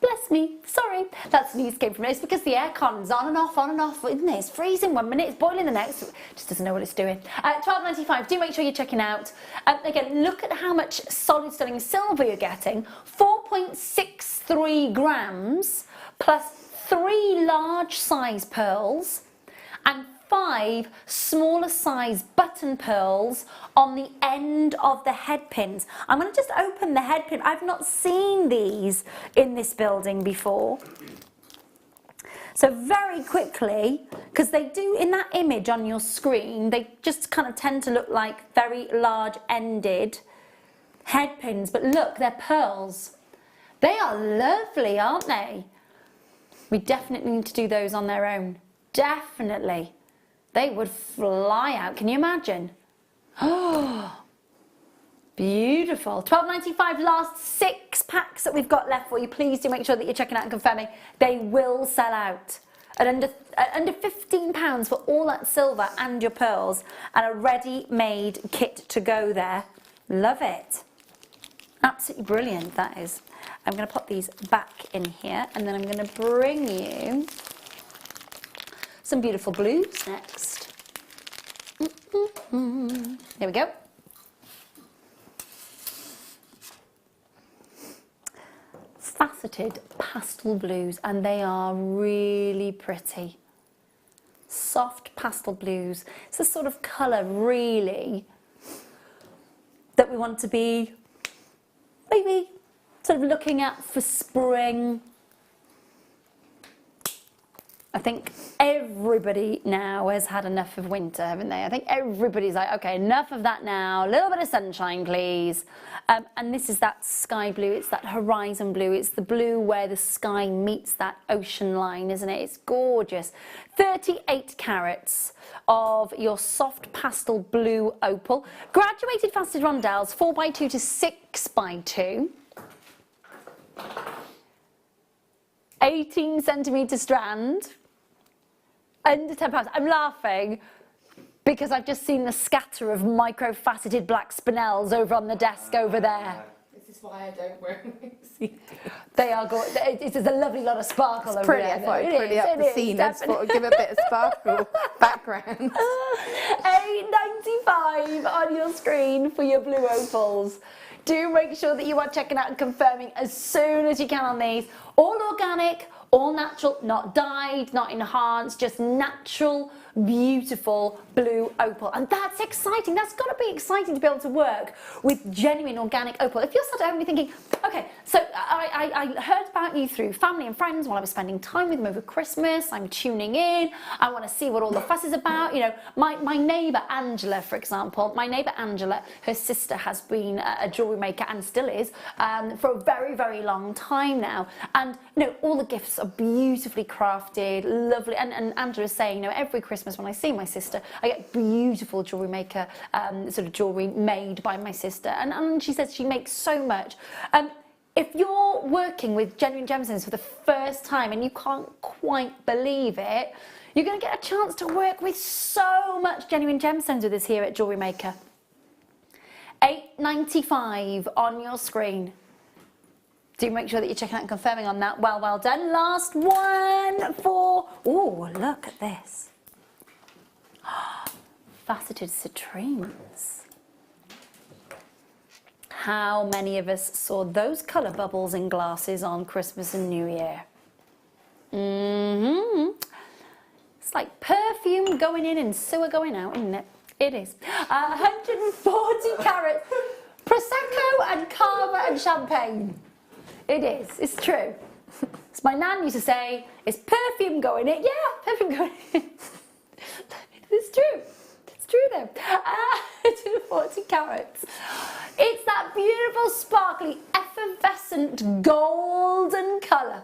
bless me. Sorry, that sneeze came from it. It's because the aircon's on and off, isn't it? It's freezing 1 minute, it's boiling the next. It just doesn't know what it's doing. £12.95. Do make sure you're checking out. Again, look at how much solid sterling silver you're getting. 4.63 grams. Plus 3 large size pearls and 5 smaller size button pearls on the end of the head pins. I'm going to just open the head pin. I've not seen these in this building before. So very quickly, because they do in that image on your screen, they just kind of tend to look like very large ended head pins, but look, they're pearls. They are lovely, aren't they? We definitely need to do those on their own. Definitely. They would fly out. Can you imagine? Oh, beautiful. £12.95, last 6 packs that we've got left for you. Please do make sure that you're checking out and confirming. They will sell out. At under £15 for all that silver and your pearls, and a ready-made kit to go there. Love it. Absolutely brilliant, that is. I'm going to pop these back in here, and then I'm going to bring you some beautiful blues next. There we go. Faceted pastel blues, and they are really pretty. Soft pastel blues. It's the sort of colour, really, that we want to be maybe sort of looking at for spring. I think everybody now has had enough of winter, haven't they? I think everybody's like, okay, enough of that now. A little bit of sunshine, please. And this is that sky blue. It's that horizon blue. It's the blue where the sky meets that ocean line, isn't it? It's gorgeous. 38 carats of your soft pastel blue opal. Graduated faceted rondelles, 4x2 to 6x2. 18 centimetre strand, under £10. I'm laughing because I've just seen the scatter of micro-faceted black spinels over on the desk over there. This is why I don't wear them. They are good. It's a lovely lot of sparkle over Pretty, there. I thought it'd pretty up the scene. I just thought I'd give a bit of sparkle background. $8.95 on your screen for your blue opals. Do make sure that you are checking out and confirming as soon as you can on these. All organic, all natural, not dyed, not enhanced, just natural, beautiful blue opal. And that's exciting. That's got to be exciting to be able to work with genuine organic opal. If you're sat at home and thinking, okay, so I heard about you through family and friends while I was spending time with them over Christmas. I'm tuning in. I want to see what all the fuss is about. You know, my neighbour Angela, for example, her sister has been a jewellery maker and still is for a very, very long time now. And, you know, all the gifts are beautifully crafted, lovely. And Angela's saying, you know, every Christmas when I see my sister, I get beautiful Jewellery Maker sort of jewellery made by my sister. And she says she makes so much. If you're working with genuine gemstones for the first time and you can't quite believe it, you're going to get a chance to work with so much genuine gemstones with us here at Jewellery Maker. $8.95 on your screen. Do make sure that you're checking out and confirming on that. Well done. Last one for... Oh, look at this. Faceted citrines. How many of us saw those colour bubbles in glasses on Christmas and New Year? It's like perfume going in and sewer going out, isn't it? It is. 140 carats. Prosecco and Cava and champagne. It is. It's true. As my nan used to say, it's perfume going in. Yeah, perfume going in. It's true. It's true though. 140 carats. It's that beautiful, sparkly, effervescent golden colour.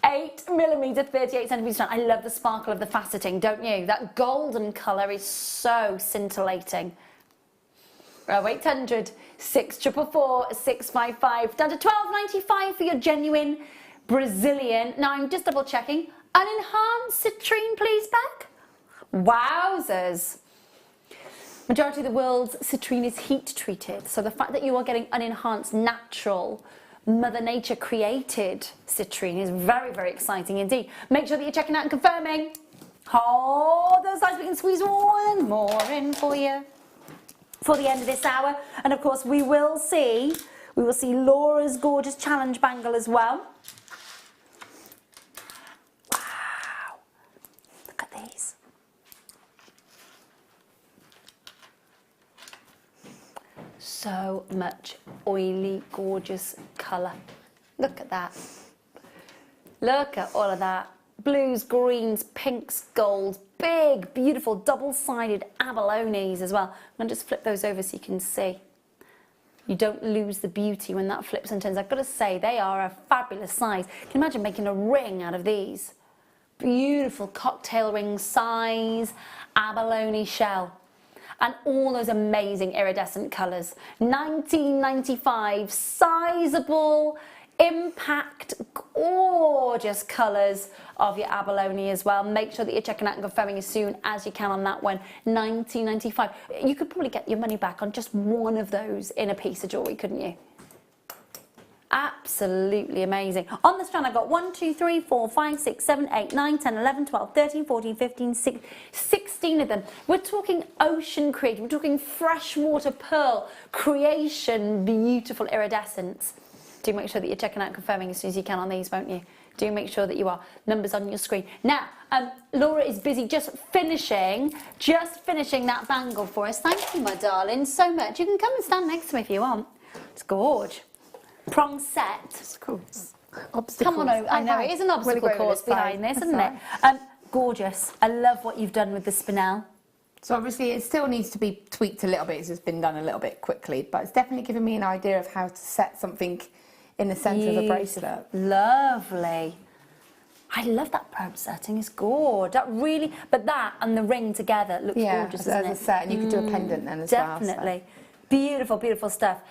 8mm, 38 centimetres. I love the sparkle of the faceting, don't you? That golden colour is so scintillating. Oh, 800, 6444, 655, down to $12.95 for your genuine Brazilian. Now I'm just double checking. An enhanced citrine, please, Beck. Wowzers. Majority of the world's citrine is heat treated, so the fact that you are getting an enhanced, natural, Mother Nature created citrine is very, very exciting indeed. Make sure that you're checking out and confirming. Oh, those sides, we can squeeze one more in for you for the end of this hour. And of course we will see Laura's gorgeous challenge bangle as well. Wow, look at these. So much oily, gorgeous colour. Look at that. Look at all of that. Blues, greens, pinks, golds, big, beautiful, double-sided abalones as well. I'm going to just flip those over so you can see. You don't lose the beauty when that flips and turns. I've got to say, they are a fabulous size. Can you imagine making a ring out of these? Beautiful cocktail ring size, abalone shell. And all those amazing iridescent colours. $19.95, sizable, impact, gorgeous colours of your abalone as well. Make sure that you're checking out and confirming as soon as you can on that one. $19.95. You could probably get your money back on just one of those in a piece of jewellery, couldn't you? Absolutely amazing. On the strand, I've got 1, 2, 3, 4, 5, 6, 7, 8, 9, 10, 11, 12, 13, 14, 15, 16 of them. We're talking ocean creation. We're talking freshwater pearl creation, beautiful iridescence. Do make sure that you're checking out and confirming as soon as you can on these, won't you? Do make sure that you are. Numbers on your screen. Now, Laura is busy just finishing that bangle for us. Thank you, my darling, so much. You can come and stand next to me if you want. It's gorge. Prong set. Of course. Obstacles. Come on, I know, it is an obstacle course behind this, isn't it? Gorgeous. I love what you've done with the spinel. So obviously it still needs to be tweaked a little bit. It's just been done a little bit quickly, but it's definitely given me an idea of how to set something in the centre of a bracelet. Lovely. I love that pearl setting. It's gorgeous. That really, but that and the ring together looks gorgeous, doesn't it? As a set, and you could do a pendant then as well. Definitely. Beautiful, beautiful stuff.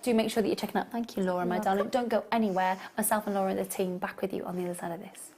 Do make sure that you're checking out. Thank you, Laura, my darling. Don't go anywhere. Myself and Laura and the team back with you on the other side of this.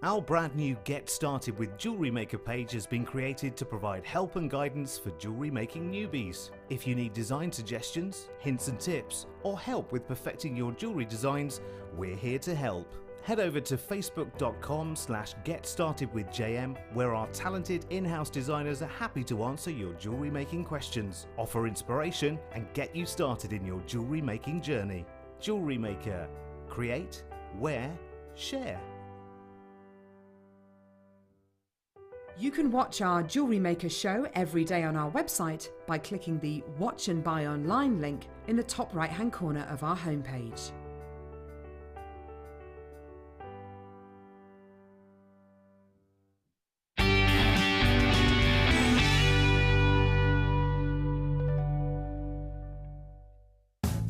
Our brand new Get Started with Jewellery Maker page has been created to provide help and guidance for jewellery making newbies. If you need design suggestions, hints and tips, or help with perfecting your jewellery designs, we're here to help. Head over to facebook.com/getstartedwithjm, where our talented in-house designers are happy to answer your jewellery making questions, offer inspiration, and get you started in your jewellery making journey. Jewellery Maker. Create, wear, share. You can watch our Jewellery Maker show every day on our website by clicking the Watch and Buy Online link in the top right-hand corner of our homepage.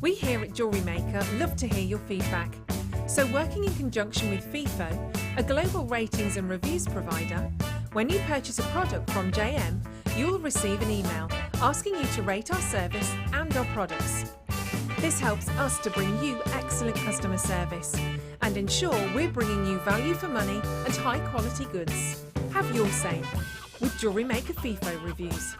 We here at Jewellery Maker love to hear your feedback. So working in conjunction with FIFO, a global ratings and reviews provider, when you purchase a product from JM, you'll receive an email asking you to rate our service and our products. This helps us to bring you excellent customer service and ensure we're bringing you value for money and high quality goods. Have your say with Jewellery Maker FIFO reviews.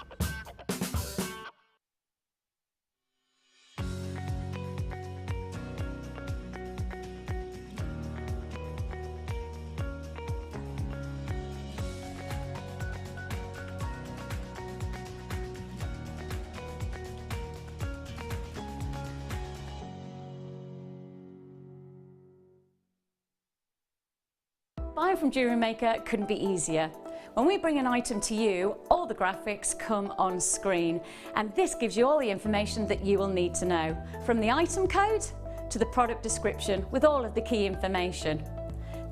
Buying from Jewellery Maker couldn't be easier. When we bring an item to you, all the graphics come on screen, and this gives you all the information that you will need to know, from the item code to the product description with all of the key information.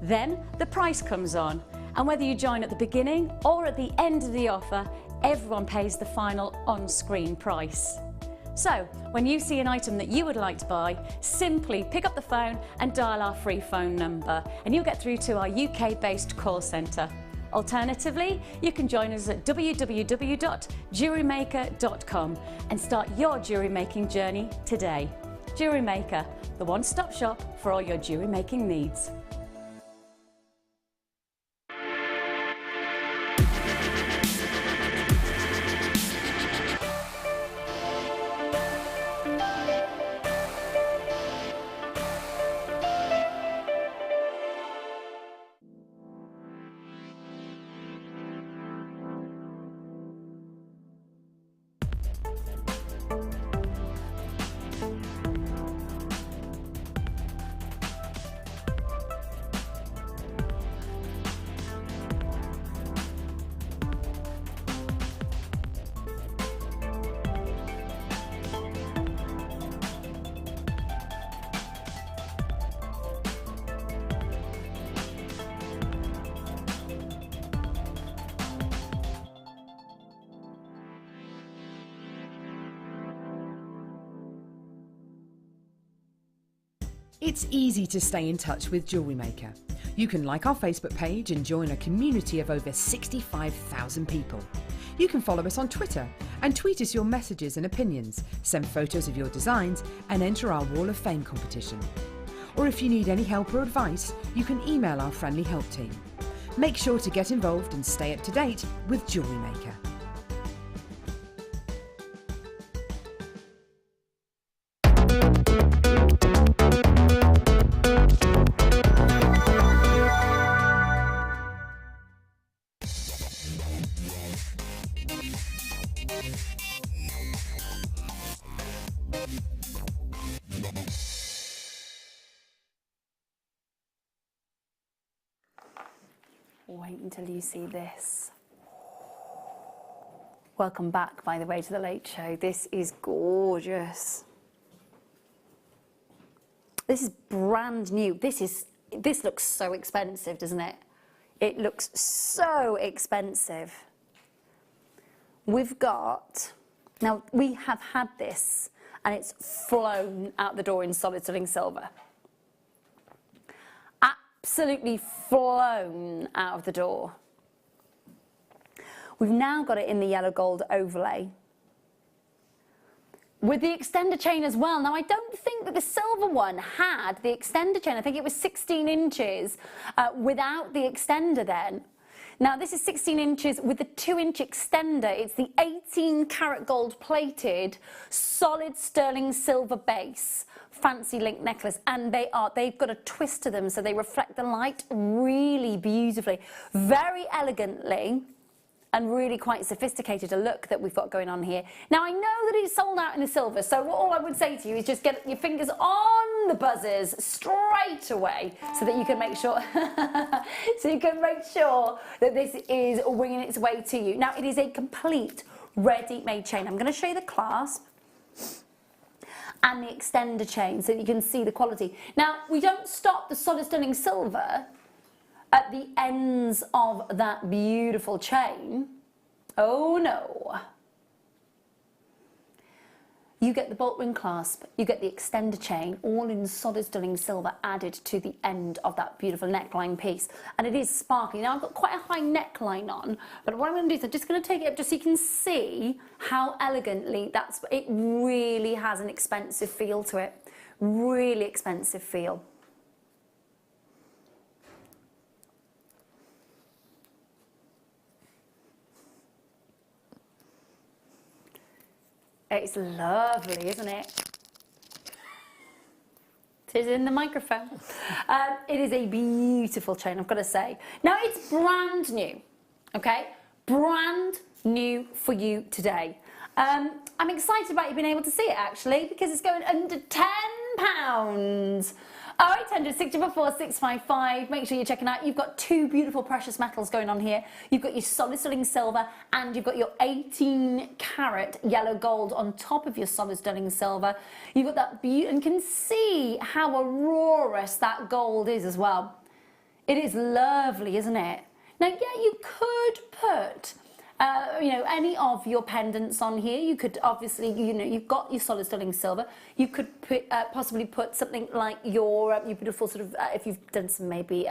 Then the price comes on, and whether you join at the beginning or at the end of the offer, everyone pays the final on-screen price. So, when you see an item that you would like to buy, simply pick up the phone and dial our free phone number, and you'll get through to our UK-based call centre. Alternatively, you can join us at www.jewellerymaker.com and start your jewellery making journey today. Jewellery Maker, the one-stop shop for all your jewellery making needs. It's easy to stay in touch with Jewellery Maker. You can like our Facebook page and join a community of over 65,000 people. You can follow us on Twitter and tweet us your messages and opinions, send photos of your designs and enter our Wall of Fame competition. Or if you need any help or advice, you can email our friendly help team. Make sure to get involved and stay up to date with Jewellery Maker. wait until you see this. Welcome back, by the way, to the Late Show. This is gorgeous. This is brand new. This looks so expensive, doesn't it? It looks so expensive. We've got, now we have had this and it's flown out the door in solid sterling silver. Absolutely flown out of the door. We've now got it in the yellow gold overlay with the extender chain as well. Now, I don't think that the silver one had the extender chain. I think it was 16 inches without the extender then. Now, this is 16 inches with the 2-inch extender. It's the 18 karat gold plated solid sterling silver base fancy link necklace, and they've got a twist to them so they reflect the light really beautifully, very elegantly, and really quite sophisticated a look that we've got going on here. Now, I know that it's sold out in the silver, so all I would say to you is just get your fingers on the buzzers straight away so that you can make sure that this is winging its way to you. Now, it is a complete ready-made chain. I'm going to show you the clasp and the extender chain so that you can see the quality. Now, we don't stop the solid sterling silver at the ends of that beautiful chain. Oh no. You get the bolt ring clasp, you get the extender chain, all in solid sterling silver added to the end of that beautiful neckline piece. And it is sparkly. Now, I've got quite a high neckline on, but what I'm going to do is I'm just going to take it up just so you can see how elegantly it really has an expensive feel to it. Really expensive feel. It's lovely, isn't it? It is in the microphone. It is a beautiful chain, I've got to say. Now, it's brand new, okay? Brand new for you today. I'm excited about you being able to see it, actually, because it's going under £10. 0800 644 655. Make sure you're checking out. You've got two beautiful precious metals going on here. You've got your solid sterling silver and you've got your 18 karat yellow gold on top of your solid sterling silver. You've got that beauty and can see how aurorous that gold is as well. It is lovely, isn't it? Now, yeah, you could put any of your pendants on here. You could obviously, you've got your solid sterling silver. You could possibly put something like your beautiful sort of, if you've done some maybe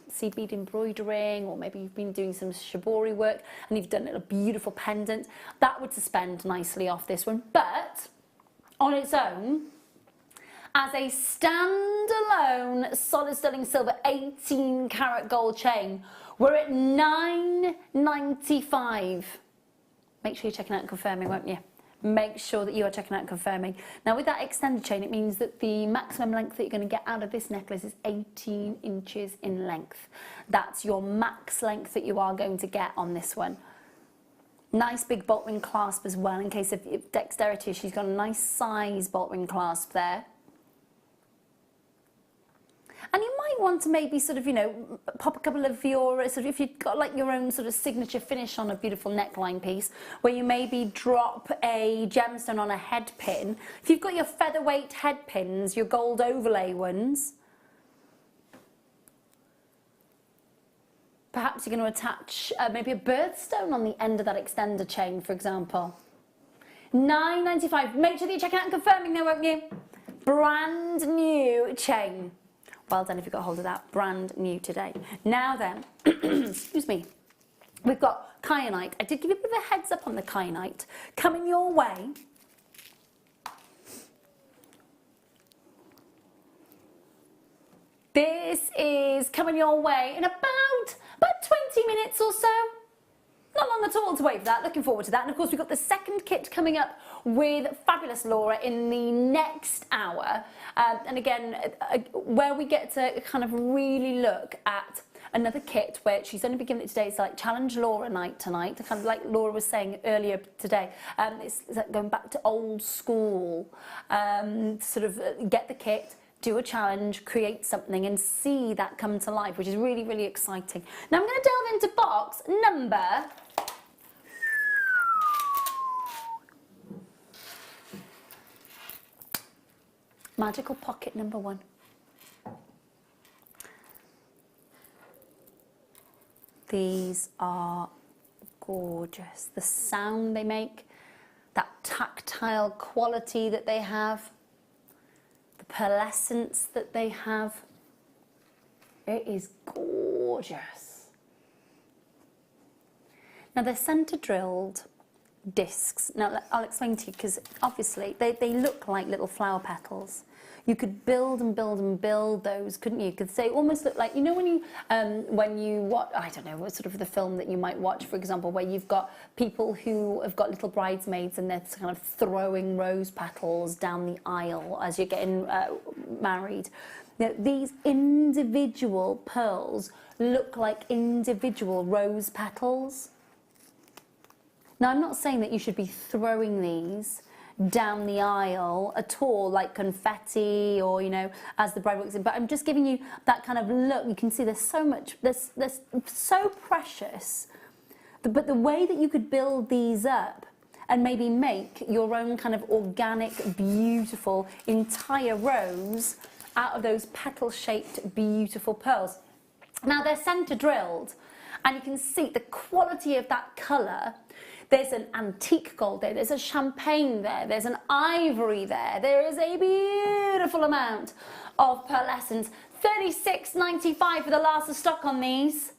seed bead embroidering, or maybe you've been doing some shibori work and you've done a beautiful pendant, that would suspend nicely off this one. But on its own, as a standalone solid sterling silver 18 karat gold chain, we're at $9.95. Make sure you're checking out and confirming, won't you? Make sure that you are checking out and confirming. Now, with that extended chain, it means that the maximum length that you're going to get out of this necklace is 18 inches in length. That's your max length that you are going to get on this one. Nice big bolt ring clasp as well, in case of dexterity. She's got a nice size bolt ring clasp there. And you might want to maybe sort of, pop a couple of your, sort of, if you've got like your own sort of signature finish on a beautiful neckline piece, where you maybe drop a gemstone on a head pin. If you've got your featherweight head pins, your gold overlay ones, perhaps you're going to attach maybe a birthstone on the end of that extender chain, for example. $9.95. Make sure that you're checking out and confirming there, won't you? Brand new chain. Well done if you got hold of that. Brand new today. Now then, excuse me, we've got kyanite. I did give you a bit of a heads up on the kyanite coming your way. This is coming your way in about 20 minutes or so. Not long at all to wait for that. Looking forward to that. And of course, we've got the second kit coming up with fabulous Laura in the next hour. And again, where we get to kind of really look at another kit where she's only been giving it today. It's like Challenge Laura night tonight, kind of like Laura was saying earlier today. It's like going back to old school, sort of get the kit, do a challenge, create something and see that come to life, which is really, really exciting. Now I'm going to delve into box number magical pocket number 1. These are gorgeous. The sound they make, that tactile quality that they have, the pearlescence that they have. It is gorgeous. Now they're centre drilled discs. Now I'll explain to you, because obviously they look like little flower petals. You could build and build and build those, couldn't you? Because they almost look like, you know, when you watch, I don't know, what sort of the film that you might watch, for example, where you've got people who have got little bridesmaids and they're kind of throwing rose petals down the aisle as you're getting married. Now, these individual pearls look like individual rose petals. Now, I'm not saying that you should be throwing these down the aisle at all, like confetti or, you know, as the bride walks in, but I'm just giving you that kind of look. You can see there's so much, there's so precious, but the way that you could build these up and maybe make your own kind of organic, beautiful, entire rose out of those petal-shaped, beautiful pearls. Now, they're centre drilled, and you can see the quality of that colour. There's an antique gold there, there's a champagne there, there's an ivory there, there is a beautiful amount of pearlescence. $36.95 for the last of stock on these.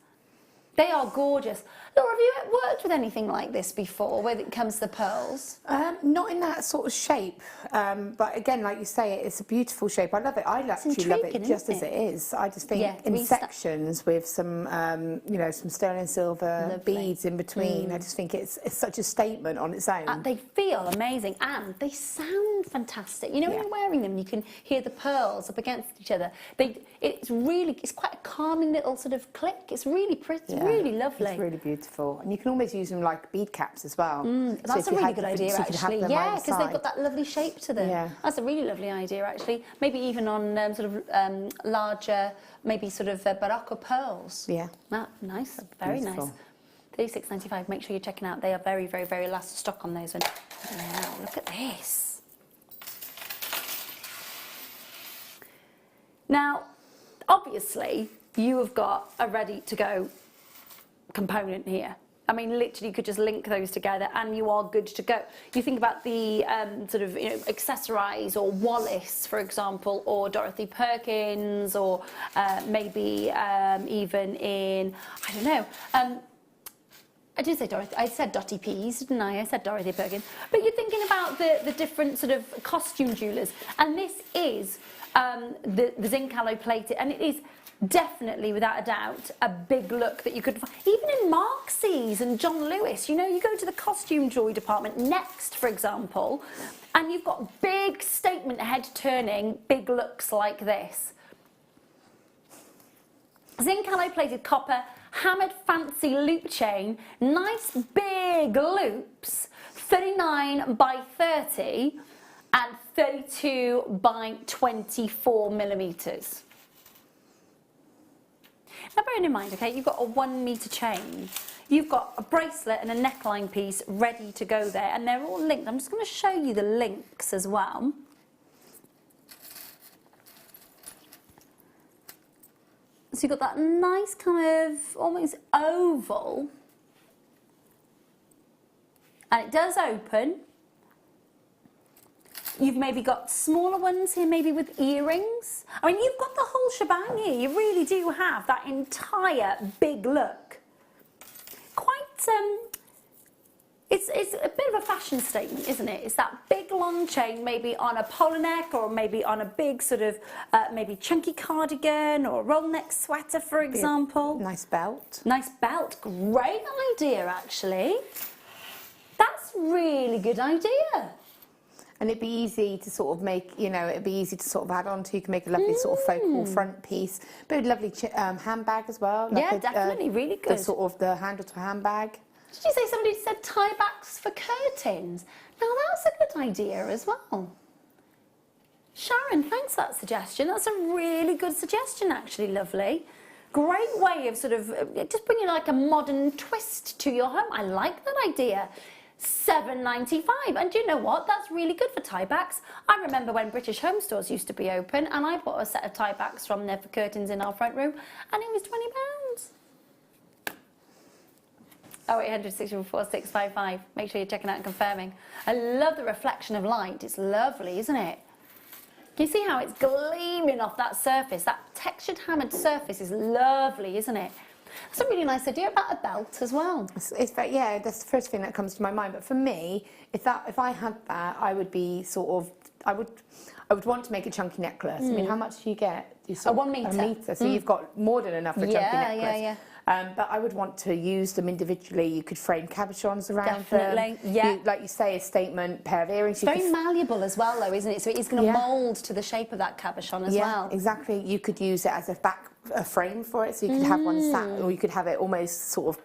They are gorgeous. Laura, have you worked with anything like this before when it comes to pearls? Not in that sort of shape, but again, like you say, it's a beautiful shape. I love it. I actually love it just as it is. I just think in sections with some, you know, some sterling silver beads in between. I just think it's such a statement on its own. They feel amazing and they sound fantastic. You know, when you're wearing them, you can hear the pearls up against each other. It's quite a calming little sort of click. It's really pretty, really lovely. It's really beautiful. And you can almost use them like bead caps as well. That's a really good idea, actually. Yeah, because they've got that lovely shape to them. Yeah. That's a really lovely idea, actually. Maybe even on sort of larger, maybe sort of Barocco pearls. Yeah. Nice, very nice. $36.95. Make sure you're checking out. They are very, very, very last of stock on those ones. Wow, look at this. Now, obviously, you have got a ready-to-go component here. I mean, literally, you could just link those together and you are good to go. You think about the sort of, you know, Accessorize or Wallace, for example, or Dorothy Perkins, or maybe even in, I don't know, I did say Dorothy, I said Dottie Pease, didn't I? I said Dorothy Perkins. But you're thinking about the different sort of costume jewellers, and this is the zinc alloy plated, and it is definitely, without a doubt, a big look that you could find. Even in Marxies and John Lewis, you know, you go to the costume jewelry department next, for example, and you've got big statement head-turning, big looks like this. Zinc alloy plated copper, hammered fancy loop chain, nice big loops, 39 by 30 and 32 by 24 millimetres. Now bearing in mind, okay, you've got a 1 metre chain, you've got a bracelet and a neckline piece ready to go there, and they're all linked. I'm just going to show you the links as well. So you've got that nice kind of almost oval, and it does open. You've maybe got smaller ones here, maybe with earrings. I mean, you've got the whole shebang here. You really do have that entire big look. Quite, it's a bit of a fashion statement, isn't it? It's that big long chain, maybe on a polo neck, or maybe on a big sort of, maybe chunky cardigan or a roll neck sweater, for example. Nice belt. Nice belt. Great idea, actually. That's a really good idea. And it'd be easy to sort of make, you know, it'd be easy to sort of add on to. You can make a lovely sort of focal front piece, but a lovely handbag as well. Like yeah, definitely, really good. The sort of the handle to handbag. Did you say somebody said tie backs for curtains? Now that's a good idea as well. Sharon, thanks for that suggestion. That's a really good suggestion, actually, lovely. Great way of sort of just bringing like a modern twist to your home. I like that idea. £7.95, and do you know what? That's really good for tie backs. I remember when British Home Stores used to be open, and I bought a set of tie backs from there for curtains in our front room, and it was £20. 0800 644 655. Make sure you're checking out and confirming. I love the reflection of light. It's lovely, isn't it? Can you see how it's gleaming off that surface? That textured hammered surface is lovely, isn't it? That's a really nice idea about a belt as well. It's very, yeah, that's the first thing that comes to my mind. But for me, if I had that, I would be sort of, I would want to make a chunky necklace. I mean, how much do you get? A 1 metre. A metre. So you've got more than enough for a chunky necklace. Yeah. But I would want to use them individually. You could frame cabochons around Definitely, them. yeah. Like you say, a statement pair of earrings. It's very malleable as well, though, isn't it? So it is going to mould to the shape of that cabochon as well. Yeah, exactly. You could use it as a frame for it, so you could have one or you could have it almost sort of,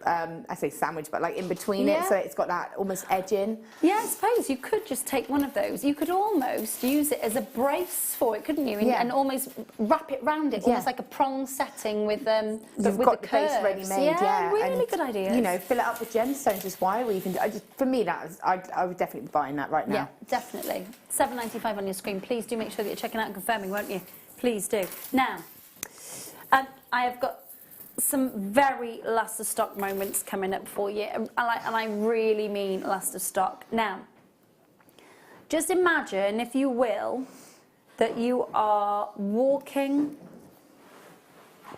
I say sandwich, but like in between it, so it's got that almost edge in. Yeah, I suppose you could just take one of those. You could almost use it as a brace for it, couldn't you? And almost wrap it round it, almost like a prong setting with You've with got the the base curves. ready made, yeah. Really and, good idea. You know, fill it up with gemstones as well. Or you can, for me, I would definitely be buying that right now. Yeah, definitely. £7.95 on your screen. Please do make sure that you're checking out and confirming, won't you? Please do. Now, I have got some very last of stock moments coming up for you, and I really mean last of stock. Now, just imagine, if you will, that you are walking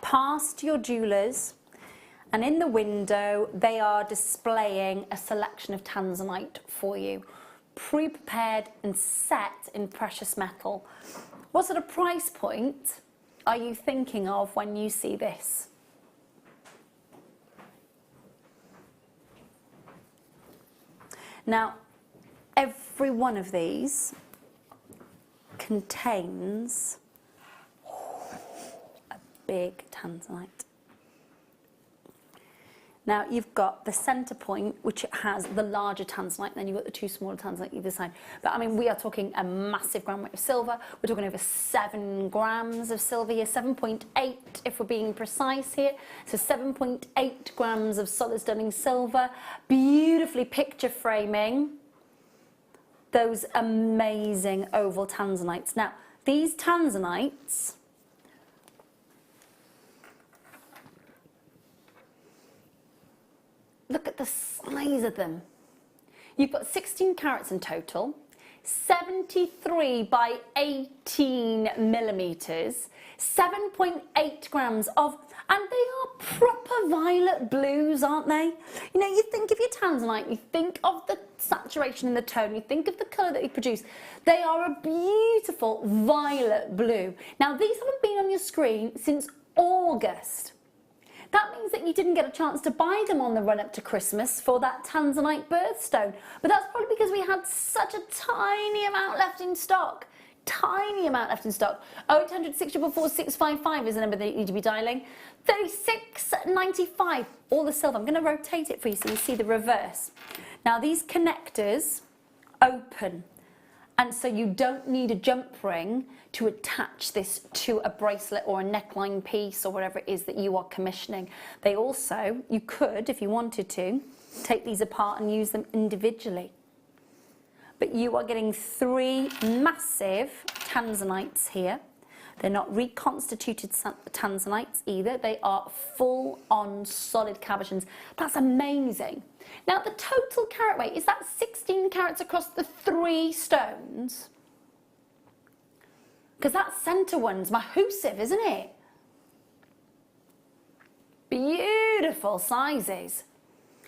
past your jewellers, and in the window they are displaying a selection of tanzanite for you, pre-prepared and set in precious metal. What sort of price point are you thinking of when you see this? Now, every one of these contains a big tanzanite. Now, you've got the centre point, which has the larger tanzanite, and then you've got the two smaller tanzanite either side. But, I mean, we are talking a massive gram weight of silver. We're talking over 7 grams of silver here, 7.8 if we're being precise here. So 7.8 grams of solid stunning silver, beautifully picture framing those amazing oval tanzanites. Now, these tanzanites, look at the size of them. You've got 16 carats in total, 73 by 18 millimetres, 7.8 grams of, and they are proper violet blues, aren't they? You know, you think of your tanzanite, you think of the saturation in the tone, you think of the colour that you produce. They are a beautiful violet blue. Now, these haven't been on your screen since August. That means that you didn't get a chance to buy them on the run up to Christmas for that tanzanite birthstone. But that's probably because we had such a tiny amount left in stock. Tiny amount left in stock. 0800 644 655 is the number that you need to be dialing. £36.95. All the silver. I'm going to rotate it for you so you see the reverse. Now, these connectors open, and so you don't need a jump ring to attach this to a bracelet or a neckline piece or whatever it is that you are commissioning. They also, you could, if you wanted to, take these apart and use them individually. But you are getting 3 massive tanzanites here. They're not reconstituted tanzanites either. They are full-on solid cabochons. That's amazing. Now, the total carat weight, is that 16 carats across the 3 stones? Because that centre one's massive, isn't it? Beautiful sizes.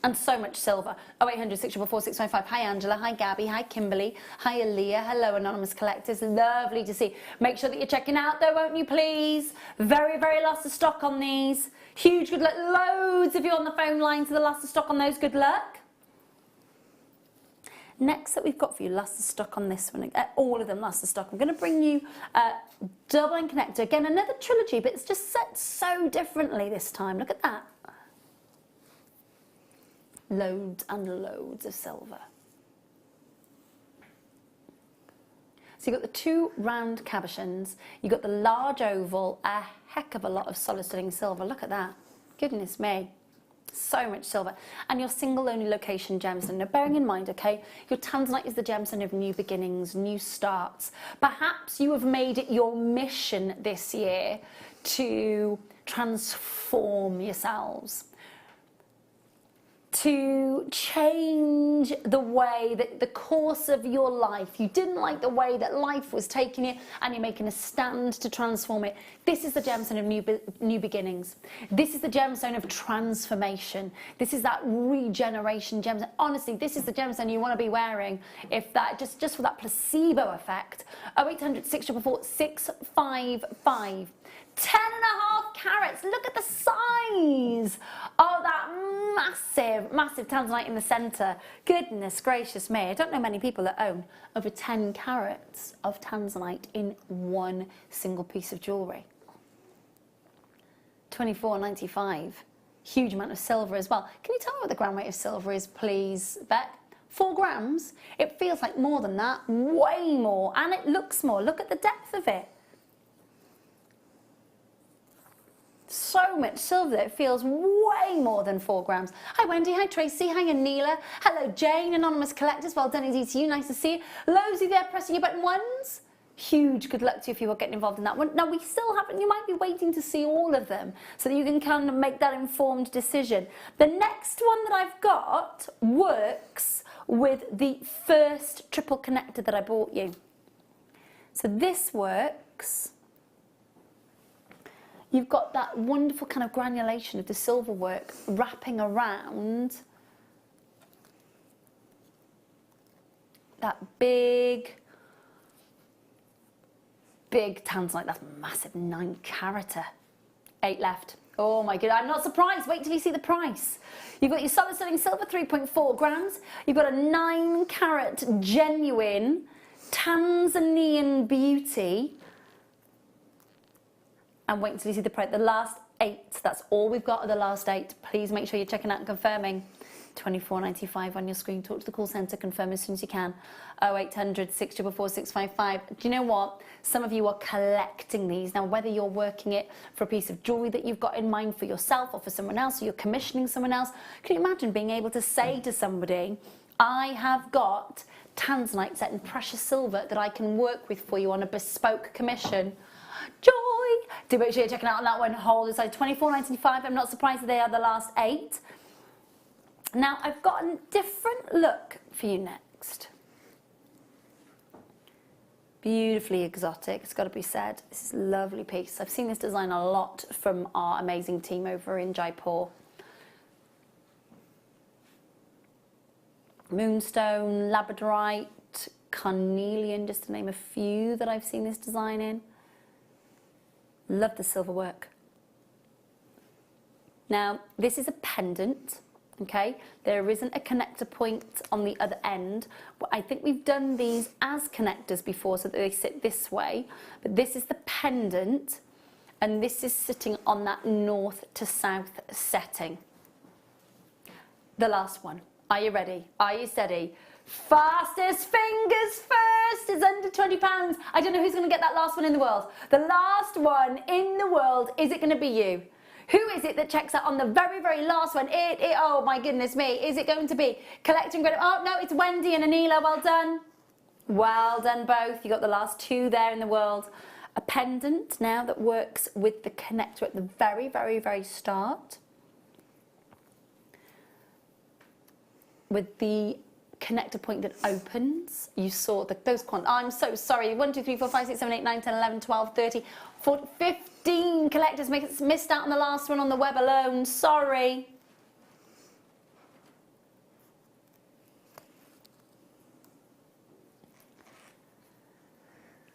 And so much silver. 0800 644 655. Hi Angela, hi Gabby, hi Kimberly, hi Aaliyah, hello anonymous collectors. Lovely to see. Make sure that you're checking out though, won't you please? Very, very last of stock on these. Huge good luck. Loads of you on the phone lines to the last of stock on those. Good luck. Next that we've got for you, last of stock on this one, all of them last of stock. I'm going to bring you double end connector. Again, another trilogy, but it's just set so differently this time. Look at that. Loads and loads of silver. So So you've got the 2 round cabochons, you've got the large oval, a heck of a lot of solid sterling silver. Look at that. Goodness me. So much silver. And your single only location gemstone. Now bearing in mind, okay, your tanzanite is the gemstone of new beginnings, new starts. Perhaps you have made it your mission this year to transform yourselves, to change the way that the course of your life. You didn't like the way that life was taking you, and you're making a stand to transform it. This is the gemstone of new beginnings. This is the gemstone of transformation. This is that regeneration gemstone. Honestly, this is the gemstone you want to be wearing, if that, just for that placebo effect. 0800 644 655. 10.5 carats. Look at the size of that massive tanzanite in the centre. Goodness gracious me. I don't know many people that own over 10 carats of tanzanite in one single piece of jewellery. $24.95. Huge amount of silver as well. Can you tell me what the gram weight of silver is, please, Beck? 4 grams? It feels like more than that. Way more. And it looks more. Look at the depth of it. So much silver that it feels way more than 4 grams. Hi Wendy, hi Tracy, hi Anila, hello Jane, anonymous collectors, well done indeed to you, nice to see you. Losey there pressing your button ones. Huge good luck to you if you are getting involved in that one. Now we still haven't, you might be waiting to see all of them so that you can kind of make that informed decision. The next one that I've got works with the first triple connector that I bought you. So this works. You've got that wonderful kind of granulation of the silver work wrapping around that big tanzanite. That's massive, 9 carater. 8 left. Oh my god, I'm not surprised. Wait till you see the price. You've got your solid sterling silver, 3.4 grams. You've got a 9 carat genuine Tanzanian beauty. And wait until you see the price. The last 8, that's all we've got are the last 8. Please make sure you're checking out and confirming. $24.95 on your screen. Talk to the call centre, confirm as soon as you can. 0800 644 655. Do you know what? Some of you are collecting these. Now, whether you're working it for a piece of jewellery that you've got in mind for yourself or for someone else, or you're commissioning someone else, can you imagine being able to say to somebody, I have got tanzanite set in precious silver that I can work with for you on a bespoke commission. Joy! Do make sure you're checking out on that one. Hold aside, $24.95. I'm not surprised that they are the last 8. Now I've got a different look for you next. Beautifully exotic, it's got to be said. This is a lovely piece. I've seen this design a lot from our amazing team over in Jaipur. Moonstone, labradorite, carnelian, just to name a few that I've seen this design in. Love the silver work. Now, this is a pendant, okay? There isn't a connector point on the other end. But I think we've done these as connectors before so that they sit this way. But this is the pendant, and this is sitting on that north to south setting. The last one. Are you ready? Are you steady? Fastest fingers first is under £20. I don't know who's going to get that last one in the world. The last one in the world, is it going to be you? Who is it that checks out on the very, very last one? Oh my goodness me, is it going to be collecting credit? Oh no, it's Wendy and Anila, well done. Well done both, you got the last 2 there in the world. A pendant now that works with the connector at the very, very, very start. With the connector point that opens, you saw those I'm so sorry, 1 2 3 4 5 6 7 8 9 10 11 12 13 14 15 collectors missed out on the last one on the web alone, sorry.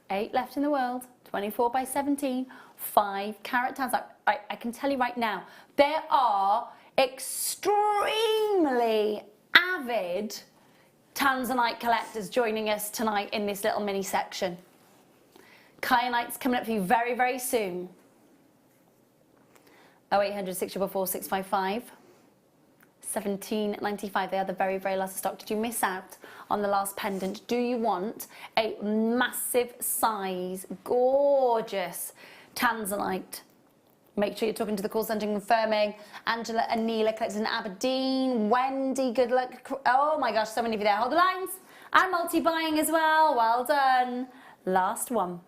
Eight left in the world, 24 by 17, 5 carat tanzanite. I can tell you right now, there are extremely avid tanzanite collectors joining us tonight in this little mini section. Kyanite's coming up for you very, very soon. 0800 644 655. £17.95. They are the very, very last of stock. Did you miss out on the last pendant? Do you want a massive size, gorgeous tanzanite? Make sure you're talking to the call centre and confirming. Angela, Anila, collected in Aberdeen. Wendy, good luck. Oh my gosh, so many of you there. Hold the lines. And multi-buying as well. Well done. Last one.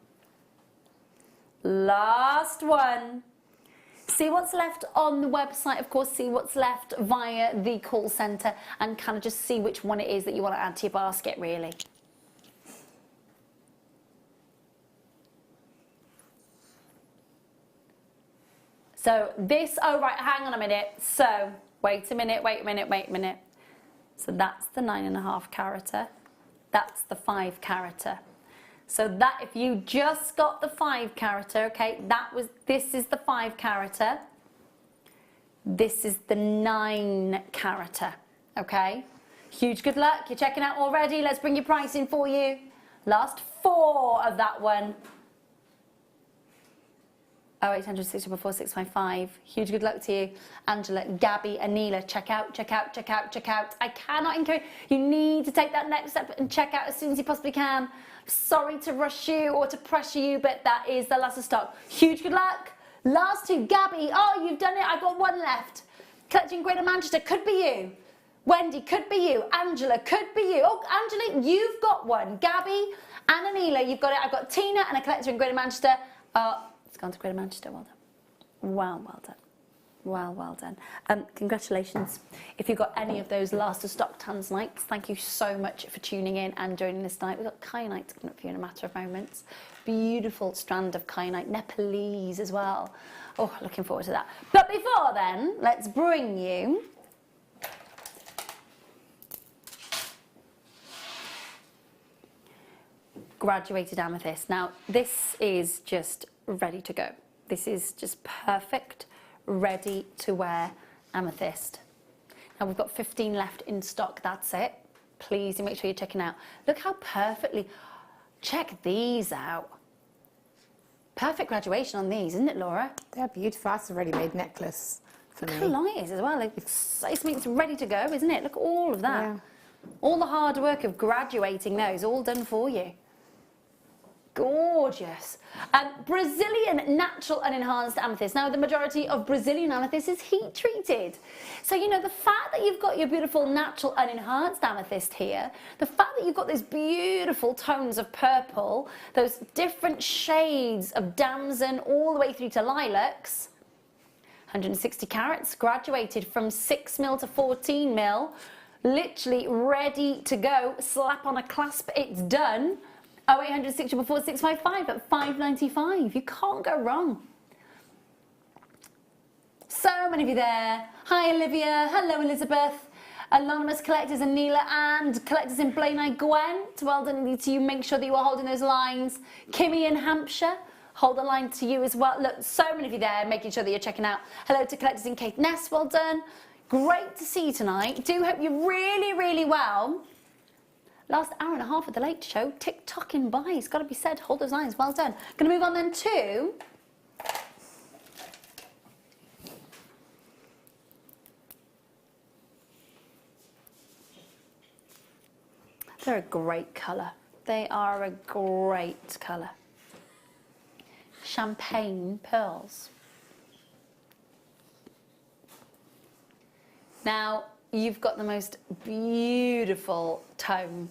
Last one. See what's left on the website, of course, see what's left via the call centre and kind of just see which one it is that you want to add to your basket, really. So this, oh right, hang on a minute. So, wait a minute. So that's the 9.5 carata. That's the 5 carata. So that, if you just got the 5 carata, okay, this is the 5 carata. This is the 9 carata, okay? Huge good luck, you're checking out already. Let's bring your price in for you. Last 4 of that one. 0860 before 655. Huge good luck to you. Angela, Gabby, Anila, check out. I cannot encourage you. Need to take that next step and check out as soon as you possibly can. Sorry to rush you or to pressure you, but that is the last of stock. Huge good luck. Last 2, Gabby. Oh, you've done it. I've got 1 left. Collecting Greater Manchester, could be you. Wendy, could be you. Angela, could be you. Oh, Angela, you've got 1. Gabby and Anila, you've got it. I've got Tina and a collector in Greater Manchester. It's gone to Greater Manchester. Well done. Well done. Well done. Congratulations. If you've got any of those last of stock tanzanites, thank you so much for tuning in and joining us tonight. We've got kyanite coming up for you in a matter of moments. Beautiful strand of kyanite, Nepalese as well. Oh, looking forward to that. But before then, let's bring you graduated amethyst. Now, this is just ready to go. This is just perfect, ready to wear amethyst. Now we've got 15 left in stock, that's it. Please do make sure you're checking out. Look how perfectly, check these out. Perfect graduation on these, isn't it, Laura? They're beautiful. That's a ready-made necklace for me. Look how long it is as well. It's ready to go, isn't it? Look at all of that. Yeah. All the hard work of graduating those, all done for you. Gorgeous. Brazilian natural and enhanced amethyst. Now, the majority of Brazilian amethyst is heat treated. So, you know, the fact that you've got your beautiful natural and enhanced amethyst here, the fact that you've got these beautiful tones of purple, those different shades of damson all the way through to lilacs, 160 carats, graduated from 6mm to 14mm, literally ready to go. Slap on a clasp, it's done. 0860 before 655 at £5.95. You can't go wrong. So many of you there. Hi Olivia, hello Elizabeth. Anonymous collectors Anila and collectors in Blaenau Gwent. Well done to you. Make sure that you are holding those lines. Kimmy in Hampshire, hold the line to you as well. Look, so many of you there, making sure that you're checking out. Hello to collectors in Caithness, well done. Great to see you tonight. Do hope you're really, really well. Last hour and a half of the Late Show, tick-tocking by, it's got to be said. Hold those lines, well done. Going to move on then to they're a great colour. They are a great colour. Champagne pearls. Now, you've got the most beautiful tone.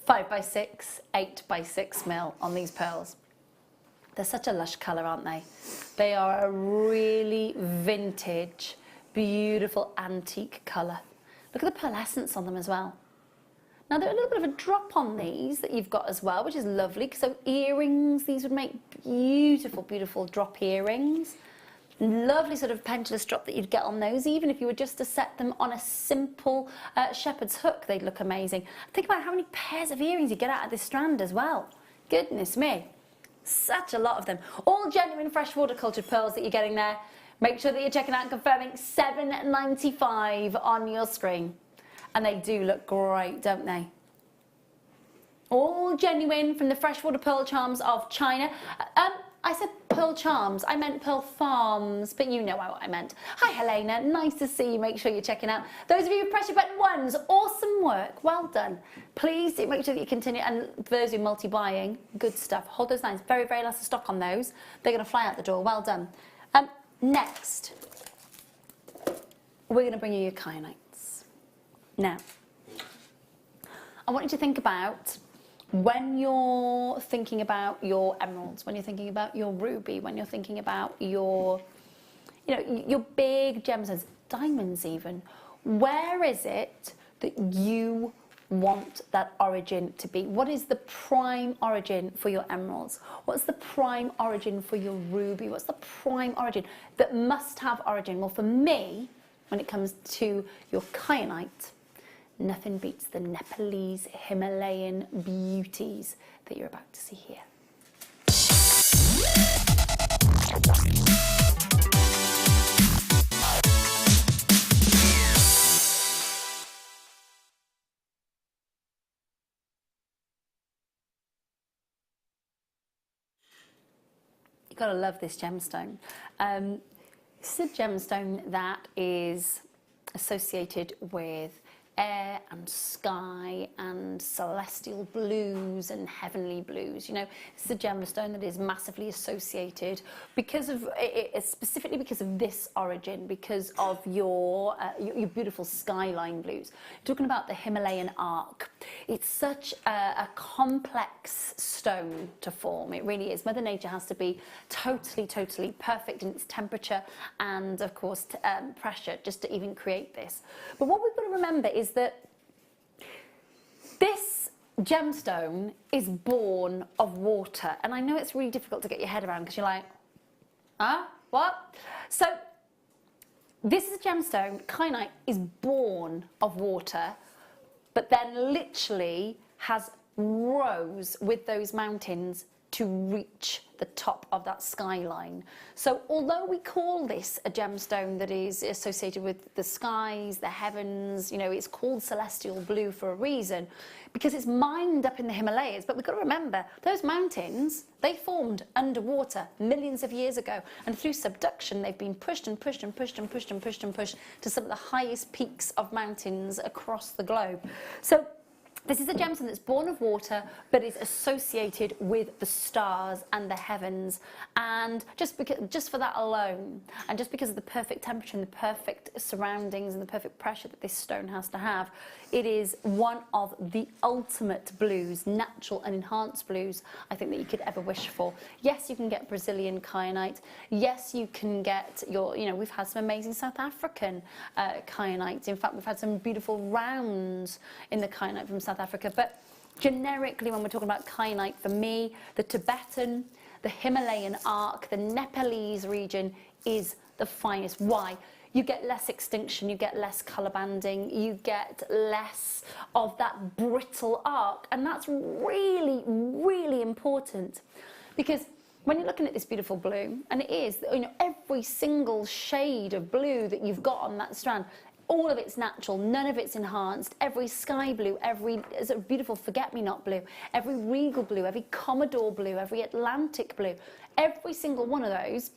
Five by 6, 8 by 6mm on these pearls. They're such a lush colour, aren't they? They are a really vintage, beautiful antique colour. Look at the pearlescence on them as well. Now, they're a little bit of a drop on these that you've got as well, which is lovely. So earrings, these would make beautiful, beautiful drop earrings. Lovely sort of pendulous drop that you'd get on those. Even if you were just to set them on a simple shepherd's hook, they'd look amazing. Think about how many pairs of earrings you get out of this strand as well. Goodness me. Such a lot of them. All genuine freshwater cultured pearls that you're getting there. Make sure that you're checking out and confirming £7.95 on your screen. And they do look great, don't they? All genuine from the freshwater pearl charms of China. I said Pearl Charms. I meant Pearl Farms, but you know what I meant. Hi, Helena. Nice to see you. Make sure you're checking out. Those of you who press your button ones, awesome work. Well done. Please do make sure that you continue. And for those who are multi-buying, good stuff. Hold those lines. Very, very less stock on those. They're going to fly out the door. Well done. Next, we're going to bring you your kyanites. Now, I want you to think about when you're thinking about your emeralds, when you're thinking about your ruby, when you're thinking about your, your big gemstones, diamonds even, where is it that you want that origin to be? What is the prime origin for your emeralds? What's the prime origin for your ruby? What's the prime origin that must have origin? Well, for me, when it comes to your kyanite, nothing beats the Nepalese Himalayan beauties that you're about to see here. You've got to love this gemstone. This is a gemstone that is associated with air and sky and celestial blues and heavenly blues. You know, this is a gemstone that is massively associated because of specifically because of this origin, because of your beautiful skyline blues. You're talking about the Himalayan arc. It's such a complex stone to form. It really is. Mother Nature has to be totally perfect in its temperature and, of course, pressure just to even create this. But what we've got to remember is that this gemstone is born of water. And I know it's really difficult to get your head around because you're like, huh? What? So this is a gemstone. Kyanite is born of water, but then literally has rose with those mountains to reach the top of that skyline. So although we call this a gemstone that is associated with the skies, the heavens, you know, it's called celestial blue for a reason, because it's mined up in the Himalayas. But we've got to remember, those mountains, they formed underwater millions of years ago. And through subduction, they've been pushed and pushed and pushed and pushed and pushed and pushed to some of the highest peaks of mountains across the globe. So this is a gemstone that's born of water, but is associated with the stars and the heavens. And just for that alone, and just because of the perfect temperature and the perfect surroundings and the perfect pressure that this stone has to have, it is one of the ultimate blues, natural and enhanced blues, I think, that you could ever wish for. Yes, you can get Brazilian kyanite. Yes, you can get your, we've had some amazing South African kyanite. In fact, we've had some beautiful rounds in the kyanite from South Africa. But generically, when we're talking about kyanite, for me, the Tibetan, the Himalayan arc, the Nepalese region is the finest. Why? You get less extinction, you get less colour banding, you get less of that brittle arc. And that's really, really important, because when you're looking at this beautiful blue, and it is, every single shade of blue that you've got on that strand, all of it's natural, none of it's enhanced. Every sky blue, every beautiful forget-me-not blue, every regal blue, every Commodore blue, every Atlantic blue, every single one of those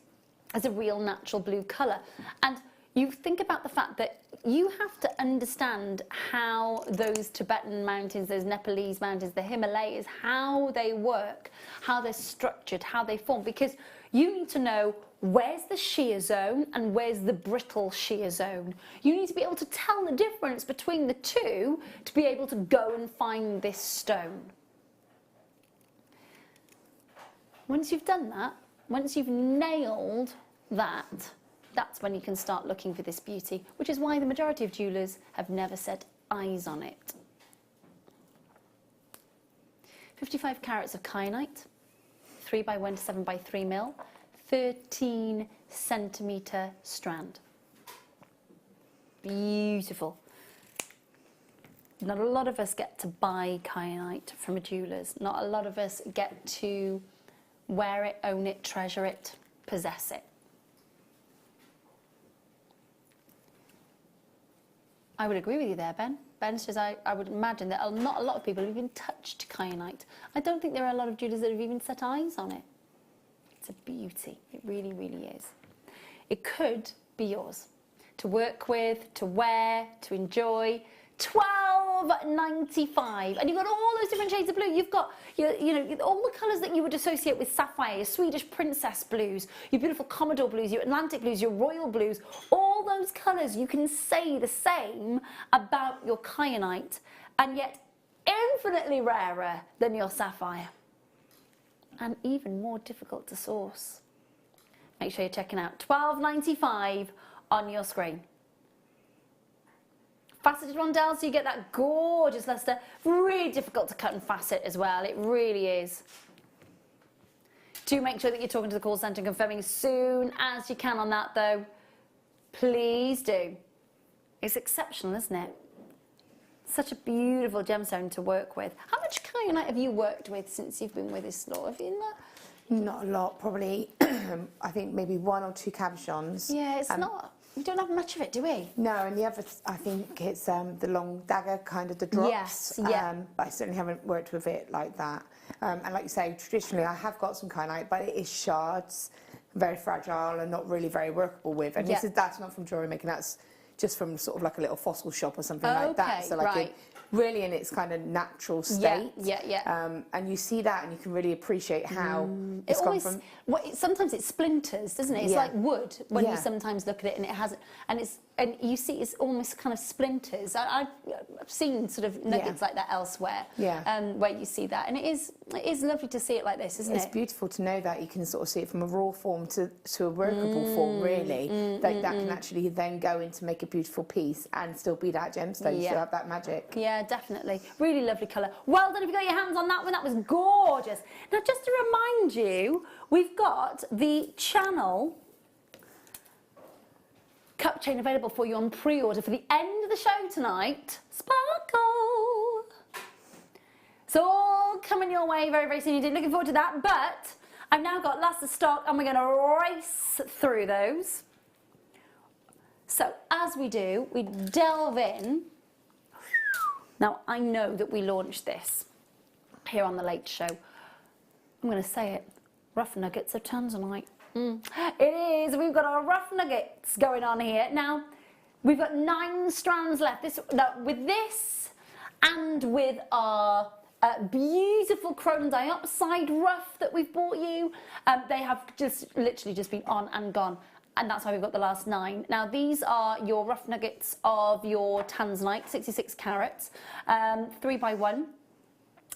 is a real natural blue colour. And you think about the fact that you have to understand how those Tibetan mountains, those Nepalese mountains, the Himalayas, how they work, how they're structured, how they form, because you need to know where's the shear zone and where's the brittle shear zone. You need to be able to tell the difference between the two to be able to go and find this stone. Once you've done that, once you've nailed that, that's when you can start looking for this beauty, which is why the majority of jewellers have never set eyes on it. 55 carats of kyanite, 3 by 1 to 7 by 3 mil, 13 centimetre strand. Beautiful. Not a lot of us get to buy kyanite from a jeweller's. Not a lot of us get to wear it, own it, treasure it, possess it. I would agree with you there, Ben. Ben says, I would imagine that not a lot of people have even touched kyanite. I don't think there are a lot of jewellers that have even set eyes on it. It's a beauty. It really, really is. It could be yours to work with, to wear, to enjoy. £12.95, and you've got all those different shades of blue. You've got you know, all the colours that you would associate with sapphire, your Swedish princess blues, your beautiful Commodore blues, your Atlantic blues, your royal blues. All those colours you can say the same about your kyanite, and yet infinitely rarer than your sapphire, and even more difficult to source. Make sure you're checking out £12.95 on your screen. Faceted rondelles, so you get that gorgeous luster. Really difficult to cut and facet as well, it really is. Do make sure that you're talking to the call centre and confirming as soon as you can on that though. Please do. It's exceptional, isn't it? Such a beautiful gemstone to work with. How much kyanite have you worked with since you've been with this store? Have you Not a lot, probably. I think maybe 1 or 2 cabochons. Yeah, it's not. We don't have much of it, do we? No, and the other, I think it's the long dagger, kind of the drops. Yes, yeah. But I certainly haven't worked with it like that. And like you say, traditionally I have got some kyanite, but it is shards, very fragile and not really very workable with. And that's not from Jewellery Maker, that's just from sort of like a little fossil shop or something like that. So like it, really in its kind of natural state. And you see that and you can really appreciate how it's gone from... Sometimes it splinters, doesn't it? It's like wood when you sometimes look at it, and it has, and you see it's almost kind of splinters. I've seen sort of nuggets like that elsewhere, where you see that, and it is lovely to see it like this, isn't it? It's beautiful to know that you can sort of see it from a raw form to a workable form, really. That can actually then go into make a beautiful piece and still be that gemstone, still have that magic. Yeah, definitely. Really lovely colour. Well done if you got your hands on that one. That was gorgeous. Now, just to remind you, we've got the channel cup chain available for you on pre-order for the end of the show tonight. Sparkle! It's all coming your way very, very soon. You're looking forward to that, but I've now got lots of stock and we're going to race through those. So as we do, we delve in. Now, I know that we launched this here on The Late Show. I'm going to say it. Rough nuggets of tanzanite. It is. We've got our rough nuggets going on here. Now, we've got 9 strands left. Now, with this and with our beautiful chrome dioxide rough that we've bought you, they have literally just been on and gone. And that's why we've got the last 9. Now, these are your rough nuggets of your tanzanite, 66 carats, 3x1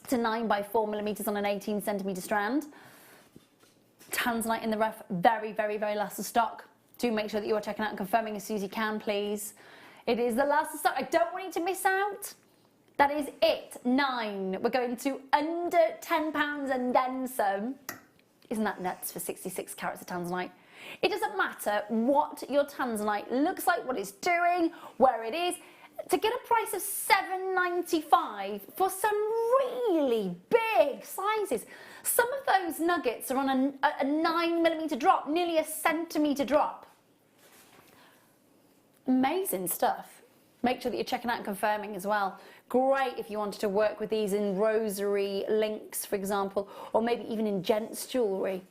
to 9x4 millimetres on an 18 centimetre strand. Tanzanite in the rough, very, very, very last of stock. Do make sure that you are checking out and confirming as soon as you can, please. It is the last of stock. I don't want you to miss out. That is it. 9. We're going to under £10 and then some. Isn't that nuts for 66 carats of tanzanite? It doesn't matter what your tanzanite looks like, what it's doing, where it is. To get a price of £7.95 for some really big sizes. Some of those nuggets are on a 9 millimetre drop, nearly a centimetre drop. Amazing stuff. Make sure that you're checking out and confirming as well. Great if you wanted to work with these in rosary links, for example, or maybe even in gents jewellery.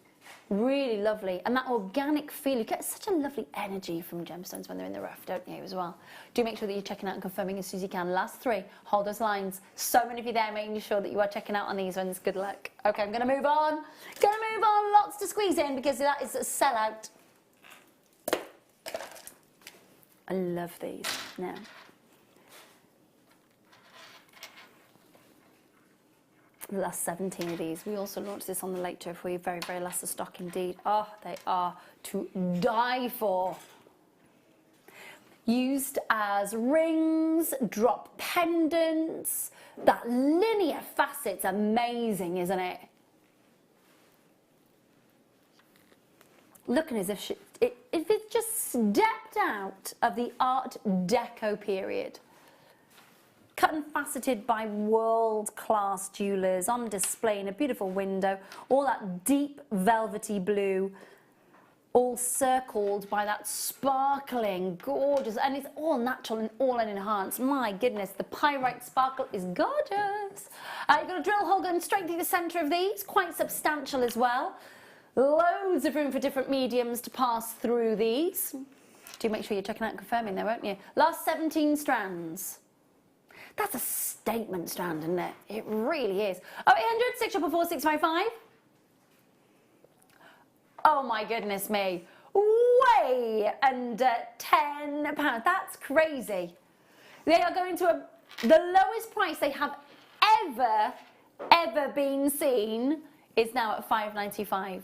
Really lovely, and that organic feel, you get such a lovely energy from gemstones when they're in the rough, don't you, as well? Do make sure that you're checking out and confirming as soon as you can. Last 3, hold those lines. So many of you there, making sure that you are checking out on these ones. Good luck. Okay, I'm going to move on. Lots to squeeze in because that is a sellout. I love these. Now, the last 17 of these. We also launched this on the Late Show for you. Very, very last of stock indeed. Oh, they are to die for. Used as rings, drop pendants. That linear facet's amazing, isn't it? Looking as if it just stepped out of the Art Deco period. Cut and faceted by world-class jewellers, on display in a beautiful window, all that deep velvety blue, all circled by that sparkling, gorgeous, and it's all natural and all enhanced. My goodness, the pyrite sparkle is gorgeous. You've got a drill hole going straight through the centre of these, quite substantial as well. Loads of room for different mediums to pass through these. Do make sure you're checking out and confirming there, won't you? Last 17 strands. That's a statement strand, isn't it? It really is. 0800 644 655. Oh my goodness me. Way under £10. That's crazy. They are going to the lowest price they have ever been seen is now at £5.95.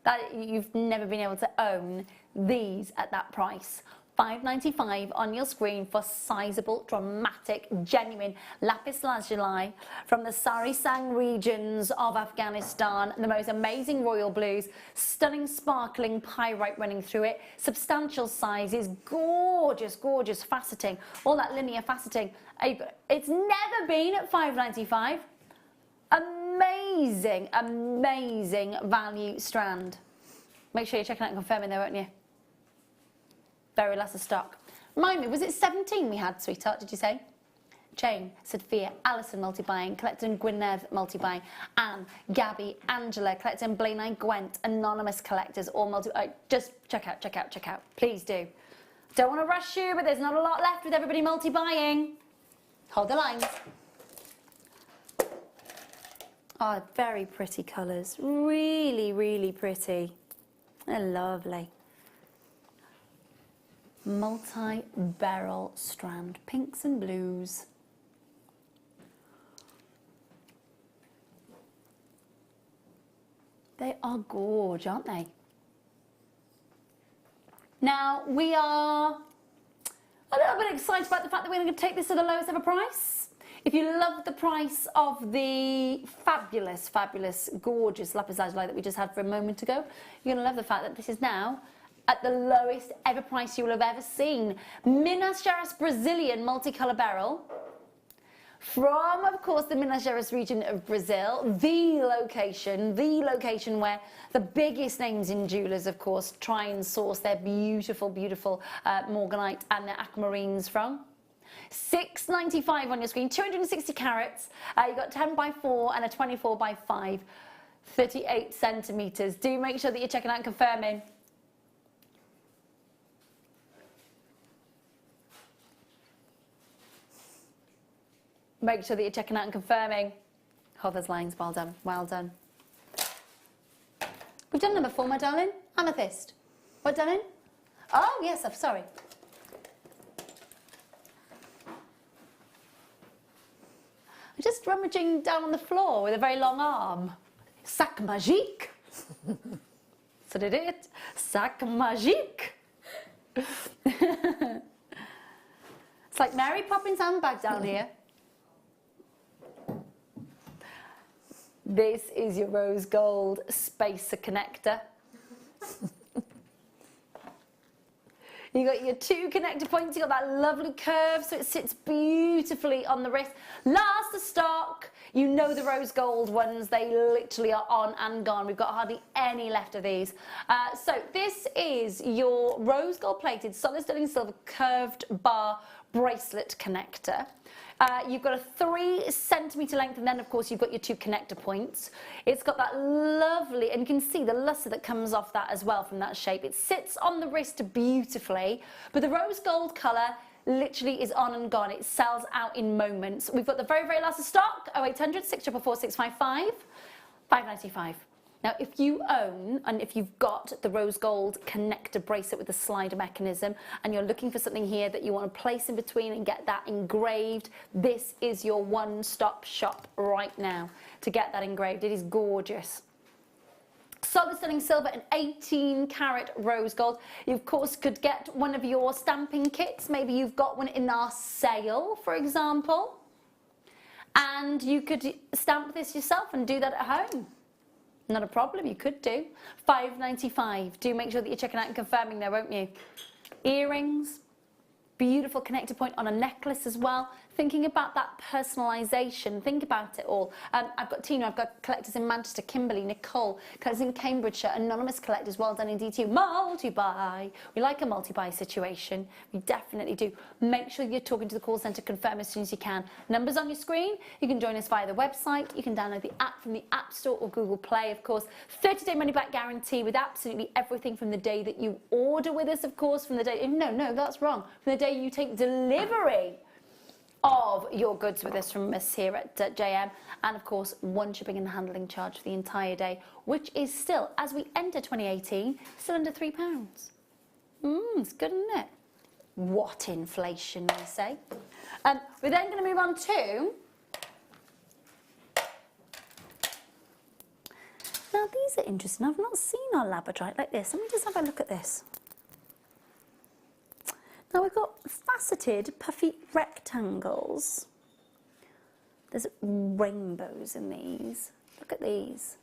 That you've never been able to own these at that price. £5.95 on your screen for sizable, dramatic, genuine lapis lazuli from the Sarisang regions of Afghanistan. The most amazing royal blues, stunning sparkling pyrite running through it, substantial sizes, gorgeous, gorgeous faceting, all that linear faceting. It's never been at £5.95. Amazing, amazing value strand. Make sure you're checking out and confirming there, won't you? Very last of stock. Remind me, was it 17 we had, sweetheart, did you say? Jane, Sophia, Alison multi-buying, collecting Gwyneth multi-buying, Anne, Gabby, Angela, collecting Blaenau, Gwent, anonymous collectors, all just check out, check out, check out. Please do. Don't want to rush you, but there's not a lot left with everybody multi-buying. Hold the lines. Oh, very pretty colours. Really, really pretty. They're lovely. Multi-beryl strand, pinks and blues. They are gorgeous, aren't they? Now, we are a little bit excited about the fact that we're going to take this to the lowest ever price. If you love the price of the fabulous, fabulous, gorgeous lapis lazuli that we just had for a moment ago, you're going to love the fact that this is now at the lowest ever price you will have ever seen. Minas Gerais Brazilian multicolour beryl. From, of course, the Minas Gerais region of Brazil, the location where the biggest names in jewellers, of course, try and source their beautiful, beautiful morganite and their aquamarines from. $6.95 on your screen, 260 carats. You've got 10 by 4 and a 24 by 5, 38 centimetres. Do make sure that you're checking out and confirming. Make sure that you're checking out and confirming. Oh, those lines, well done, well done. We've done number 4, my darling. Amethyst. What, darling? Oh, yes, I'm sorry. I'm just rummaging down on the floor with a very long arm. Sac magique. So did it. Sac magique. It's like Mary Poppins' handbag down here. This is your rose gold spacer connector. You got your 2 connector points, you got that lovely curve, so it sits beautifully on the wrist. Last of stock, you know the rose gold ones, they literally are on and gone. We've got hardly any left of these. So this is your rose gold plated, solid sterling silver curved bar bracelet connector. You've got a 3 centimetre length, and then of course you've got your 2 connector points. It's got that lovely, and you can see the lustre that comes off that as well from that shape. It sits on the wrist beautifully, but the rose gold colour literally is on and gone. It sells out in moments. We've got the very, very last of stock, 0800 644 655, $5.95. Now, if you own and if you've got the rose gold connector bracelet with the slider mechanism and you're looking for something here that you want to place in between and get that engraved, this is your one-stop shop right now to get that engraved. It is gorgeous. Solid sterling silver and 18 karat rose gold. You of course could get one of your stamping kits. Maybe you've got one in our sale, for example, and you could stamp this yourself and do that at home. Not a problem, you could do. $5.95. Do make sure that you're checking out and confirming there, won't you? Earrings, beautiful connector point on a necklace as well. thinking about that personalisation. Think about it all. I've got Tina, I've got collectors in Manchester, Kimberly, Nicole, collectors in Cambridgeshire, anonymous collectors, well done indeed to you. Multi-buy. We like a multi-buy situation. We definitely do. Make sure you're talking to the call centre, confirm as soon as you can. Numbers on your screen. You can join us via the website. You can download the app from the App Store or Google Play, of course. 30-day money-back guarantee with absolutely everything from the day that you order with us, of course, from the day... No, that's wrong. From the day you take delivery of your goods with us from us here at JM, and of course one shipping and handling charge for the entire day, which is still, as we enter 2018, still under £3. It's good, isn't it? What inflation, we say. We're then going to move on to... Now these are interesting. I've not seen our labradorite like this. Let me just have a look at this. Now we've got faceted, puffy rectangles. There's rainbows in these. Look at these.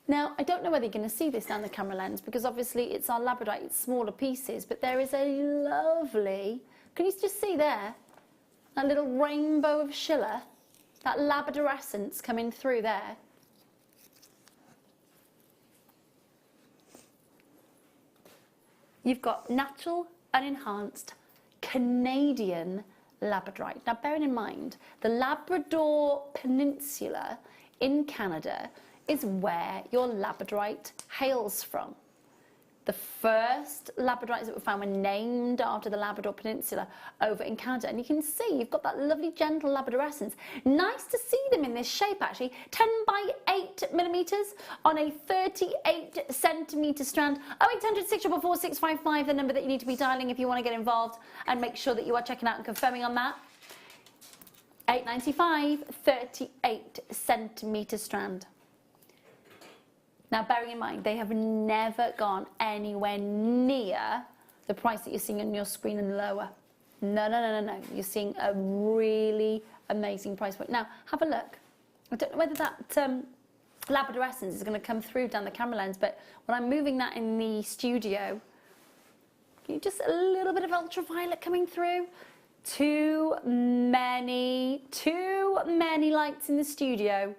Now, I don't know whether you're going to see this down the camera lens because obviously it's our labradorite, it's smaller pieces, but there is a lovely, can you just see there? That little rainbow of Schiller, that labradorescence coming through there. You've got natural unenhanced Canadian labradorite. Now bearing in mind, the Labrador Peninsula in Canada is where your labradorite hails from. The first labradorites that were found were named after the Labrador Peninsula over in Canada. And you can see you've got that lovely gentle labradorescence. Nice to see them in this shape actually. 10 by 8 millimetres on a 38 centimetre strand. 0800 644 655, the number that you need to be dialing if you want to get involved and make sure that you are checking out and confirming on that. $8.95, 38 centimetre strand. Now, bearing in mind, they have never gone anywhere near the price that you're seeing on your screen and lower. No. You're seeing a really amazing price point. Now, have a look. I don't know whether that labradorescence is going to come through down the camera lens, but when I'm moving that in the studio, just a little bit of ultraviolet coming through. Too many lights in the studio.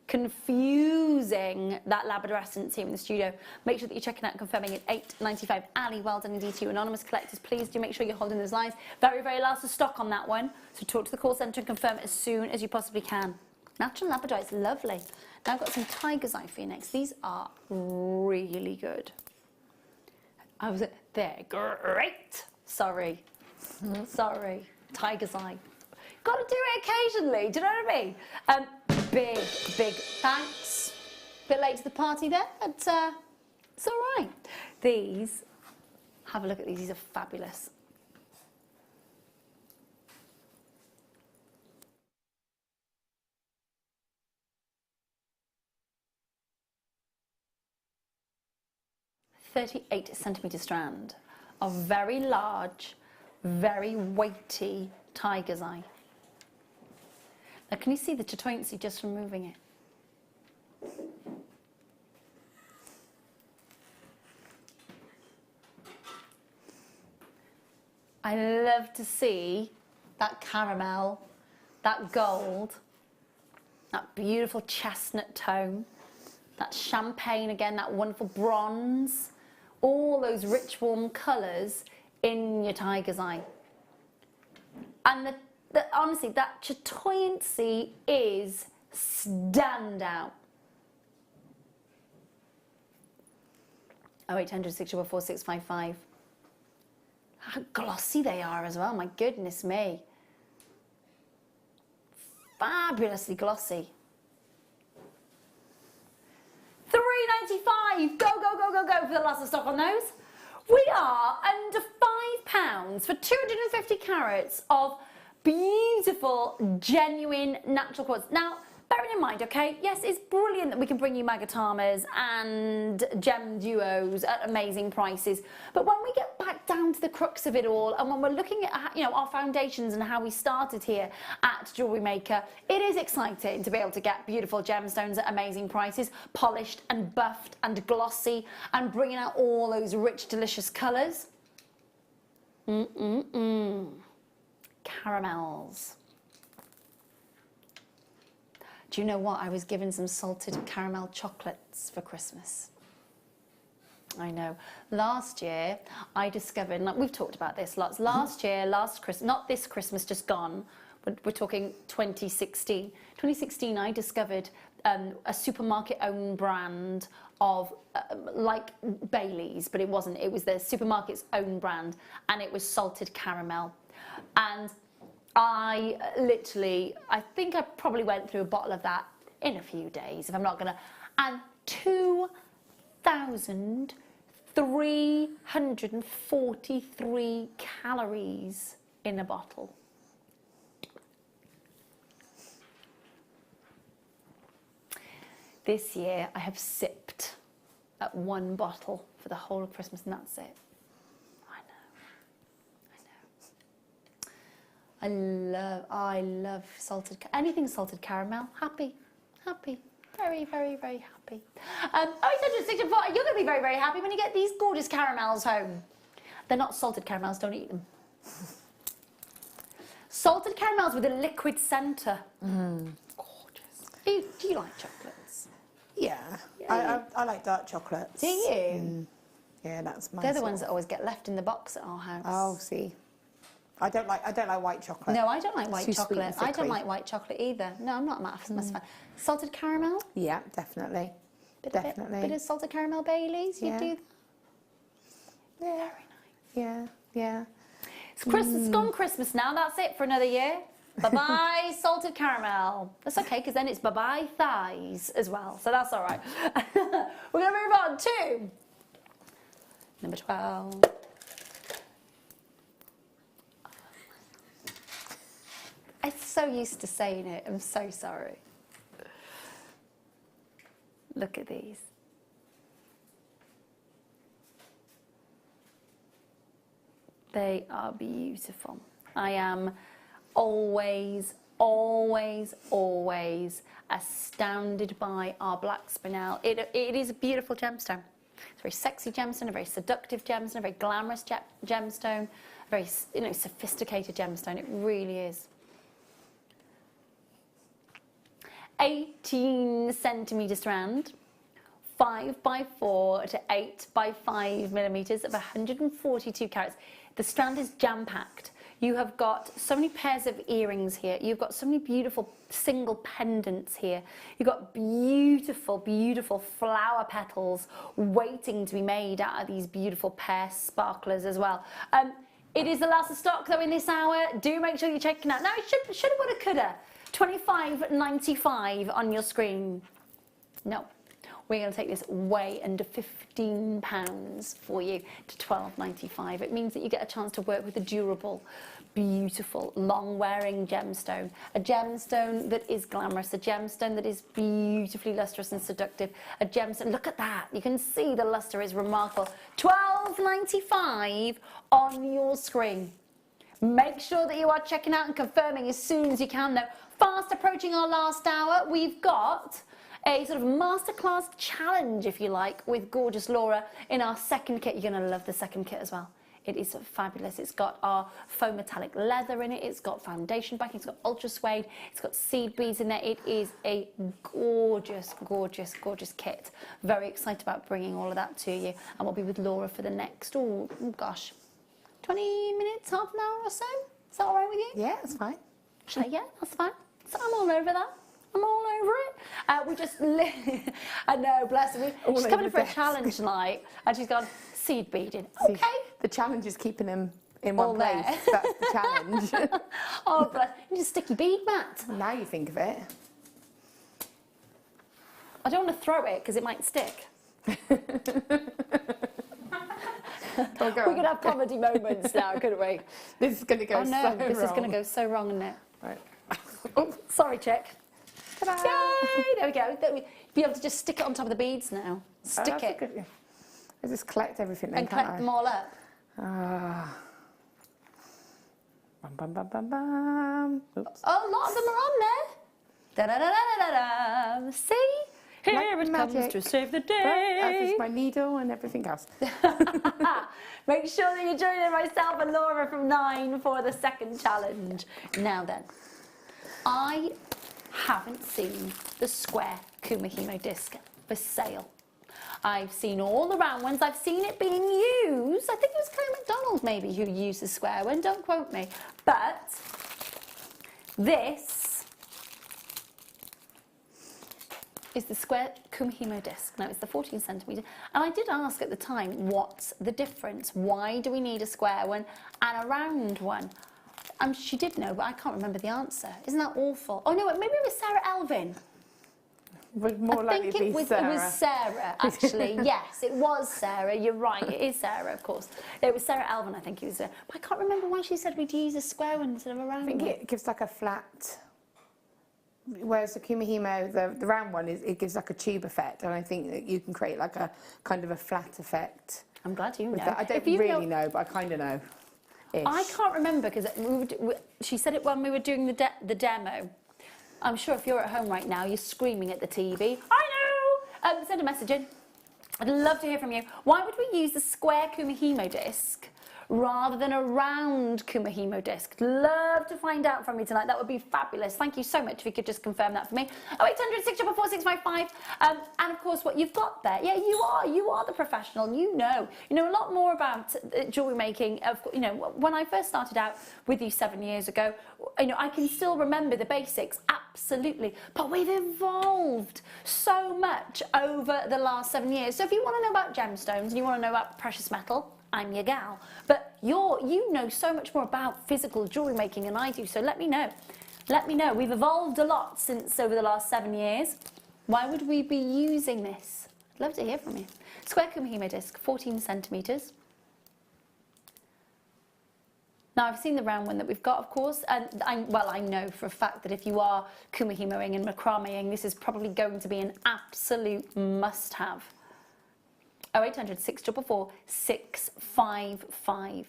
Confusing that labradorescence here in the studio. Make sure that you're checking out and confirming at $8.95. Ali, well done indeed to you. Anonymous collectors, please do make sure you're holding those lines. Very, very last of stock on that one. So talk to the call centre and confirm as soon as you possibly can. Natural labradorite is lovely. Now I've got some tiger's eye for you next. These are really good. They're great. Sorry. Tiger's eye. Got to do it occasionally. Do you know what I mean? Big thanks. Bit late to the party there, but it's all right. These, have a look at these. These are fabulous. .38 centimetre strand of very large, very weighty tiger's eye. Now, can you see the chatoyancy just from moving it? I love to see that caramel, that gold, that beautiful chestnut tone, that champagne again, that wonderful bronze, all those rich warm colours in your tiger's eye. And honestly, that chatoyancy is standout. 0800 644 655. How glossy they are as well, my goodness me. Fabulously glossy. $3.95. Go for the last of stock on those. We are under £5 for 250 carats of beautiful, genuine, natural quartz. Now, bearing in mind, okay, yes, it's brilliant that we can bring you magatamas and gem duos at amazing prices, but when we get back down to the crux of it all, and when we're looking at, our foundations and how we started here at Jewellery Maker, it is exciting to be able to get beautiful gemstones at amazing prices, polished and buffed and glossy, and bringing out all those rich, delicious colours. Caramels. Do you know what? I was given some salted caramel chocolates for Christmas. I know. Last year, I discovered, like we've talked about this lots, last year, last Christmas, not this Christmas just gone, we're talking 2016. 2016, I discovered a supermarket-owned brand of, like Bailey's, but it wasn't. It was the supermarket's own brand, and it was salted caramel. And I literally, I think I probably went through a bottle of that in a few days, if I'm not gonna, and 2,343 calories in a bottle. This year I have sipped at one bottle for the whole of Christmas, and that's it. I love anything salted caramel. Happy, very, very, very happy. You're going to be very, very happy when you get these gorgeous caramels home. They're not salted caramels, don't eat them. Salted caramels with a liquid centre. Gorgeous. Do you like chocolates? Yeah. I like dark chocolates. Do you? Yeah, that's my They're the ones that always get left in the box at our house. Oh, see. I don't like white chocolate. No, I don't like white Too sweet chocolate. and I don't sickly. like white chocolate either. No, I'm not a massive fan. Salted caramel? Yeah, definitely. Definitely. Bit of salted caramel Baileys, you Yeah. do that? Yeah. Very nice. Yeah. It's Christmas, it's gone Christmas now. That's it for another year. Bye-bye salted caramel. That's okay, because then it's bye-bye thighs as well. So that's all right. We're going to move on to number 12. I'm so used to saying it. I'm so sorry. Look at these. They are beautiful. I am always astounded by our black spinel. It is a beautiful gemstone. It's a very sexy gemstone, a very seductive gemstone, a very glamorous gemstone, a very sophisticated gemstone. It really is. 18 centimetre strand, 5x4 to 8x5 millimetres of 142 carats. The strand is jam-packed. You have got so many pairs of earrings here. You've got so many beautiful single pendants here. You've got beautiful, beautiful flower petals waiting to be made out of these beautiful pear sparklers as well. It is the last of stock though in this hour. Do make sure you're checking out. Now it shoulda, woulda, coulda. $25.95 on your screen. No, we're going to take this way under £15 for you to $12.95. It means that you get a chance to work with a durable, beautiful, long-wearing gemstone. A gemstone that is glamorous, a gemstone that is beautifully lustrous and seductive. A gemstone, look at that, you can see the luster is remarkable. $12.95 on your screen. Make sure that you are checking out and confirming as soon as you can though. Fast approaching our last hour, we've got a sort of masterclass challenge, if you like, with gorgeous Laura in our second kit. You're going to love the second kit as well. It is fabulous. It's got our faux metallic leather in it. It's got foundation backing. It's got ultra suede. It's got seed beads in there. It is a gorgeous, gorgeous, gorgeous kit. Very excited about bringing all of that to you. And we'll be with Laura for the next, oh gosh, 20 minutes, half an hour or so. Is that all right with you? Yeah, that's fine. Yeah, that's fine. So I'm all over that. I'm all over it. We just, I know, bless her. She's coming in for a challenge tonight, and she's gone seed beading. Okay. The challenge is keeping them in one place. That's the challenge. Oh, bless. You need a sticky bead mat. Now you think of it. I don't want to throw it because it might stick. We could have comedy moments now, couldn't we? This is going to go so wrong. This is going to go so wrong, isn't it? Right. Oh, sorry, chick. Ta-da! Yay! There we go. Be able to just stick it on top of the beads now. Stick it. I just collect everything then, And can't collect I? them all up. Bum, bum, bum, bum, bum. Oops. Oh, a lot of them are on there. Da-da-da-da-da-da. See? Here Like it magic. comes to save the Right, day. as is my needle and everything else. Make sure that you're joining myself and Laura from 9 for the second challenge. Now then, I haven't seen the square Kumihimo disc for sale. I've seen all the round ones. I've seen it being used. I think it was Claire McDonald maybe who used the square one. Don't quote me. But this is the square Kumihimo disc. Now it's the 14 centimetre. And I did ask at the time, what's the difference? Why do we need a square one and a round one? She did know, but I can't remember the answer. Isn't that awful? Oh no, maybe it was Sarah Elvin. I think it was Sarah, actually. Yes, it was Sarah. You're right. It is Sarah, of course. It was Sarah Elvin, I think it was. But I can't remember why she said we'd use a square one instead of a round one. I think it gives like a flat, whereas the Kumihimo, the round one, it gives like a tube effect. And I think that you can create like a kind of a flat effect. I'm glad you know. That. I don't really know, but I kind of know. I can't remember because she said it when we were doing the demo. I'm sure if you're at home right now, you're screaming at the TV. I know! Send a message in. I'd love to hear from you. Why would we use the square Kumihimo disc rather than a round Kumihimo disc? Love to find out from you tonight. That would be fabulous. Thank you so much if you could just confirm that for me. 0800 644 655. And of course, what you've got there. Yeah, you are the professional. You know a lot more about jewellery making. When I first started out with you 7 years ago, I can still remember the basics, absolutely. But we've evolved so much over the last 7 years. So if you want to know about gemstones and you want to know about precious metal, I'm your gal. But you know so much more about physical jewellery making than I do, so let me know. Let me know. We've evolved a lot since over the last 7 years. Why would we be using this? I'd love to hear from you. Square Kumihimo disc, 14 centimetres. Now, I've seen the round one that we've got, of course, and I know for a fact that if you are Kumihimoing and macrameing, this is probably going to be an absolute must-have. 0800 644 655.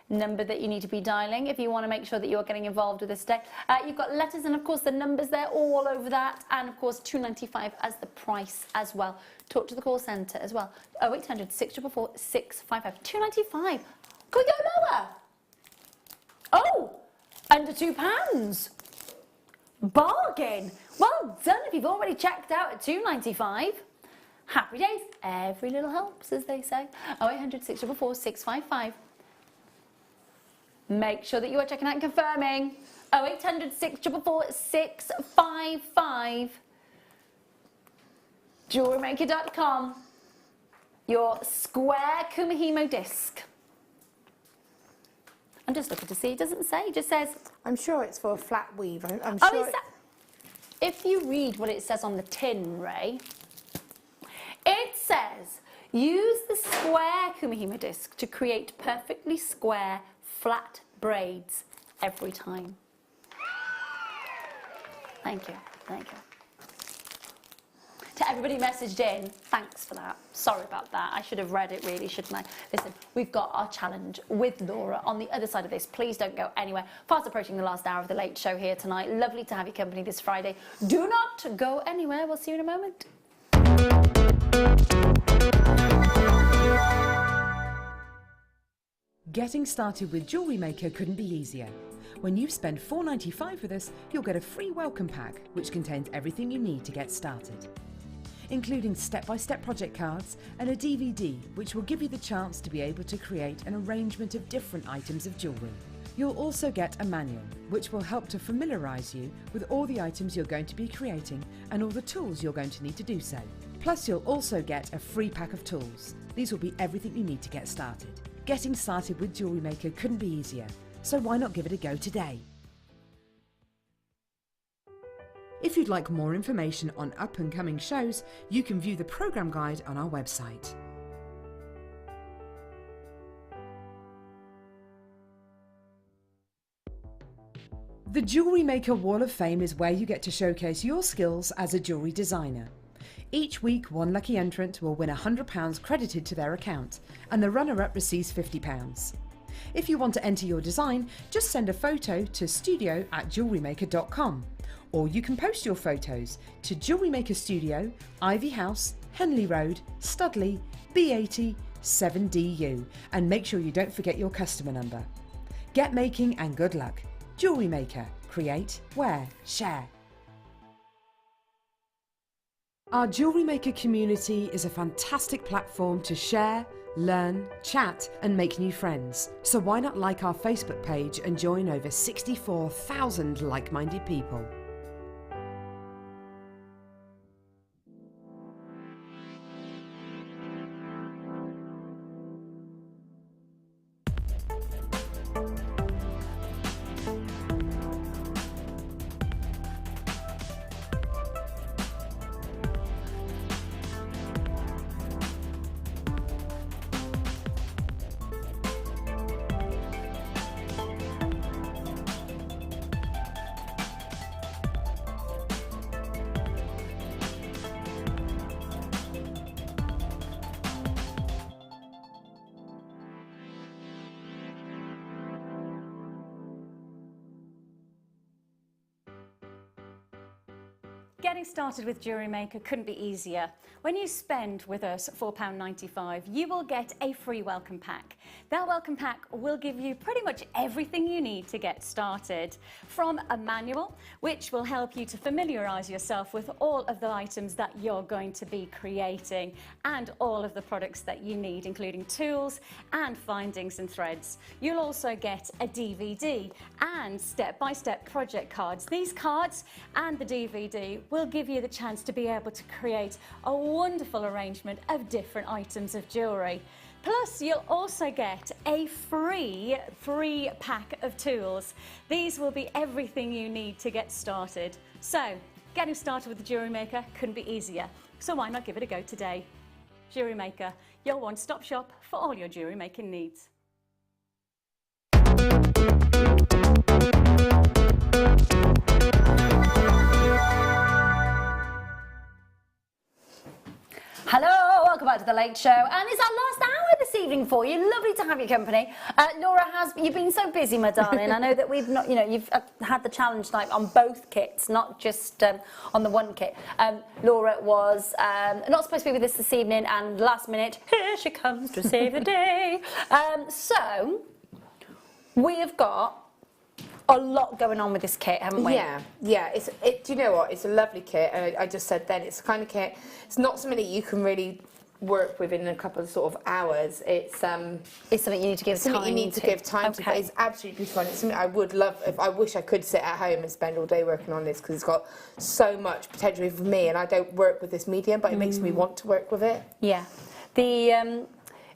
Number that you need to be dialing if you want to make sure that you're getting involved with this today. You've got letters and, of course, the numbers there all over that, and, of course, $2.95 as the price as well. Talk to the call centre as well. 0800 644 655. $2.95. Could we go lower? Oh, under £2. Bargain. Well done if you've already checked out at $2.95. Happy days. Every little helps, as they say. 0800 644 655. Make sure that you are checking out and confirming. 0800 644 655. JewelleryMaker.com. Your square Kumihimo disc. I'm just looking to see. It doesn't say. It just says. I'm sure it's for a flat weave. I'm sure. If you read what it says on the tin, Ray, it says, use the square Kumihimo disc to create perfectly square, flat braids every time. Thank you. Thank you. To everybody messaged in, thanks for that. Sorry about that. I should have read it really, shouldn't I? Listen, we've got our challenge with Laura on the other side of this. Please don't go anywhere. Fast approaching the last hour of the Late Show here tonight. Lovely to have your company this Friday. Do not go anywhere. We'll see you in a moment. Getting started with Jewellery Maker couldn't be easier. When you spend $4.95 with us, you'll get a free welcome pack, which contains everything you need to get started, including step-by-step project cards and a DVD, which will give you the chance to be able to create an arrangement of different items of jewellery. You'll also get a manual, which will help to familiarise you with all the items you're going to be creating and all the tools you're going to need to do so. Plus, you'll also get a free pack of tools. These will be everything you need to get started. Getting started with Jewellery Maker couldn't be easier, so why not give it a go today? If you'd like more information on up-and-coming shows, you can view the programme guide on our website. The Jewellery Maker Wall of Fame is where you get to showcase your skills as a jewellery designer. Each week, one lucky entrant will win £100 credited to their account, and the runner-up receives £50. If you want to enter your design, just send a photo to studio@jewellerymaker.com, or you can post your photos to Jewellery Maker Studio, Ivy House, Henley Road, Studley, B80 7DU, and make sure you don't forget your customer number. Get making and good luck. Jewellery Maker. Create, wear, share. Our Jewellery Maker community is a fantastic platform to share, learn, chat and make new friends. So why not like our Facebook page and join over 64,000 like-minded people? Getting started with Jewellery Maker couldn't be easier. When you spend with us £4.95, you will get a free welcome pack. That welcome pack will give you pretty much everything you need to get started. From a manual, which will help you to familiarise yourself with all of the items that you're going to be creating and all of the products that you need, including tools and findings and threads. You'll also get a DVD and step-by-step project cards. These cards and the DVD will give you the chance to be able to create a wonderful arrangement of different items of jewellery. Plus, you'll also get a free 3-pack of tools. These will be everything you need to get started. So, getting started with the Jewellery Maker couldn't be easier. So why not give it a go today? Jewellery Maker, your one-stop shop for all your jewellery making needs. Hello, welcome back to the Late Show, and it's our last hour this evening for you. Lovely to have your company. Laura, you've been so busy, my darling. I know that we've not, you've had the challenge like on both kits, not just on the one kit. Laura was not supposed to be with us this evening, and last minute, here she comes to save the day. So we have got a lot going on with this kit, haven't we? Yeah. Do you know what? It's a lovely kit, and I just said then it's the kind of kit. It's not something that you can really work with in a couple of sort of hours. It's something you need to give time. You need to give time to. But it's absolutely fun. It's something I would love. I wish I could sit at home and spend all day working on this because it's got so much potential for me. And I don't work with this medium, but it makes me want to work with it. Yeah.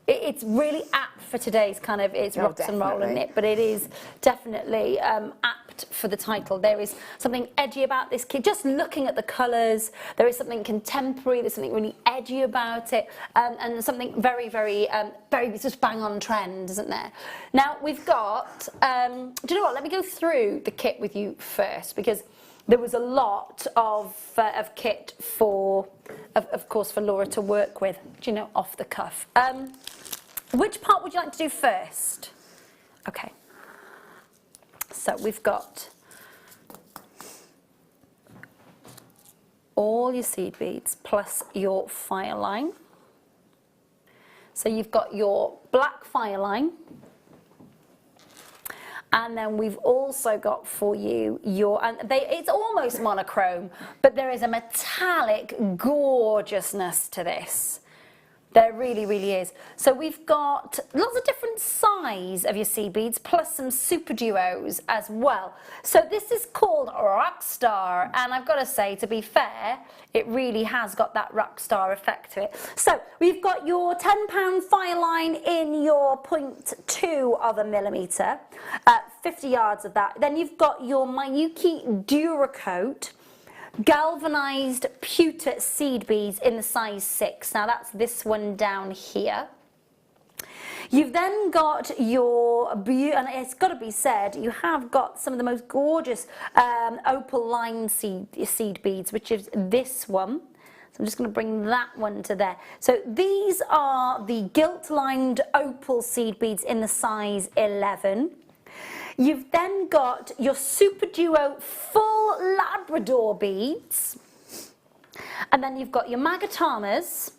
It's really apt for today's kind of, it's rocks and roll, isn't it? But it is definitely apt for the title. There is something edgy about this kit. Just looking at the colours, there is something contemporary, there's something really edgy about it, and something very, very, very just bang on trend, isn't there? Now, we've got, do you know what, let me go through the kit with you first, because there was a lot of kit for, of course, for Laura to work with, do you know, off the cuff. Which part would you like to do first? Okay. So we've got all your seed beads plus your fire line. So you've got your black fire line. And then we've also got for you it's almost monochrome, but there is a metallic gorgeousness to this. There really, really is. So we've got lots of different size of your seed beads, plus some super duos as well. So this is called Rockstar, and I've got to say, to be fair, it really has got that Rockstar effect to it. So we've got your £10 fire line in your 0.2 of a millimetre, 50 yards of that. Then you've got your Miyuki Duracoat galvanized pewter seed beads in the size 6. Now that's this one down here. You've then got your, and it's got to be said, you have got some of the most gorgeous opal lined seed beads, which is this one. So I'm just going to bring that one to there. So these are the gilt lined opal seed beads in the size 11. You've then got your Super Duo full Labrador beads. And then you've got your Magatamas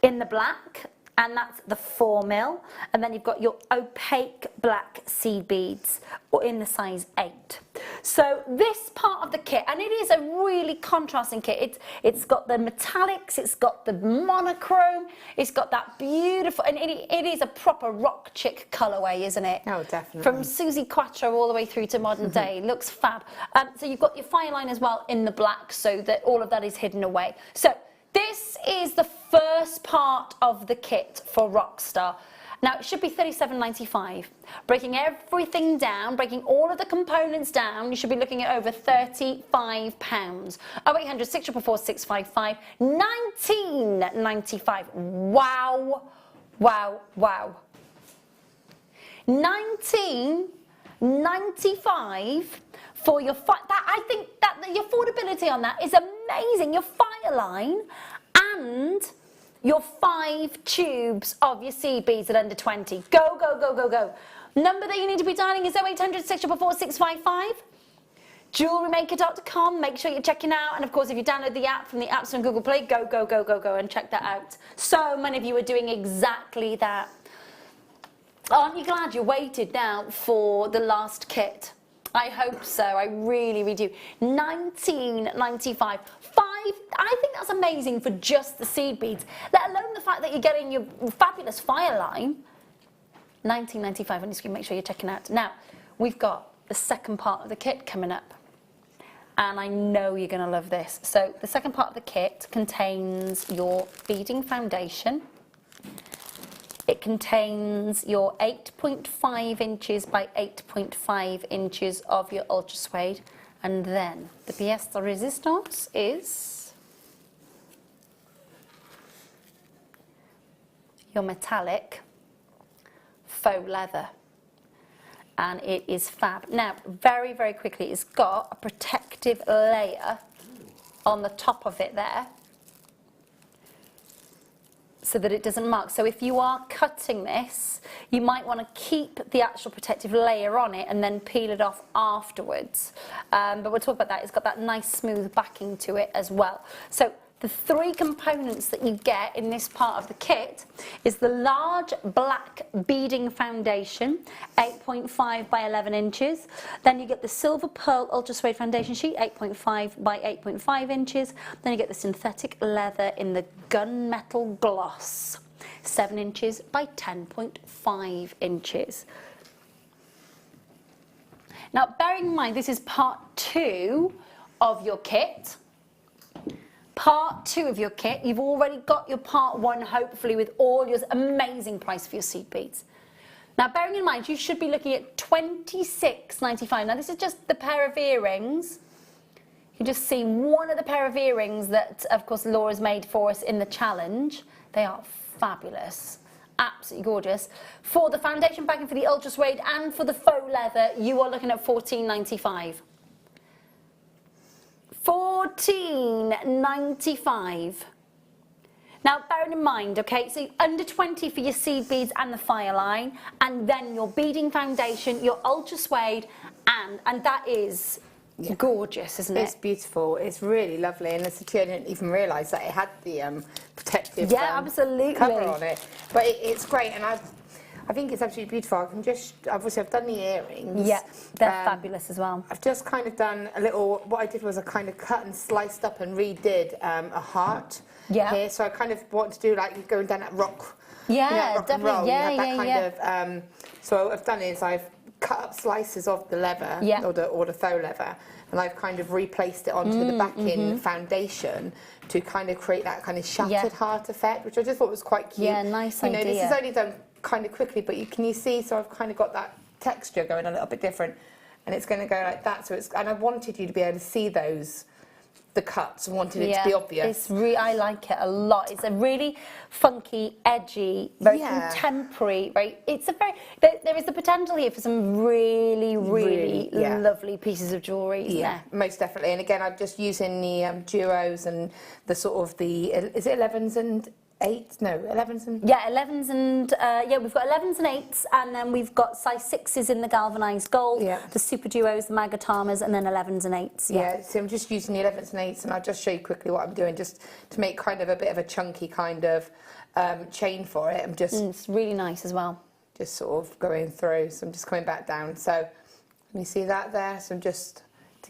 in the black, and that's the 4mm. And then you've got your opaque black seed beads in the size 8. So this part of the kit, and it is a really contrasting kit. It's got the metallics, it's got the monochrome, it's got that beautiful, and it is a proper rock chick colourway, isn't it? Oh, definitely. From Susie Quattro all the way through to modern day. Looks fab. So you've got your fire line as well in the black, so that all of that is hidden away. So this is the first part of the kit for Rockstar. Now, it should be $37.95. Breaking everything down, breaking all of the components down, you should be looking at over £35. 0800 644 655, $19.95. Wow, wow, wow. $19.95 for your I think that the affordability on that is amazing. Your fire line and your 5 tubes of your seed beads at under 20. Go, go, go, go, go. Number that you need to be dialing is 0800 644 655. JewelleryMaker.com. Make sure you're checking out. And of course, if you download the app from the App Store and Google Play, go, go, go, go, go and check that out. So many of you are doing exactly that. Aren't you glad you waited now for the last kit? I hope so. I really, really do. $19.95. I think that's amazing for just the seed beads, let alone the fact that you're getting your fabulous fire line. $19.95 on your screen. Make sure you're checking out. Now, we've got the second part of the kit coming up, and I know you're going to love this. So the second part of the kit contains your beading foundation. It contains your 8.5 inches by 8.5 inches of your ultra suede, and then the pièce de résistance is your metallic faux leather, and it is fab. Now, very, very quickly, it's got a protective layer on the top of it there, so that it doesn't mark. So if you are cutting this, you might want to keep the actual protective layer on it and then peel it off afterwards. But we'll talk about that. It's got that nice smooth backing to it as well. So the 3 components that you get in this part of the kit is the large black beading foundation, 8.5 by 11 inches. Then you get the silver pearl ultra suede foundation sheet, 8.5 by 8.5 inches. Then you get the synthetic leather in the gunmetal gloss, 7 inches by 10.5 inches. Now, bearing in mind, this is part 2 of your kit. Part 2 of your kit, you've already got your part 1, hopefully, with all your amazing price for your seed beads. Now, bearing in mind, you should be looking at $26.95. Now, this is just the pair of earrings. You can just see one of the pair of earrings that, of course, Laura's made for us in the challenge. They are fabulous. Absolutely gorgeous. For the foundation backing for the ultra suede and for the faux leather, you are looking at $14.95. $14.95. Now, bearing in mind, okay, so under 20 for your seed beads and the fire line, and then your beading foundation, your ultra suede, and that is gorgeous, isn't it? It's beautiful. It's really lovely, and as a kid, I didn't even realise that it had the protective absolutely cover on it. But it's great, and I think it's absolutely beautiful. I can just, obviously I've done the earrings. Yeah, they're fabulous as well. I've just kind of done a little, what I did was I kind of cut and sliced up and redid a heart here. So I kind of want to do like going down that rock. Yeah, you know, rock definitely. And roll. Yeah, you have that kind of, so what I've done is I've cut up slices of the leather or the faux leather, and I've kind of replaced it onto the backing foundation to kind of create that kind of shattered heart effect, which I just thought was quite cute. Yeah, nice idea. This is only done kind of quickly, but can you see? So I've kind of got that texture going a little bit different, and it's going to go like that. So and I wanted you to be able to see the cuts, and wanted it to be obvious. I like it a lot. It's a really funky, edgy, very contemporary. There is the potential here for some really lovely pieces of jewellery. Yeah, most definitely. And again, I'm just using the duos and the sort of is it 11s and 8s? No, 11s and... Yeah, 11s and... we've got 11s and 8s, and then we've got size 6s in the galvanised gold, the super duos, the magatamas, and then 11s and 8s. Yeah, so I'm just using the 11s and 8s, and I'll just show you quickly what I'm doing, just to make kind of a bit of a chunky kind of chain for it. I'm just... it's really nice as well. Just sort of going through, so I'm just coming back down. So, can you see that there? So I'm just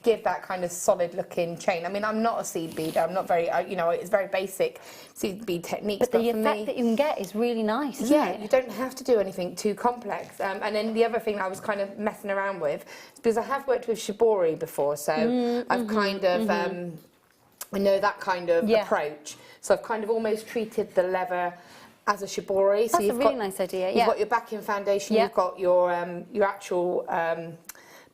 to give that kind of solid looking chain. I mean, I'm not a seed beader. I'm not very, you know, it's very basic seed bead techniques. But the for effect me, that you can get is really nice, isn't it? you don't have to do anything too complex. And then the other thing I was kind of messing around with, because I have worked with shibori before, so I've kind of, I know that kind of approach. So I've kind of almost treated the leather as a shibori. That's a really nice idea, You've got your backing foundation, you've got your actual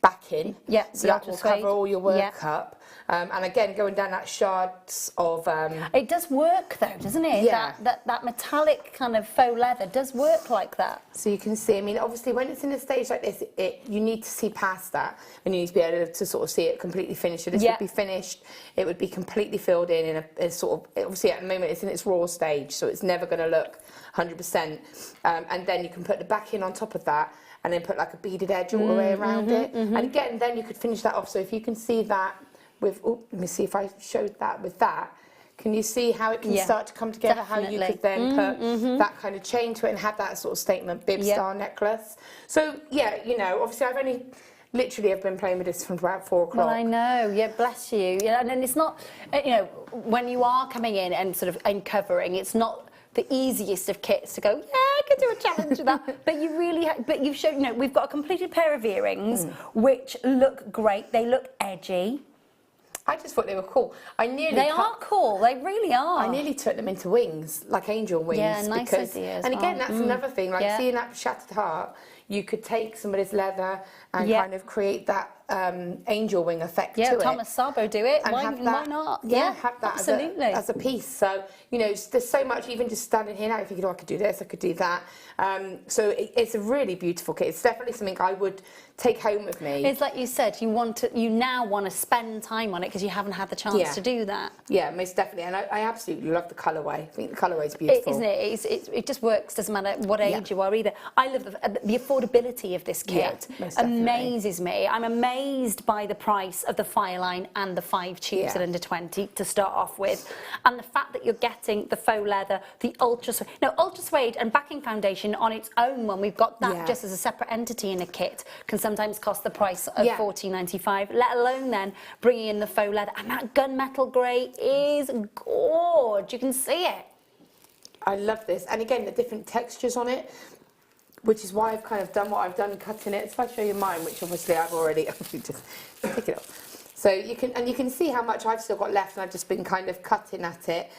backing, so that will cover all your work up. And again, going down that shards of... It does work though, doesn't it? Yeah. That metallic kind of faux leather does work like that. So you can see, I mean, obviously when it's in a stage like this, you need to see past that, and you need to be able to sort of see it completely finished. So this would be finished, it would be completely filled in a sort of, obviously at the moment it's in its raw stage, so it's never going to look 100%. And then you can put the backing on top of that, and then put like a beaded edge all the way around it. And again, then you could finish that off. So if you can see that with, let me see if I showed that with that. Can you see how it can start to come together? Definitely. How you could then put that kind of chain to it and have that sort of statement bib style necklace. So yeah, you know, obviously I've only literally I've been playing with this from about 4 o'clock. Well, I know, yeah, bless you. Yeah, and then it's not, you know, when you are coming in and sort of uncovering, it's not the easiest of kits to go, yeah, I could do a challenge with that. But you really, but you've shown, you know, we've got a completed pair of earrings, which look great. They look edgy. I just thought they were cool. They are cool. They really are. I nearly took them into wings, like angel wings. Yeah, nice idea as and again, well. that's another thing. Like seeing that shattered heart, you could take somebody's leather and kind of create that angel wing effect to it. Yeah, Thomas Sabo do it. And Why not? not? Yeah, have that absolutely. as a piece. So, you know, there's so much, even just standing here now, you're thinking, oh, I could do this, I could do that. So it's a really beautiful kit. It's definitely something I would take home with me. It's like you said, you now want to spend time on it because you haven't had the chance to do that. Yeah, most definitely. And I absolutely love the colourway. I think the colourway is beautiful. Isn't it? It just works, doesn't matter what age you are either. I love the affordability of this kit. Amazes me. I'm amazed by the price of the Fireline and the 5 tubes at under 20 to start off with. And the fact that you're getting the faux leather, the ultra suede. Now, ultra suede and backing foundation on its own, when we've got that just as a separate entity in a kit, can sometimes cost the price of $14.95, let alone then bringing in the faux leather. And that gunmetal grey is gorgeous. You can see it. I love this. And again, the different textures on it, which is why I've kind of done what I've done, cutting it. So if I show you mine, which obviously I've already, just pick it up. So you can see how much I've still got left, and I've just been kind of cutting at it,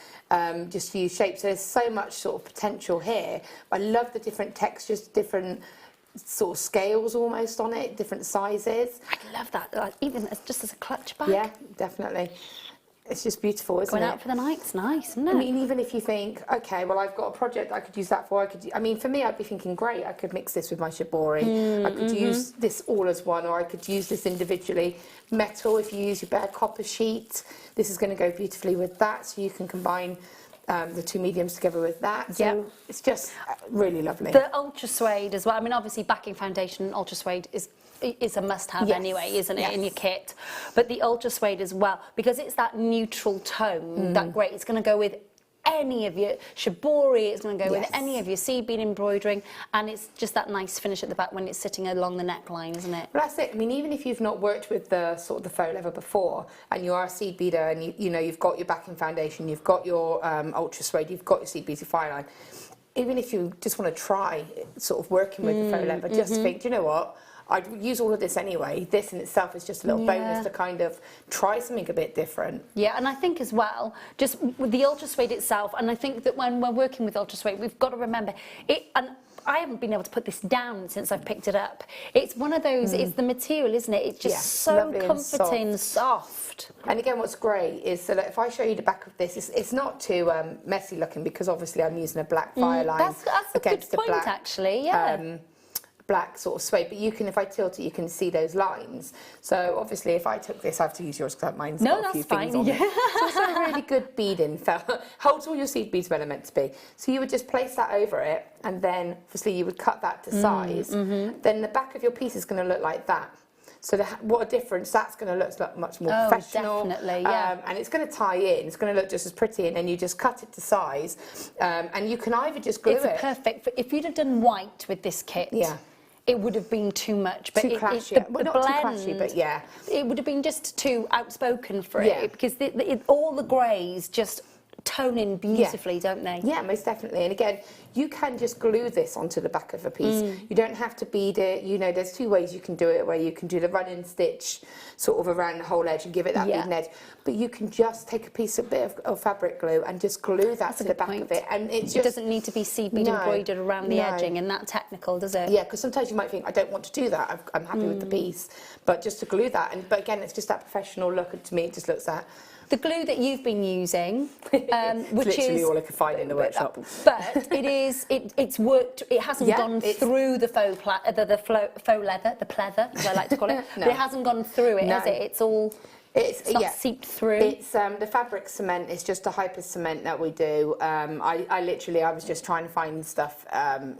just to use shape. So there's so much sort of potential here. I love the different textures, different sort of scales almost on it, different sizes. I love that, like, even just as a clutch bag. Yeah, definitely. It's just beautiful, isn't it? Going out for the night's nice, isn't it? I mean, even if you think, okay, well, I've got a project I could use that for. I mean, for me, I'd be thinking, great, I could mix this with my shibori. I could use this all as one, or I could use this individually. Metal, if you use your bare copper sheet, this is going to go beautifully with that, so you can combine the 2 mediums together with that. So it's just really lovely. The ultra suede as well. I mean, obviously, backing foundation and ultra suede is a must-have anyway, isn't it, in your kit? But the ultra suede as well, because it's that neutral tone, that great. It's going to go with any of your shibori, it's going to go with any of your seed bead embroidering, and it's just that nice finish at the back when it's sitting along the neckline, isn't it? Well, that's it. I mean, even if you've not worked with the sort of the faux leather before, and you are a seed beader, and you know you've got your backing foundation, you've got your ultra suede, you've got your seed beads, your Fireline. Even if you just want to try sort of working with the faux leather, just think, do you know what? I'd use all of this anyway. This in itself is just a little bonus to kind of try something a bit different. Yeah, and I think as well, just with the ultra suede itself, and I think that when we're working with ultra suede, we've got to remember it. And I haven't been able to put this down since I've picked it up. It's one of those. It's the material, isn't it? It's just so comforting, soft. And again, what's great is so that if I show you the back of this, it's not too messy looking, because obviously I'm using a black Fireline That's against a good point, black, actually. Yeah. Black sort of suede, but you can, if I tilt it, you can see those lines. So obviously, if I took this, I have to use yours because mine's got a few things on it. So it's a really good beading. Holds all your seed beads where they're meant to be. So you would just place that over it, and then obviously you would cut that to size. Then the back of your piece is going to look like that. So what a difference that's going to look much more professional. Definitely, yeah. And it's going to tie in. It's going to look just as pretty, and then you just cut it to size, and you can either just glue it. It's perfect. If you'd have done white with this kit, it would have been too much. But Too clashy. Well, not too clashy, but yeah. It would have been just too outspoken for Yeah. it, because all the greys just tone in beautifully, don't they? Yeah, most definitely. And again, you can just glue this onto the back of a piece. You don't have to bead it. You know, there's two ways you can do it, where you can do the run-in stitch sort of around the whole edge and give it that beading edge. But you can just take a piece of of fabric glue and just glue that to the back of it. And it doesn't need to be seed bead embroidered around the edging and that technical, does it? Yeah, because sometimes you might think, I don't want to do that. I'm happy with the piece. But just to glue that. But again, it's just that professional look. And to me, it just looks that. The glue that you've been using, which literally is all I could find in the workshop. But it's worked. It hasn't gone through the faux leather, the pleather, as I like to call it. No. But it hasn't gone through it, has it? It's all. It's not seeped through. It's the fabric cement is just a hyper cement that we do. I was just trying to find stuff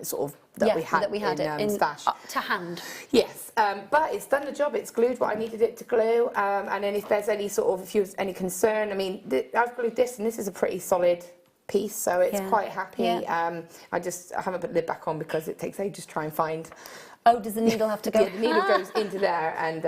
sort of that we had in stash to hand. Yes, but it's done the job. It's glued what I needed it to glue. And then if there's any any concern, I mean, I've glued this, and this is a pretty solid piece, so it's quite happy. I haven't put the lid back on because it takes ages to try and find. Oh, does the needle have to go? Yeah, the needle goes into there, and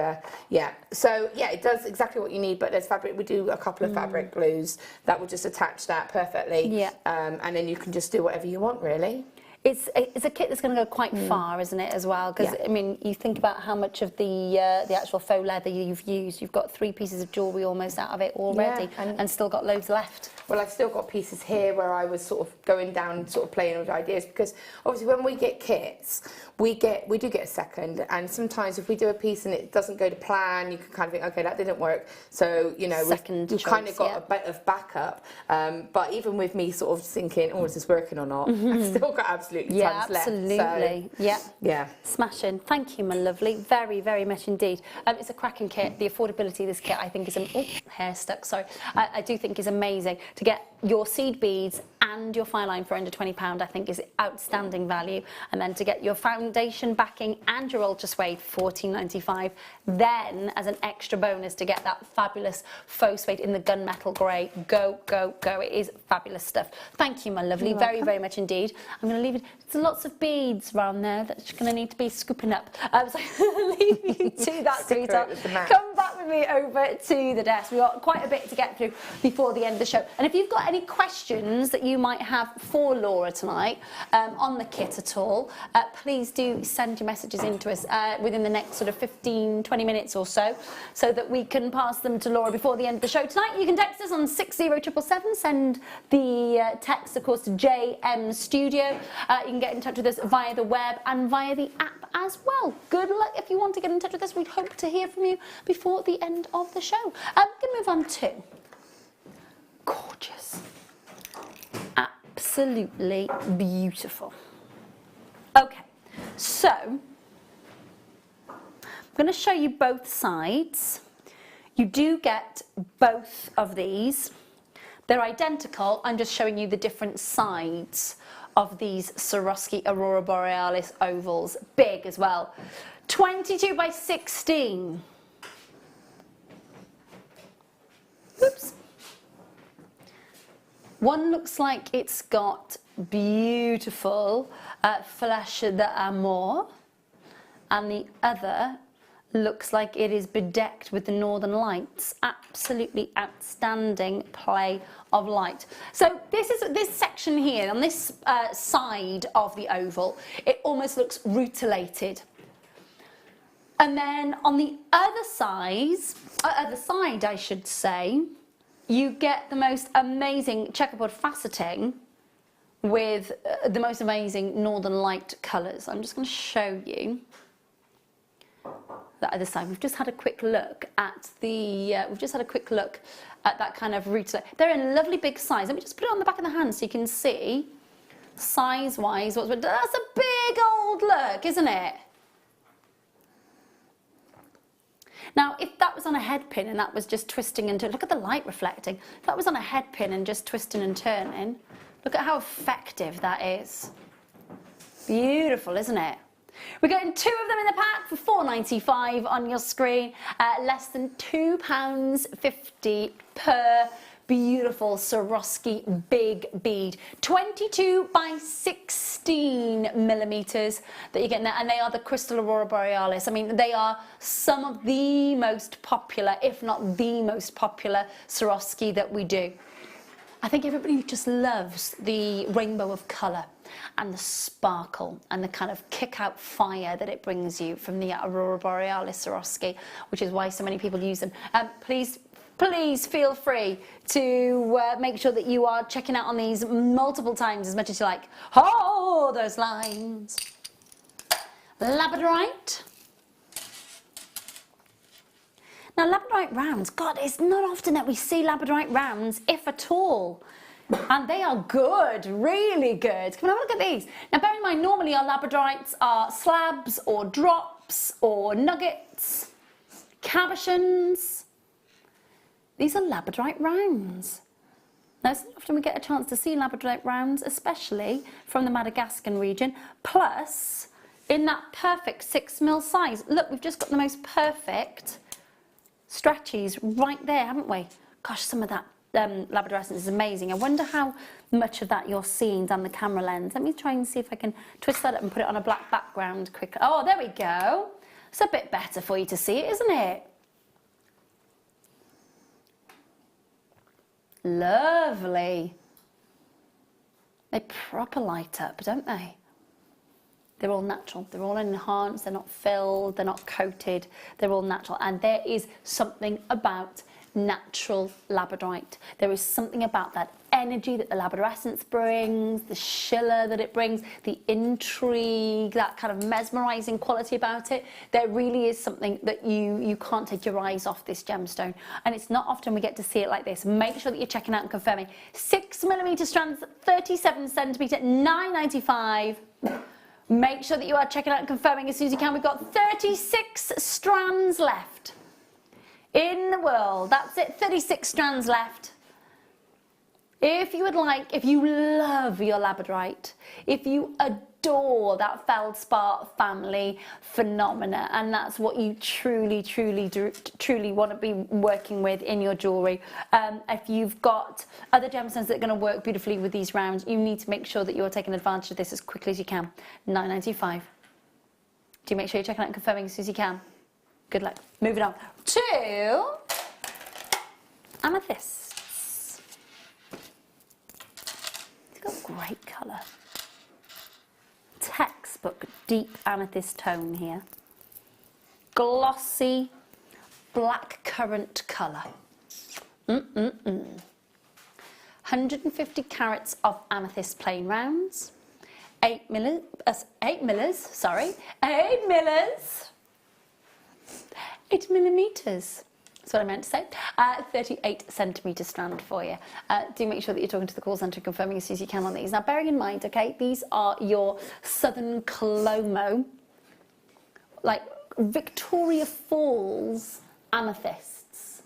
so it does exactly what you need. But there's fabric. We do a couple of fabric glues that will just attach that perfectly. Yeah. And then you can just do whatever you want, really. It's a kit that's going to go quite far, isn't it, as well? Because I mean, you think about how much of the actual faux leather you've used. You've got 3 pieces of jewellery almost out of it already, and still got loads left. Well, I've still got pieces here where I was sort of going down, sort of playing with ideas, because obviously when we get kits, we do get a second, and sometimes if we do a piece and it doesn't go to plan, you can kind of think, okay, that didn't work. So we've kind of got a bit of backup. But even with me sort of thinking, oh, is this working or not? I've still got absolutely tons left. Absolutely. So, yeah. Smashing. Thank you, my lovely. Very, very much indeed. It's a cracking kit. The affordability of this kit, I think, is hair stuck. Sorry. I do think is amazing. To get your seed beads and your fine line for under £20, I think, is outstanding value. And then to get your foundation backing and your ultra suede, £14.95. Then, as an extra bonus, to get that fabulous faux suede in the gunmetal grey. Go, go, go. It is fabulous stuff. Thank you, my lovely. Very, very much indeed. I'm going to leave it. There's lots of beads around there that you're going to need to be scooping up. So I'll leave you to that, sweetheart. Come back with me over to the desk. We've got quite a bit to get through before the end of the show. And if you've got any questions that you might have for Laura tonight on the kit at all, please do send your messages in to us within the next sort of 15-20 minutes or so that we can pass them to Laura before the end of the show tonight. You can text us on 60777. Send the text, of course, to JM Studio. You can get in touch with us via the web and via the app as well. Good luck if you want to get in touch with us. We hope to hear from you before the end of the show. I'm going to move on to gorgeous, absolutely beautiful. Okay, so I'm going to show you both sides. You do get both of these. They're identical. I'm just showing you the different sides of these Swarovski Aurora Borealis ovals. Big as well. 22 by 16. Oops. One looks like it's got beautiful Flash d'Amour, and the other looks like it is bedecked with the Northern Lights. Absolutely outstanding play of light. So this section here, on this side of the oval, it almost looks rutilated. And then on the other side, I should say, you get the most amazing checkerboard faceting with the most amazing Northern Light colours. I'm just going to show you the other side. We've just had a quick look at that kind of root. They're in lovely big size. Let me just put it on the back of the hand so you can see size-wise. That's a big old look, isn't it? Now, if that was on a head pin and that was just twisting and turning, look at the light reflecting. If that was on a head pin and just twisting and turning, look at how effective that is. Beautiful, isn't it? We're getting 2 of them in the pack for £4.95 on your screen, less than £2.50 per beautiful Swarovski big bead. 22 by 16 millimeters that you're getting there, and they are the Crystal Aurora Borealis. I mean, they are some of the most popular, if not the most popular Swarovski that we do. I think everybody just loves the rainbow of colour and the sparkle and the kind of kick-out fire that it brings you from the Aurora Borealis Swarovski, which is why so many people use them. Please feel free to make sure that you are checking out on these multiple times as much as you like. Oh, those lines. Labradorite. Now, labradorite rounds, God, it's not often that we see labradorite rounds, if at all. And they are good, really good. Come on, have a look at these. Now, bear in mind, normally our labradorites are slabs or drops or nuggets, cabochons. These are labradorite rounds. Now, it's not often we get a chance to see labradorite rounds, especially from the Madagascar region. Plus, in that perfect 6mm size. Look, we've just got the most perfect stretchies right there, haven't we? Gosh, some of that labradorescence is amazing. I wonder how much of that you're seeing down the camera lens. Let me try and see if I can twist that up and put it on a black background quickly. Oh, there we go. It's a bit better for you to see it, isn't it? Lovely. They proper light up, don't they? They're all natural. They're all enhanced. They're not filled. They're not coated. They're all natural. And there is something about natural labradorite. There is something about that energy that the labradorescence brings, the schiller that it brings, the intrigue, that kind of mesmerizing quality about it. There really is something that you can't take your eyes off this gemstone. And it's not often we get to see it like this. Make sure that you're checking out and confirming. 6mm strands, 37cm, $9.95. Make sure that you are checking out and confirming as soon as you can. We've got 36 strands left in the world. That's it, 36 strands left. If you would like, if you love your labradorite, if you adore that feldspar family phenomena, and that's what you truly want to be working with in your jewellery, if you've got other gemstones that are going to work beautifully with these rounds, you need to make sure that you're taking advantage of this as quickly as you can. $9.95. Do you make sure you're checking out and confirming as soon as you can? Good luck. Moving on to amethysts. It's got great colour. Textbook deep amethyst tone here. Glossy black currant colour. 150 carats of amethyst plain rounds. 8 millers. That's what I meant to say. 38cm strand for you. Do make sure that you're talking to the call centre, confirming as soon as you can on these. Now, bearing in mind, okay, these are your Southern Colomo, like Victoria Falls amethysts.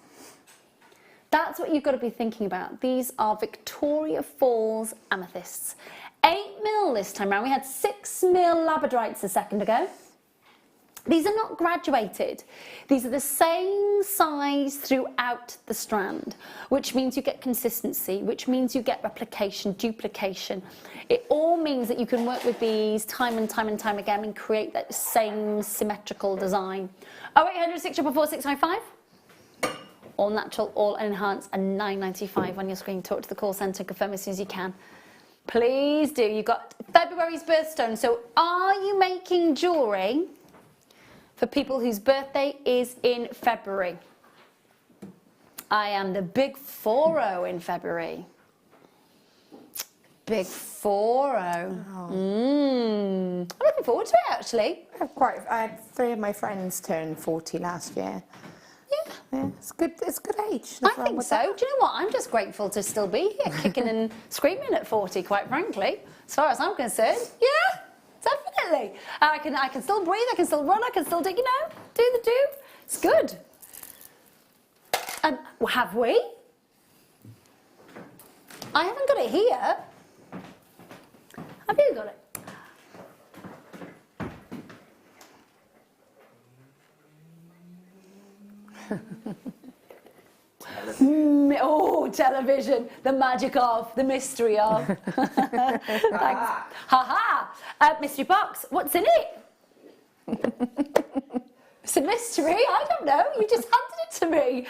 That's what you've got to be thinking about. These are Victoria Falls amethysts. 8mm this time around. We had 6mm labradorites a second ago. These are not graduated. These are the same size throughout the strand, which means you get consistency, which means you get replication, duplication. It all means that you can work with these time and time and time again and create that same symmetrical design. 0800 644 655. All natural, all enhanced, and $9.95 on your screen. Talk to the call centre, confirm as soon as you can. Please do. You've got February's birthstone. So are you making jewellery for people whose birthday is in February? I am the big 4-0 in February. Big 4-0. Oh. I'm looking forward to it, actually. I had 3 of my friends turn 40 last year. Yeah, it's good. It's a good age. I think so. Do you know what? I'm just grateful to still be here, kicking and screaming at 40. Quite frankly, as far as I'm concerned, yeah, definitely. I can still breathe. I can still run. I can still do. You know, do the do. It's good. And have we? I haven't got it here. Have you got it? Oh, television, the magic of, the mystery of. Thanks. Ha-ha. Mystery box, what's in it? It's a mystery, I don't know, you just handed it to me.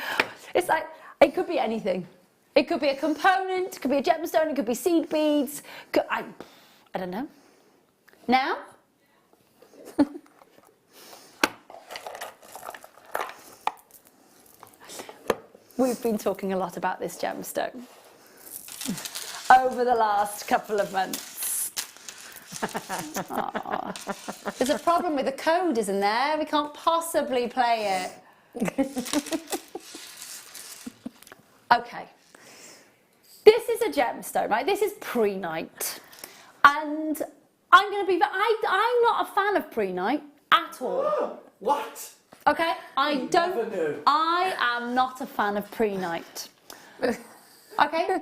It's like, it could be anything. It could be a component, it could be a gemstone, it could be seed beads. I don't know. Now? We've been talking a lot about this gemstone over the last couple of months. There's a problem with the code, isn't there? We can't possibly play it. Okay. This is a gemstone, right? This is prehnite. And I'm going to be... I'm not a fan of prehnite at all. What? Okay, I am not a fan of prehnite. Okay,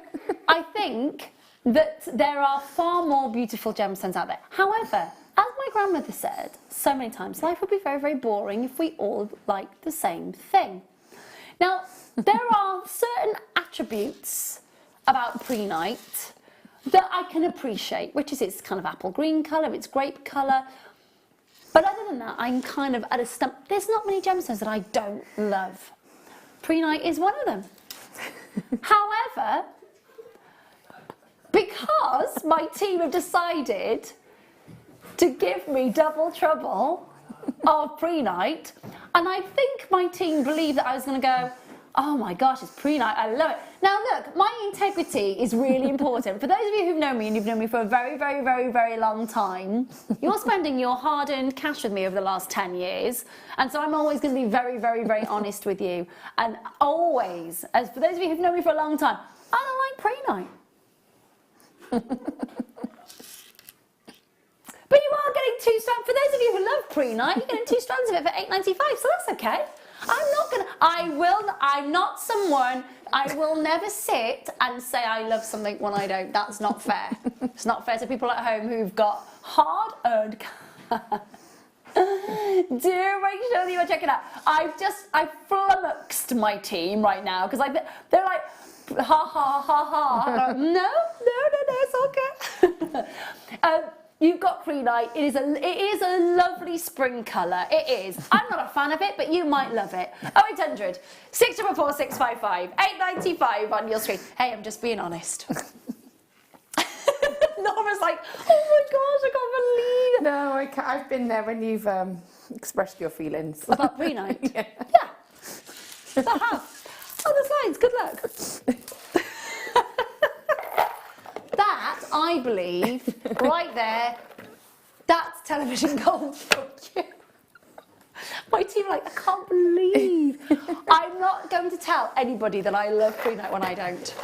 I think that there are far more beautiful gemstones out there. However, as my grandmother said so many times, life would be very, very boring if we all liked the same thing. Now, there are certain attributes about prehnite that I can appreciate, which is its kind of apple green colour, its grape colour. But other than that, I'm kind of at a stump. There's not many gemstones that I don't love. Prehnite is one of them. However, because my team have decided to give me double trouble of prehnite, and I think my team believed that I was going to go, oh my gosh, it's prehnite, I love it. Now look, my integrity is really important. For those of you who've known me, and you've known me for a very, very, very, very long time, you're spending your hard-earned cash with me over the last 10 years, and so I'm always going to be very, very, very honest with you. And always, as for those of you who've known me for a long time, I don't like prehnite. But you are getting 2 strands. For those of you who love prehnite, you're getting 2 strands of it for £8.95, so that's okay. I'm not someone, I will never sit and say I love something when I don't. That's not fair. It's not fair to people at home who've got hard-earned cash. Do make sure that you are checking out. I flummoxed my team right now, because they're like, ha, ha, ha, ha. Like, no, it's okay. You've got prehnite. It is a lovely spring colour. It is. I'm not a fan of it, but you might love it. 0800 644 655 895 on your screen. Hey, I'm just being honest. Laura's like, oh my gosh, I can't believe it. No, I've been there when you've expressed your feelings. About prehnite? Yeah. I have. Oh, the slides. Good luck. That, I believe, right there, that's television gold for you. My team are like, I can't believe. I'm not going to tell anybody that I love prehnite when I don't.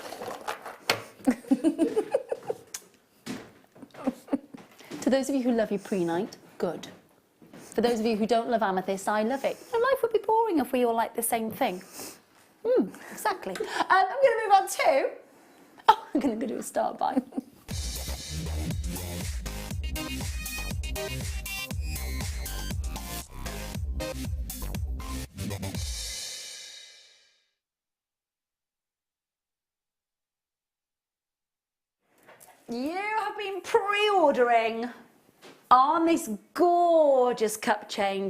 To those of you who love your prehnite, good. For those of you who don't love amethyst, I love it. And life would be boring if we all like the same thing. Exactly. I'm going to move on to... Oh, I'm going to do a start by. You have been pre-ordering on this gorgeous cup chain.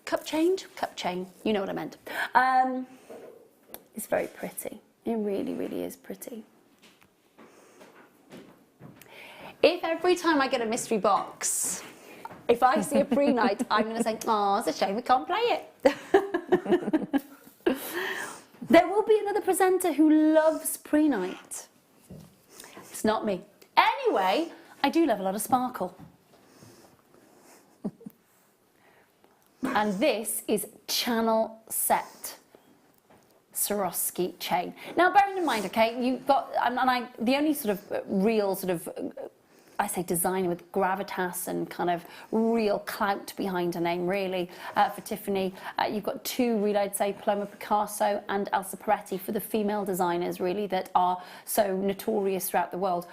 Cup chain? Cup chain. You know what I meant. It's very pretty. It really, really is pretty. If every time I get a mystery box, if I see a prehnite, I'm going to say, oh, it's a shame we can't play it. There will be another presenter who loves prehnite. It's not me. Anyway, I do love a lot of sparkle. And this is Channel Set Swarovski chain. Now, bearing in mind, okay, you've got, the only sort of real sort of, I say designer with gravitas and kind of real clout behind her name, really, for Tiffany. You've got 2, really, I'd say, Paloma Picasso and Elsa Peretti for the female designers, really, that are so notorious throughout the world.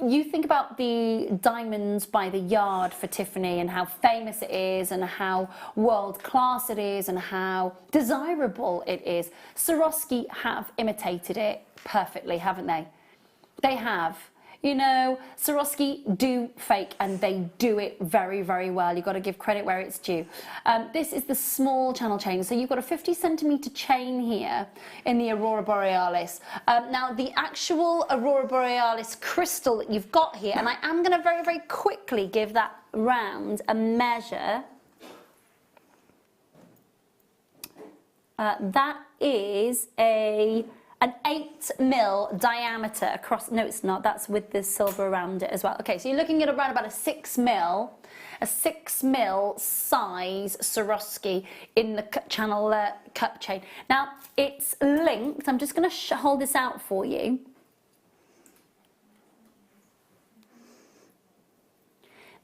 you think about the diamonds by the yard for Tiffany and how famous it is and how world class it is and how desirable it is. Swarovski have imitated it perfectly, haven't they? They have. You know, Swarovski do fake and they do it very, very well. You've got to give credit where it's due. This is the small channel chain. So you've got a 50 centimetre chain here in the Aurora Borealis. Now, the actual Aurora Borealis crystal that you've got here, and I am going to very, very quickly give that round a measure. That is an 8mm diameter across. No, it's not. That's with the silver around it as well. Okay, so you're looking at around about a 6mm size Swarovski in the channel cup chain. Now, it's linked. I'm just going to hold this out for you.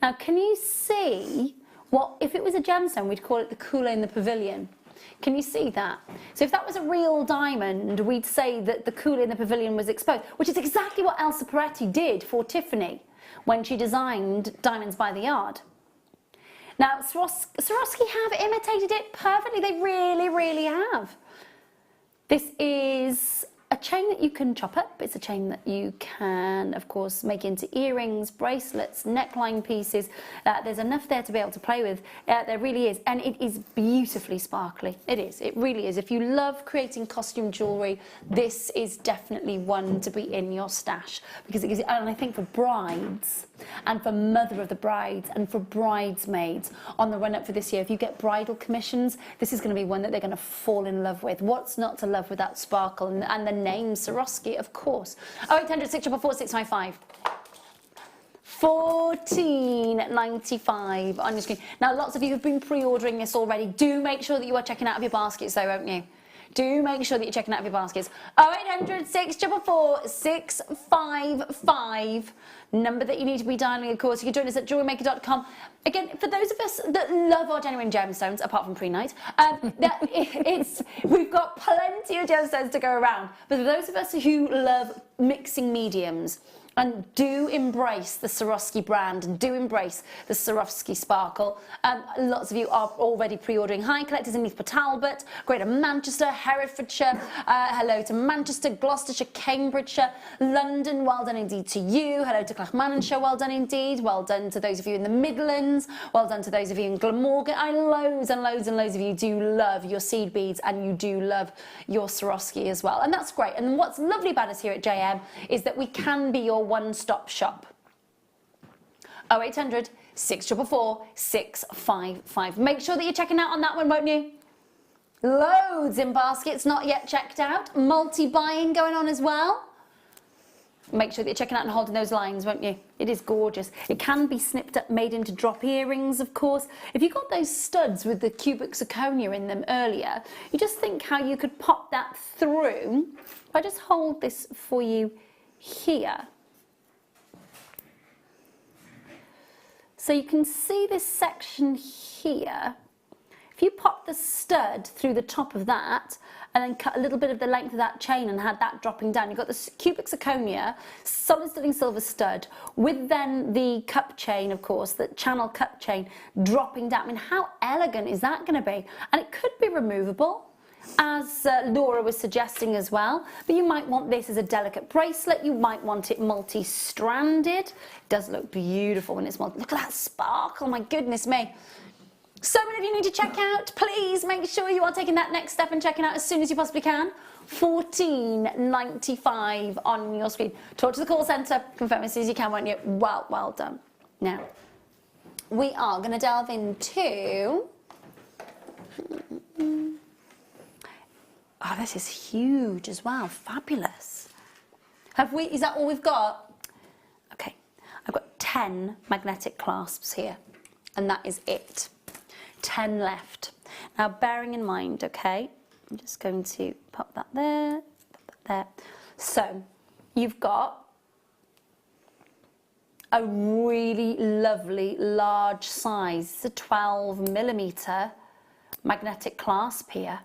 Now, can you see what, if it was a gemstone, we'd call it the Kool in the pavilion. Can you see that? So if that was a real diamond, we'd say that the Kool in the pavilion was exposed, which is exactly what Elsa Peretti did for Tiffany when she designed Diamonds by the Yard. Now, Swarovski have imitated it perfectly. They really, really have. This is a chain that you can chop up. It's a chain that you can, of course, make into earrings, bracelets, neckline pieces. There's enough there to be able to play with. There really is. And it is beautifully sparkly. It is. It really is. If you love creating costume jewellery, this is definitely one to be in your stash. Because it gives you, and I think for brides, and for mother of the brides, and for bridesmaids on the run-up for this year, if you get bridal commissions, this is going to be one that they're going to fall in love with. What's not to love with that sparkle? And the name Swarovski, of course. 0800 644 655. $14.95 on your screen. Now, lots of you have been pre-ordering this already. Do make sure that you are checking out of your baskets, though, won't you? Do make sure that you're checking out of your baskets. 0800 644 655. Number that you need to be dialing, of course. You can join us at jewellerymaker.com. Again, for those of us that love our genuine gemstones, apart from pre-night, we've got plenty of gemstones to go around. But for those of us who love mixing mediums, and do embrace the Swarovski brand and do embrace the Swarovski sparkle. Lots of you are already pre-ordering. Hi, collectors in Neath Talbot, Greater Manchester, Herefordshire, hello to Manchester, Gloucestershire, Cambridgeshire, London, well done indeed to you. Hello to Clackmannanshire, well done indeed. Well done to those of you in the Midlands, well done to those of you in Glamorgan. Loads and loads and loads of you do love your seed beads and you do love your Swarovski as well. And that's great. And what's lovely about us here at JM is that we can be your one-stop shop. 0800 644 655. Make sure that you're checking out on that one, won't you? Loads in baskets not yet checked out. Multi-buying going on as well. Make sure that you're checking out and holding those lines, won't you? It is gorgeous. It can be snipped up, made into drop earrings, of course. If you got those studs with the cubic zirconia in them earlier, you just think how you could pop that through. If I just hold this for you here. So you can see this section here. If you pop the stud through the top of that and then cut a little bit of the length of that chain and had that dropping down, you've got the cubic zirconia, solid sterling silver stud, with then the cup chain, of course, the channel cup chain dropping down. I mean, how elegant is that going to be? And it could be removable, as Laura was suggesting as well, but you might want this as a delicate bracelet. You might want it multi-stranded. It does look beautiful when it's multi. Look at that sparkle, my goodness me. So many of you need to check out. Please make sure you are taking that next step and checking out as soon as you possibly can. $14.95 on your screen. Talk to the call centre, confirm as soon as you can, won't you? Well done. Now, we are going to delve into... Oh, this is huge as well. Fabulous. Is that all we've got? Okay. I've got 10 magnetic clasps here. And that is it. 10 left. Now, bearing in mind, okay, I'm just going to pop that there, pop that there. So, you've got a really lovely large size. It's a 12mm magnetic clasp here.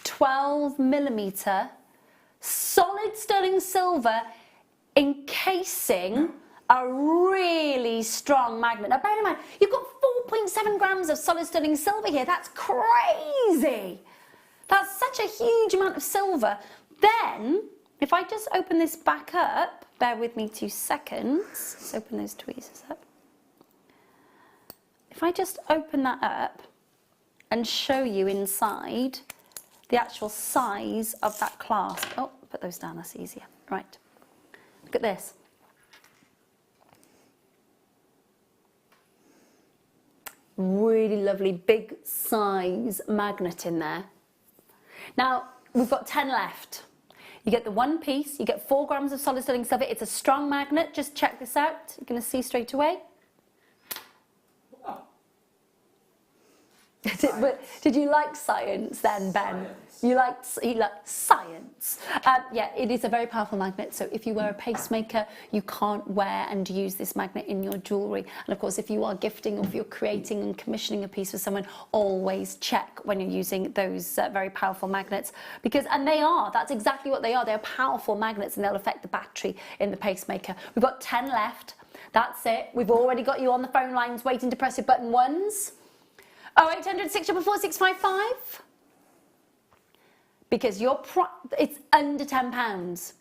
12mm solid sterling silver encasing a really strong magnet. Now bear in mind, you've got 4.7 grams of solid sterling silver here. That's crazy. That's such a huge amount of silver. Then, if I just open this back up, bear with me 2 seconds. Let's open those tweezers up. If I just open that up and show you inside the actual size of that clasp. Oh, put those down, that's easier. Right, look at this. Really lovely big size magnet in there. Now, we've got 10 left. You get the one piece, you get 4 grams of solid sterling silver. It's a strong magnet, just check this out. You're gonna see straight away. Did you like science then, Ben? You liked science. Yeah, it is a very powerful magnet. So if you wear a pacemaker, you can't wear and use this magnet in your jewellery. And of course, if you are gifting or if you're creating and commissioning a piece for someone, always check when you're using those very powerful magnets. And that's exactly what they are. They're powerful magnets and they'll affect the battery in the pacemaker. We've got 10 left. That's it. We've already got you on the phone lines waiting to press your button ones. 0800 644 655. Because it's under £10.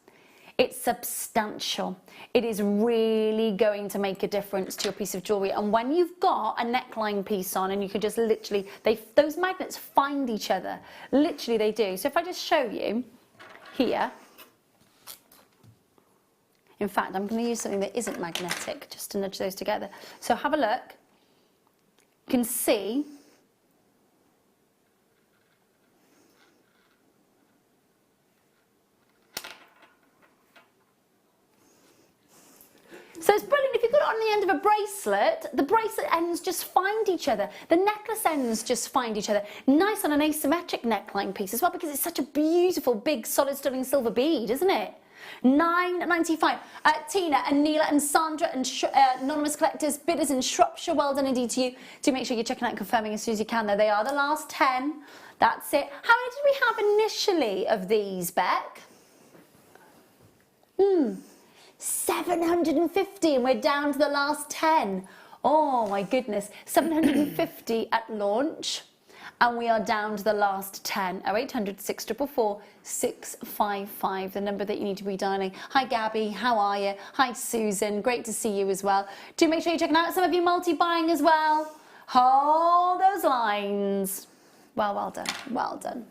It's substantial. It is really going to make a difference to your piece of jewellery. And when you've got a neckline piece on and you can just literally, those magnets find each other. Literally they do. So if I just show you here, in fact, I'm going to use something that isn't magnetic just to nudge those together. So have a look. You can see so it's brilliant. If you've got it on the end of a bracelet, the bracelet ends just find each other. The necklace ends just find each other. Nice on an asymmetric neckline piece as well, because it's such a beautiful, big, solid sterling silver bead, isn't it? £9.95. Tina and Neela and Sandra and anonymous collectors, bidders in Shropshire, well done indeed to you. Do make sure you're checking out and confirming as soon as you can. There they are, the last 10. That's it. How many did we have initially of these, Beck? 750, and we're down to the last 10. Oh my goodness, 750 at launch, and we are down to the last 10. 0800 644 655, the number that you need to be dialing. Hi Gabby, how are you? Hi Susan, great to see you as well. Do make sure you're checking out some of you multi-buying as well. Hold those lines. Well done, well done.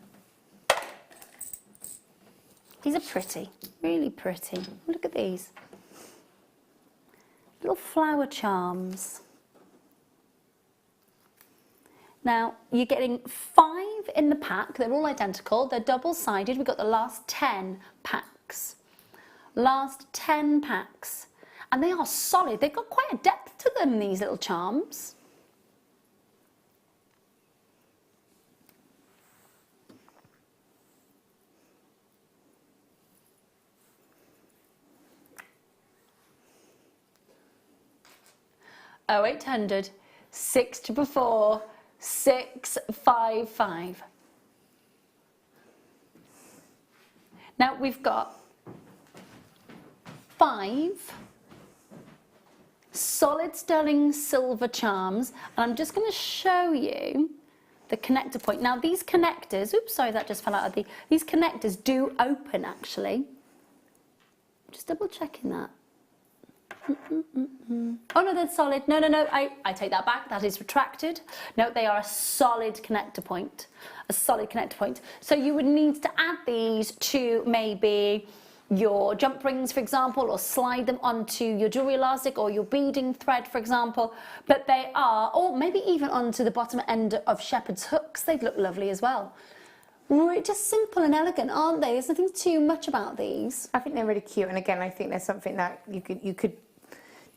These are pretty, really pretty. Look at these. Little flower charms. Now, you're getting 5 in the pack. They're all identical. They're double-sided. We've got the last 10 packs. Last 10 packs. And they are solid. They've got quite a depth to them, these little charms. Oh, 0800 644 655. Now we've got 5 solid sterling silver charms, and I'm just going to show you the connector point. Now these connectors, oops, sorry, that just fell out of these connectors do open actually. Just double checking that. Oh no, they're solid. No, I take that back. That is retracted. No, they are a solid connector point. A solid connector point. So you would need to add these to maybe your jump rings, for example, or slide them onto your jewellery elastic or your beading thread, for example. But they are, or maybe even onto the bottom end of shepherd's hooks. They'd look lovely as well. Just simple and elegant, aren't they? There's nothing too much about these. I think they're really cute, and again, I think there's something that you could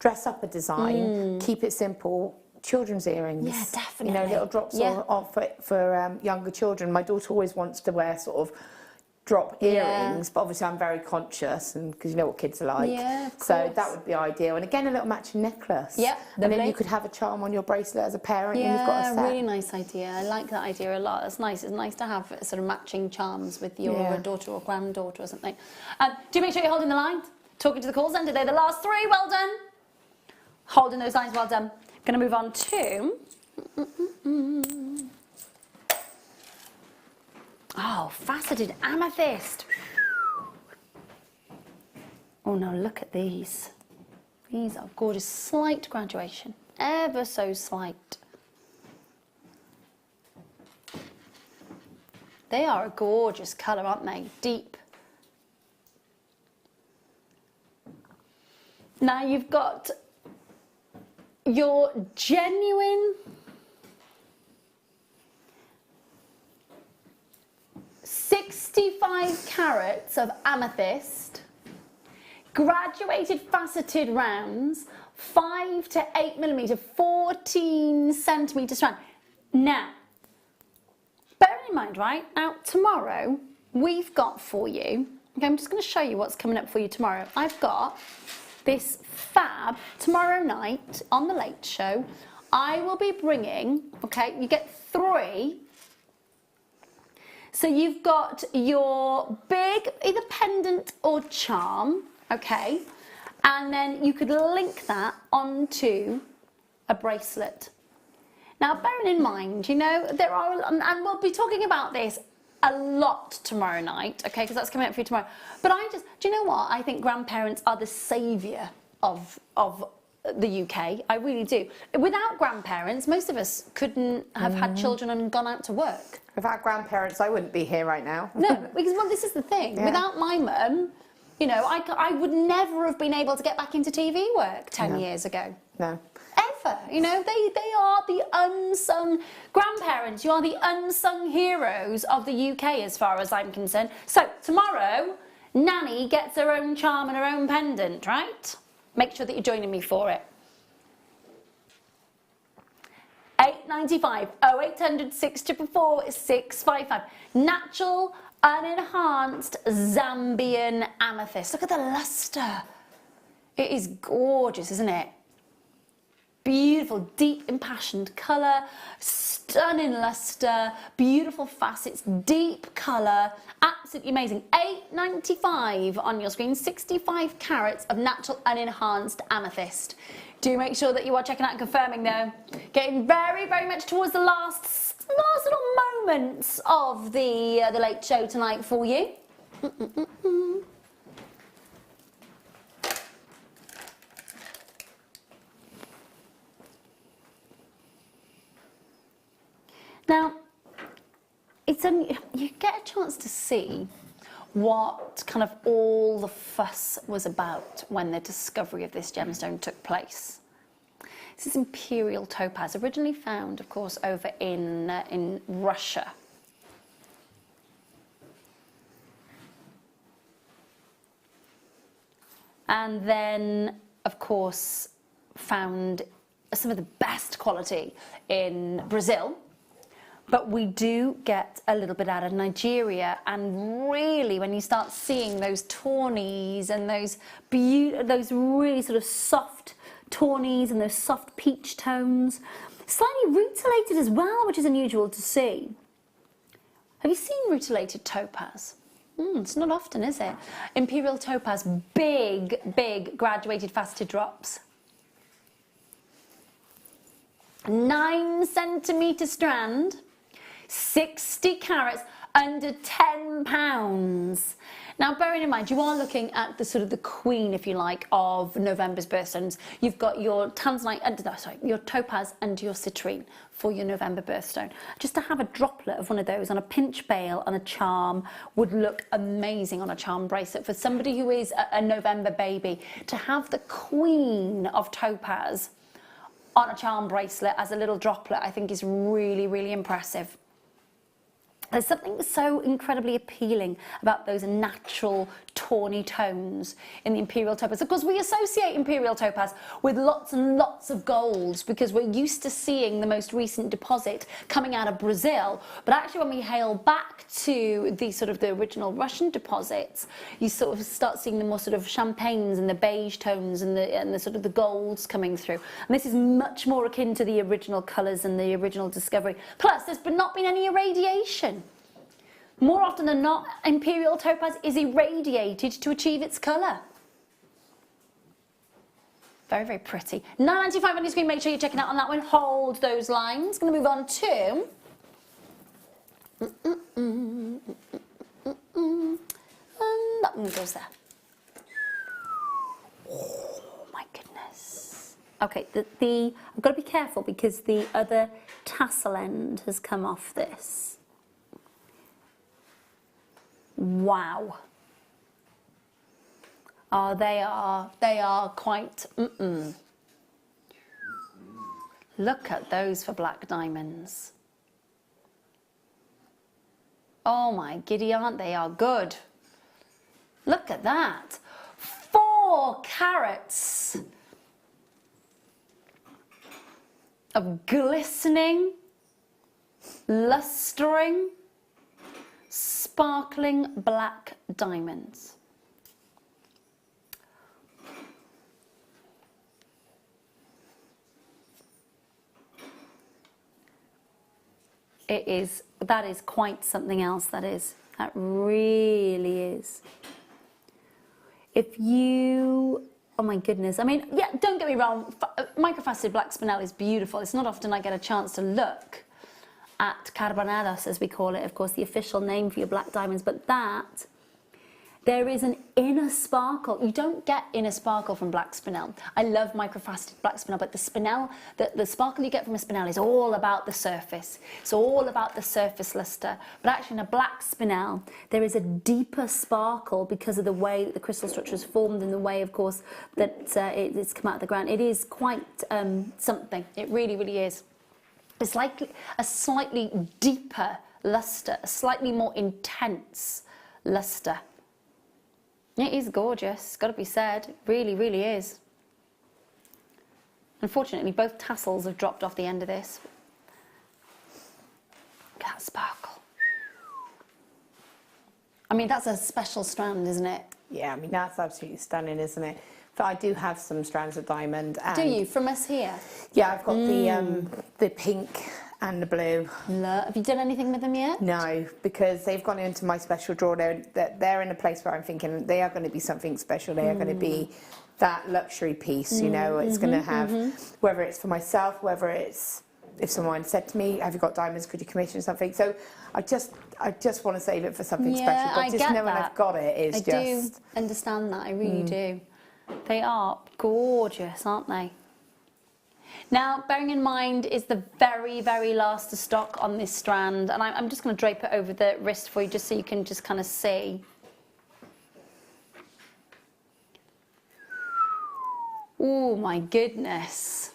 dress up a design, keep it simple. Children's earrings, yeah, definitely. You know, little drops on for younger children. My daughter always wants to wear sort of drop earrings, but obviously I'm very conscious, and because you know what kids are like. Yeah, of so course. that would be ideal. And again, a little matching necklace. Yep, and then lovely. you could have a charm on your bracelet as a parent, and you've got a Yeah, set. really nice idea. I like that idea a lot. That's nice. It's nice to have sort of matching charms with your daughter or granddaughter or something. Do make sure you're holding the line. Talking to the call centre. They're the last three. Well done. Holding those lines. Well done. Going to move on to... Oh, faceted amethyst. Oh no, look at these. These are gorgeous. Slight graduation. Ever so slight. They are a gorgeous colour, aren't they? Deep. Now you've got your genuine 65 carats of amethyst, graduated faceted rounds, 5 to 8 millimetre, 14 centimetre strand. Now, bearing in mind, right, now tomorrow we've got for you, okay, I'm just going to show you what's coming up for you tomorrow. I've got this fab tomorrow night on the Late Show. I will be bringing, okay, you get 3. So you've got your big, either pendant or charm, okay, and then you could link that onto a bracelet. Now, bearing in mind, you know, there are, and we'll be talking about this a lot tomorrow night, okay, because that's coming up for you tomorrow. But do you know what? I think grandparents are the saviour of the UK. I really do. Without grandparents, most of us couldn't have had children and gone out to work. Without grandparents, I wouldn't be here right now. No, because, well, this is the thing. Yeah. Without my mum, you know, I would never have been able to get back into TV work 10 years ago. No. Ever. You know, they are the unsung grandparents. You are the unsung heroes of the UK as far as I'm concerned. So, tomorrow, Nanny gets her own charm and her own pendant, right? Make sure that you're joining me for it. £8.95 0800 644 655. Natural, unenhanced Zambian amethyst. Look at the lustre. It is gorgeous, isn't it? Beautiful, deep, impassioned colour, stunning lustre, beautiful facets, deep colour, absolutely amazing. £8.95 on your screen, 65 carats of natural unenhanced amethyst. Do make sure that you are checking out and confirming though. Getting very, very much towards the last little moments of the Late Show tonight for you. Now, you get a chance to see what kind of all the fuss was about when the discovery of this gemstone took place. This is imperial topaz, originally found, of course, over in Russia. And then, of course, found some of the best quality in Brazil. But we do get a little bit out of Nigeria, and really when you start seeing those tawnies and those really sort of soft tawnies and those soft peach tones, slightly rutilated as well, which is unusual to see. Have you seen rutilated topaz? It's not often, is it? Imperial topaz, big graduated faceted drops. 9 centimetre strand, 60 carats, under £10. Now, bearing in mind, you are looking at the sort of the queen, if you like, of November's birthstones. You've got your tanzanite, your topaz and your citrine for your November birthstone. Just to have a droplet of one of those on a pinch bail on a charm would look amazing on a charm bracelet. For somebody who is a November baby, to have the queen of topaz on a charm bracelet as a little droplet, I think is really, really impressive. There's something so incredibly appealing about those natural tawny tones in the imperial topaz. Of course, we associate imperial topaz with lots and lots of golds because we're used to seeing the most recent deposit coming out of Brazil. But actually, when we hail back to the sort of the original Russian deposits, you sort of start seeing the more sort of champagnes and the beige tones and the sort of the golds coming through. And this is much more akin to the original colours and the original discovery. Plus, there's not been any irradiation. More often than not, imperial topaz is irradiated to achieve its colour. Very, very pretty. £9.95 on your screen. Make sure you're checking out on that one. Hold those lines. Going to move on to... And that one goes there. Oh, my goodness. Okay, I've got to be careful because the other tassel end has come off this. Wow. Oh, they are quite, Look at those for black diamonds. Oh my giddy aunt, they are good. Look at that. 4 carats of glistening, lustering, sparkling black diamonds. That is quite something else, that is. That really is. If you, oh my goodness, I mean, yeah, don't get me wrong, microfaceted black spinel is beautiful. It's not often I get a chance to look at carbonadas, as we call it, of course, the official name for your black diamonds, but that, there is an inner sparkle. You don't get inner sparkle from black spinel. I love microfaceted black spinel, but the spinel, the sparkle you get from a spinel is all about the surface. It's all about the surface luster. But actually in a black spinel, there is a deeper sparkle because of the way that the crystal structure is formed and the way, of course, that it's come out of the ground. It is quite something. It really, really is. It's like a slightly deeper luster, a slightly more intense luster. It is gorgeous, got to be said. It really, really is. Unfortunately, both tassels have dropped off the end of this. Look at that sparkle. I mean, that's a special strand, isn't it? Yeah, I mean, that's absolutely stunning, isn't it? But I do have some strands of diamond. And do you? From us here? Yeah, I've got the pink and the blue. Have you done anything with them yet? No, because they've gone into my special drawer. They're in a place where I'm thinking they are going to be something special. They are going to be that luxury piece, you know. It's going to have, whether it's for myself, whether it's, if someone said to me, have you got diamonds, could you commission something? So I just want to save it for something special. But just knowing I've got it is just... I do understand that, I really do. They are gorgeous, aren't they? Now, bearing in mind is the very, very last of stock on this strand, and I'm just going to drape it over the wrist for you just so you can just kind of see. Oh my goodness.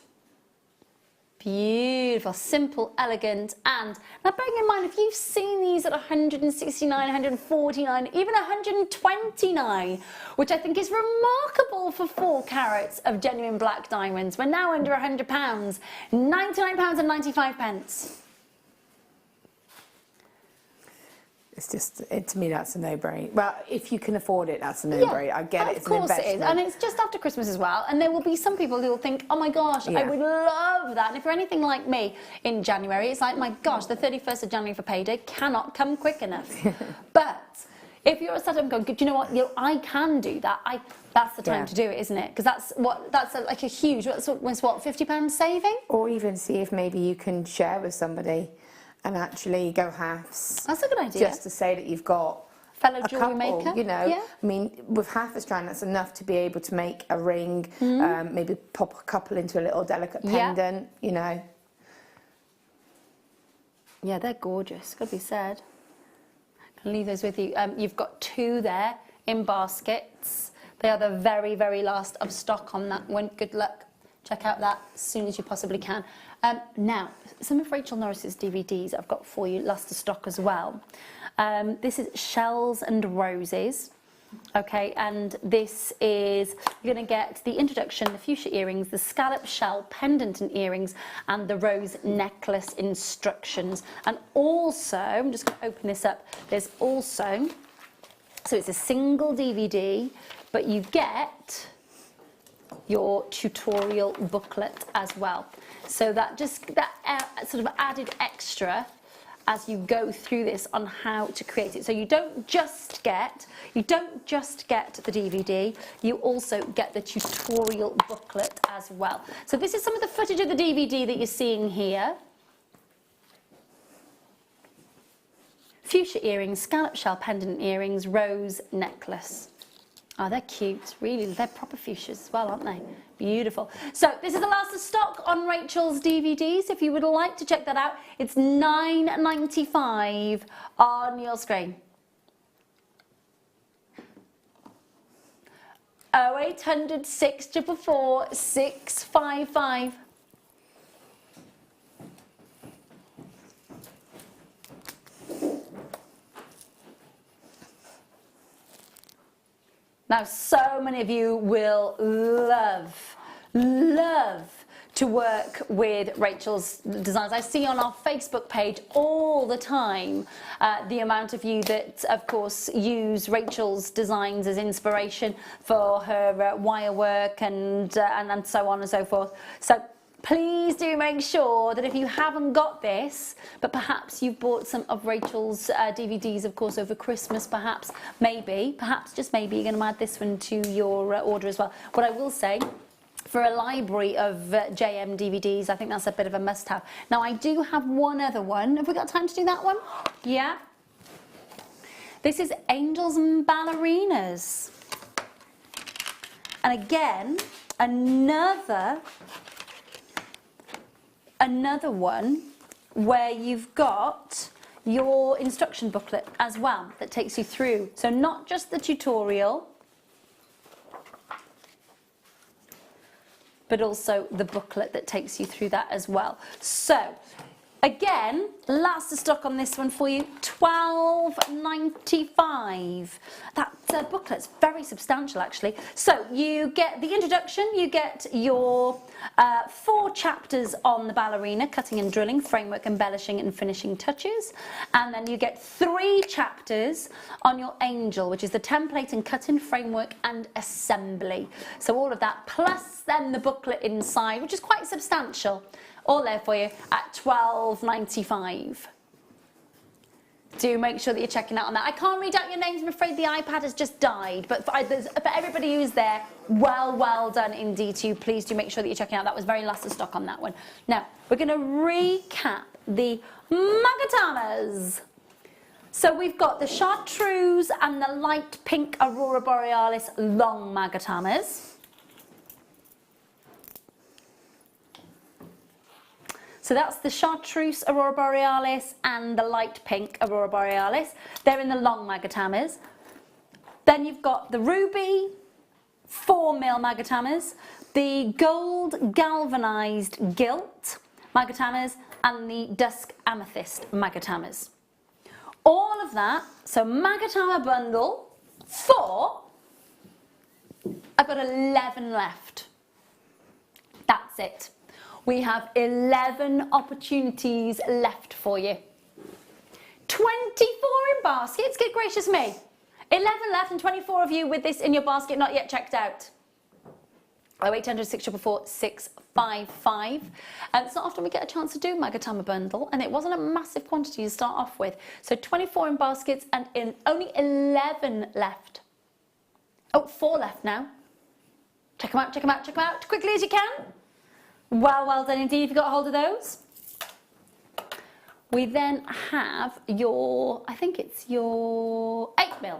Beautiful, simple, elegant, and now bearing in mind if you've seen these at 169, 149, even 129, which I think is remarkable for 4 carats of genuine black diamonds. We're now under £100, £99.95. It's just, to me, that's a no-brainer. Well, if you can afford it, that's a no-brainer. Yeah, I get it, it's an investment. Of course it is, and it's just after Christmas as well, and there will be some people who will think, oh my gosh, I would love that. And if you're anything like me in January, it's like, my gosh, the 31st of January for payday cannot come quick enough. But if you're sat up going, do you know what, I can do that, that's the time to do it, isn't it? Because that's like a huge, what, £50 saving? Or even see if maybe you can share with somebody and actually go halves. That's a good idea. Just to say that you've got fellow a jewellery couple, maker. you know. Yeah. I mean, with half a strand, that's enough to be able to make a ring, maybe pop a couple into a little delicate pendant, you know. Yeah, they're gorgeous, got to be said. I'll leave those with you. You've got 2 there in baskets. They are the very, very last of stock on that one. Good luck. Check out that as soon as you possibly can. Now, some of Rachel Norris's DVDs I've got for you, last of stock as well. This is Shells and Roses. Okay, and this is, you're going to get the introduction, the fuchsia earrings, the scallop shell pendant and earrings, and the rose necklace instructions. And also, I'm just going to open this up, there's also, so it's a single DVD, but you get your tutorial booklet as well. So that sort of added extra as you go through this on how to create it. So you don't just get the DVD, you also get the tutorial booklet as well. So this is some of the footage of the DVD that you're seeing here. Fuchsia earrings, scallop shell pendant earrings, rose necklace. Oh, they're cute, really, they're proper fuchsias as well, aren't they? Beautiful. So this is the last of stock on Rachel's DVDs. If you would like to check that out, it's £9.95 on your screen. 0800 644 655. Now, so many of you will love to work with Rachel's designs. I see on our Facebook page all the time the amount of you that, of course, use Rachel's designs as inspiration for her wire work and so on and so forth. So please do make sure that if you haven't got this, but perhaps you've bought some of Rachel's DVDs, of course, over Christmas, perhaps just maybe, you're going to add this one to your order as well. What I will say, for a library of JM DVDs, I think that's a bit of a must-have. Now, I do have one other one. Have we got time to do that one? Yeah. This is Angels and Ballerinas. And again, another one where you've got your instruction booklet as well that takes you through. So not just the tutorial, but also the booklet that takes you through that as well. So again, last of stock on this one for you, £12.95. That booklet's very substantial, actually. So you get the introduction, you get your 4 chapters on the ballerina, cutting and drilling, framework, embellishing and finishing touches. And then you get 3 chapters on your angel, which is the template and cutting, framework and assembly. So all of that, plus then the booklet inside, which is quite substantial. All there for you at £12.95. Do make sure that you're checking out on that. I can't read out your names, I'm afraid the iPad has just died, but for everybody who's there, well done indeed to you. Please do make sure that you're checking out. That was very last of stock on that one. Now, we're going to recap the magatamas. So we've got the chartreuse and the light pink Aurora Borealis long magatamas. So that's the chartreuse Aurora Borealis and the light pink Aurora Borealis. They're in the long magatamas. Then you've got the ruby 4mm magatamas, the gold galvanized gilt magatamas, and the dusk amethyst magatamas. All of that, so magatama bundle 4, I've got 11 left. That's it. We have 11 opportunities left for you. 24 in baskets, good gracious me. 11 left and 24 of you with this in your basket not yet checked out. 0800 644 655. It's not often we get a chance to do magatama bundle, and it wasn't a massive quantity to start off with. So 24 in baskets and only 11 left. Oh, 4 left now. Check them out, check them out, check them out, quickly as you can. Well done indeed if you got a hold of those. We then have your, I think it's your 8mm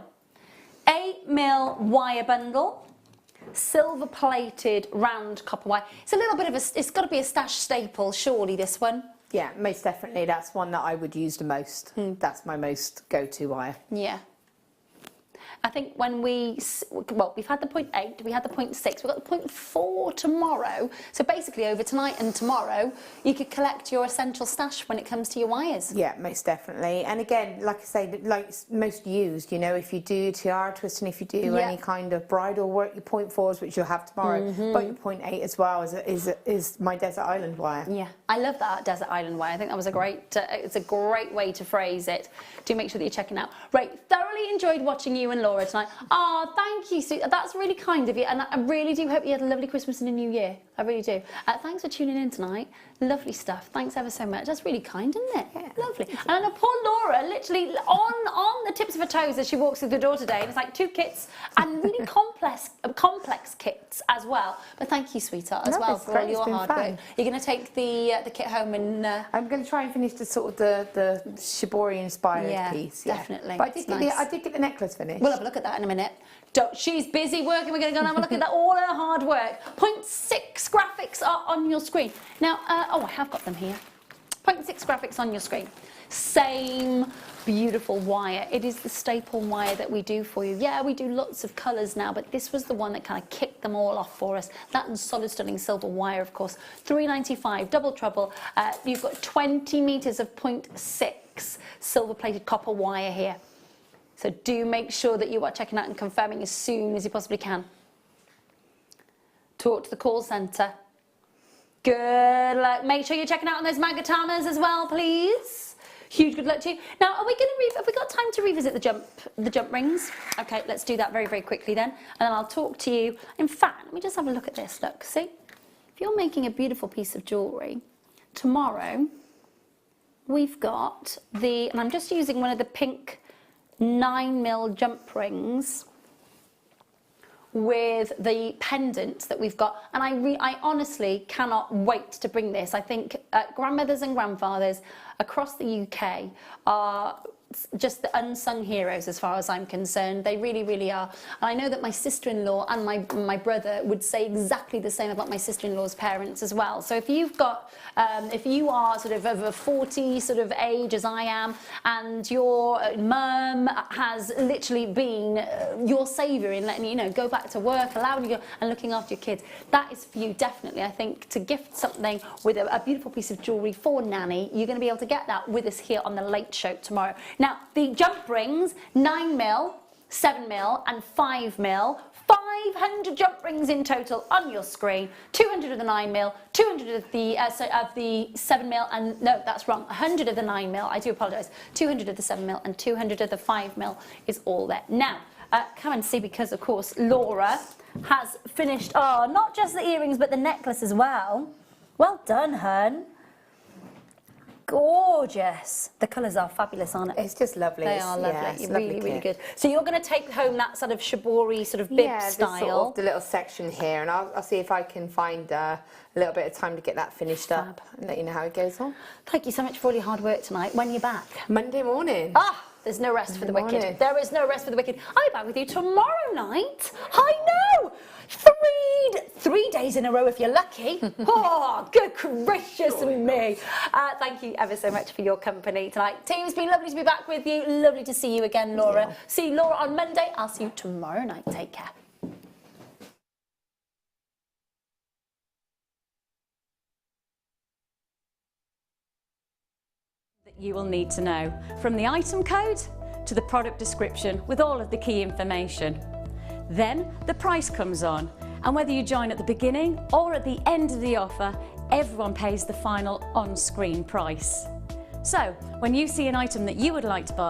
wire bundle, silver plated round copper wire. It's a little bit of it's got to be a stash staple, surely, this one. Yeah, most definitely. That's one that I would use the most. That's my most go-to wire. Yeah. I think when we've had the 0.8, we had the 0.6, we've got the 0.4 tomorrow. So basically over tonight and tomorrow, you could collect your essential stash when it comes to your wires. Yeah, most definitely. And again, like I say, like most used, you know, if you do tiara twist and if you do any kind of bridal work, your 0.4s, which you'll have tomorrow, but your 0.8 as well is my desert island wire. Yeah, I love that desert island wire. I think that was a great, it's a great way to phrase it. Do make sure that you're checking out. Right, thoroughly enjoyed watching you and Laura tonight. Oh, thank you, Sue. That's really kind of you, and I really do hope you had a lovely Christmas and a New Year. I really do. Thanks for tuning in tonight. Lovely stuff. Thanks ever so much. That's really kind, isn't it? Yeah. Lovely. And poor Laura, literally on the tips of her toes as she walks through the door today. And it's like 2 kits and really complex kits as well. But thank you, sweetheart, as well for all your hard work. You're going to take the kit home and I'm going to try and finish the sort of the shibori inspired piece. Yeah, definitely. But I did get the necklace finished. We'll have a look at that in a minute. She's busy working. We're going to go and have a look at that. All her hard work. 0.6 graphics are on your screen now. Oh, I have got them here. 0.6 graphics on your screen. Same beautiful wire. It is the staple wire that we do for you. Yeah, we do lots of colours now, but this was the one that kind of kicked them all off for us. That and solid stunning silver wire, of course. $3.95, double trouble. You've got 20 metres of 0.6 silver plated copper wire here. So do make sure that you are checking out and confirming as soon as you possibly can. Talk to the call centre. Good luck. Make sure you're checking out on those magatamas as well, please. Huge good luck to you. Now, have we got time to revisit the jump rings? Okay, let's do that very, very quickly then. And then I'll talk to you. In fact, let me just have a look at this. Look, see? If you're making a beautiful piece of jewellery, tomorrow we've got and I'm just using one of the pink 9mm jump rings with the pendants that we've got, and I honestly cannot wait to bring this. I think grandmothers and grandfathers across the UK are just the unsung heroes as far as I'm concerned. They really, really are. And I know that my sister-in-law and my brother would say exactly the same about my sister-in-law's parents as well. So if you've got, if you are sort of a 40 sort of age as I am, and your mum has literally been your saviour in letting you know go back to work, allowing you and looking after your kids, that is for you definitely. I think to gift something with a beautiful piece of jewellery for Nanny, you're going to be able to get that with us here on the Late Show tomorrow. Now, the jump rings, 9mm, 7mm and 5mm, 500 jump rings in total on your screen, 200 of the 9mm, 200 of the 7mm, and no, that's wrong, 100 of the 9mm, I do apologise, 200 of the 7mm and 200 of the 5mm is all there. Now, come and see, because of course Laura has finished, not just the earrings but the necklace as well. Well done, hun. Gorgeous. The colours are fabulous, aren't it? It's just lovely. They are lovely. Yeah, really, really good. So you're going to take home that sort of shibori sort of bib style. Yeah, sort of the little section here, and I'll see if I can find a little bit of time to get that finished up and let you know how it goes on. Thank you so much for all your hard work tonight. When are you back? Monday morning. There's no rest for the wicked. There is no rest for the wicked. I'll be back with you tomorrow night. I know! 3 days in a row if you're lucky. Oh, good gracious me. Thank you ever so much for your company tonight. Team, it's been lovely to be back with you. Lovely to see you again, Laura. Yeah. See Laura on Monday. I'll see you tomorrow night. Take care. You will need to know, from the item code to the product description with all of the key information. Then the price comes on, and whether you join at the beginning or at the end of the offer, everyone pays the final on-screen price. So when you see an item that you would like to buy,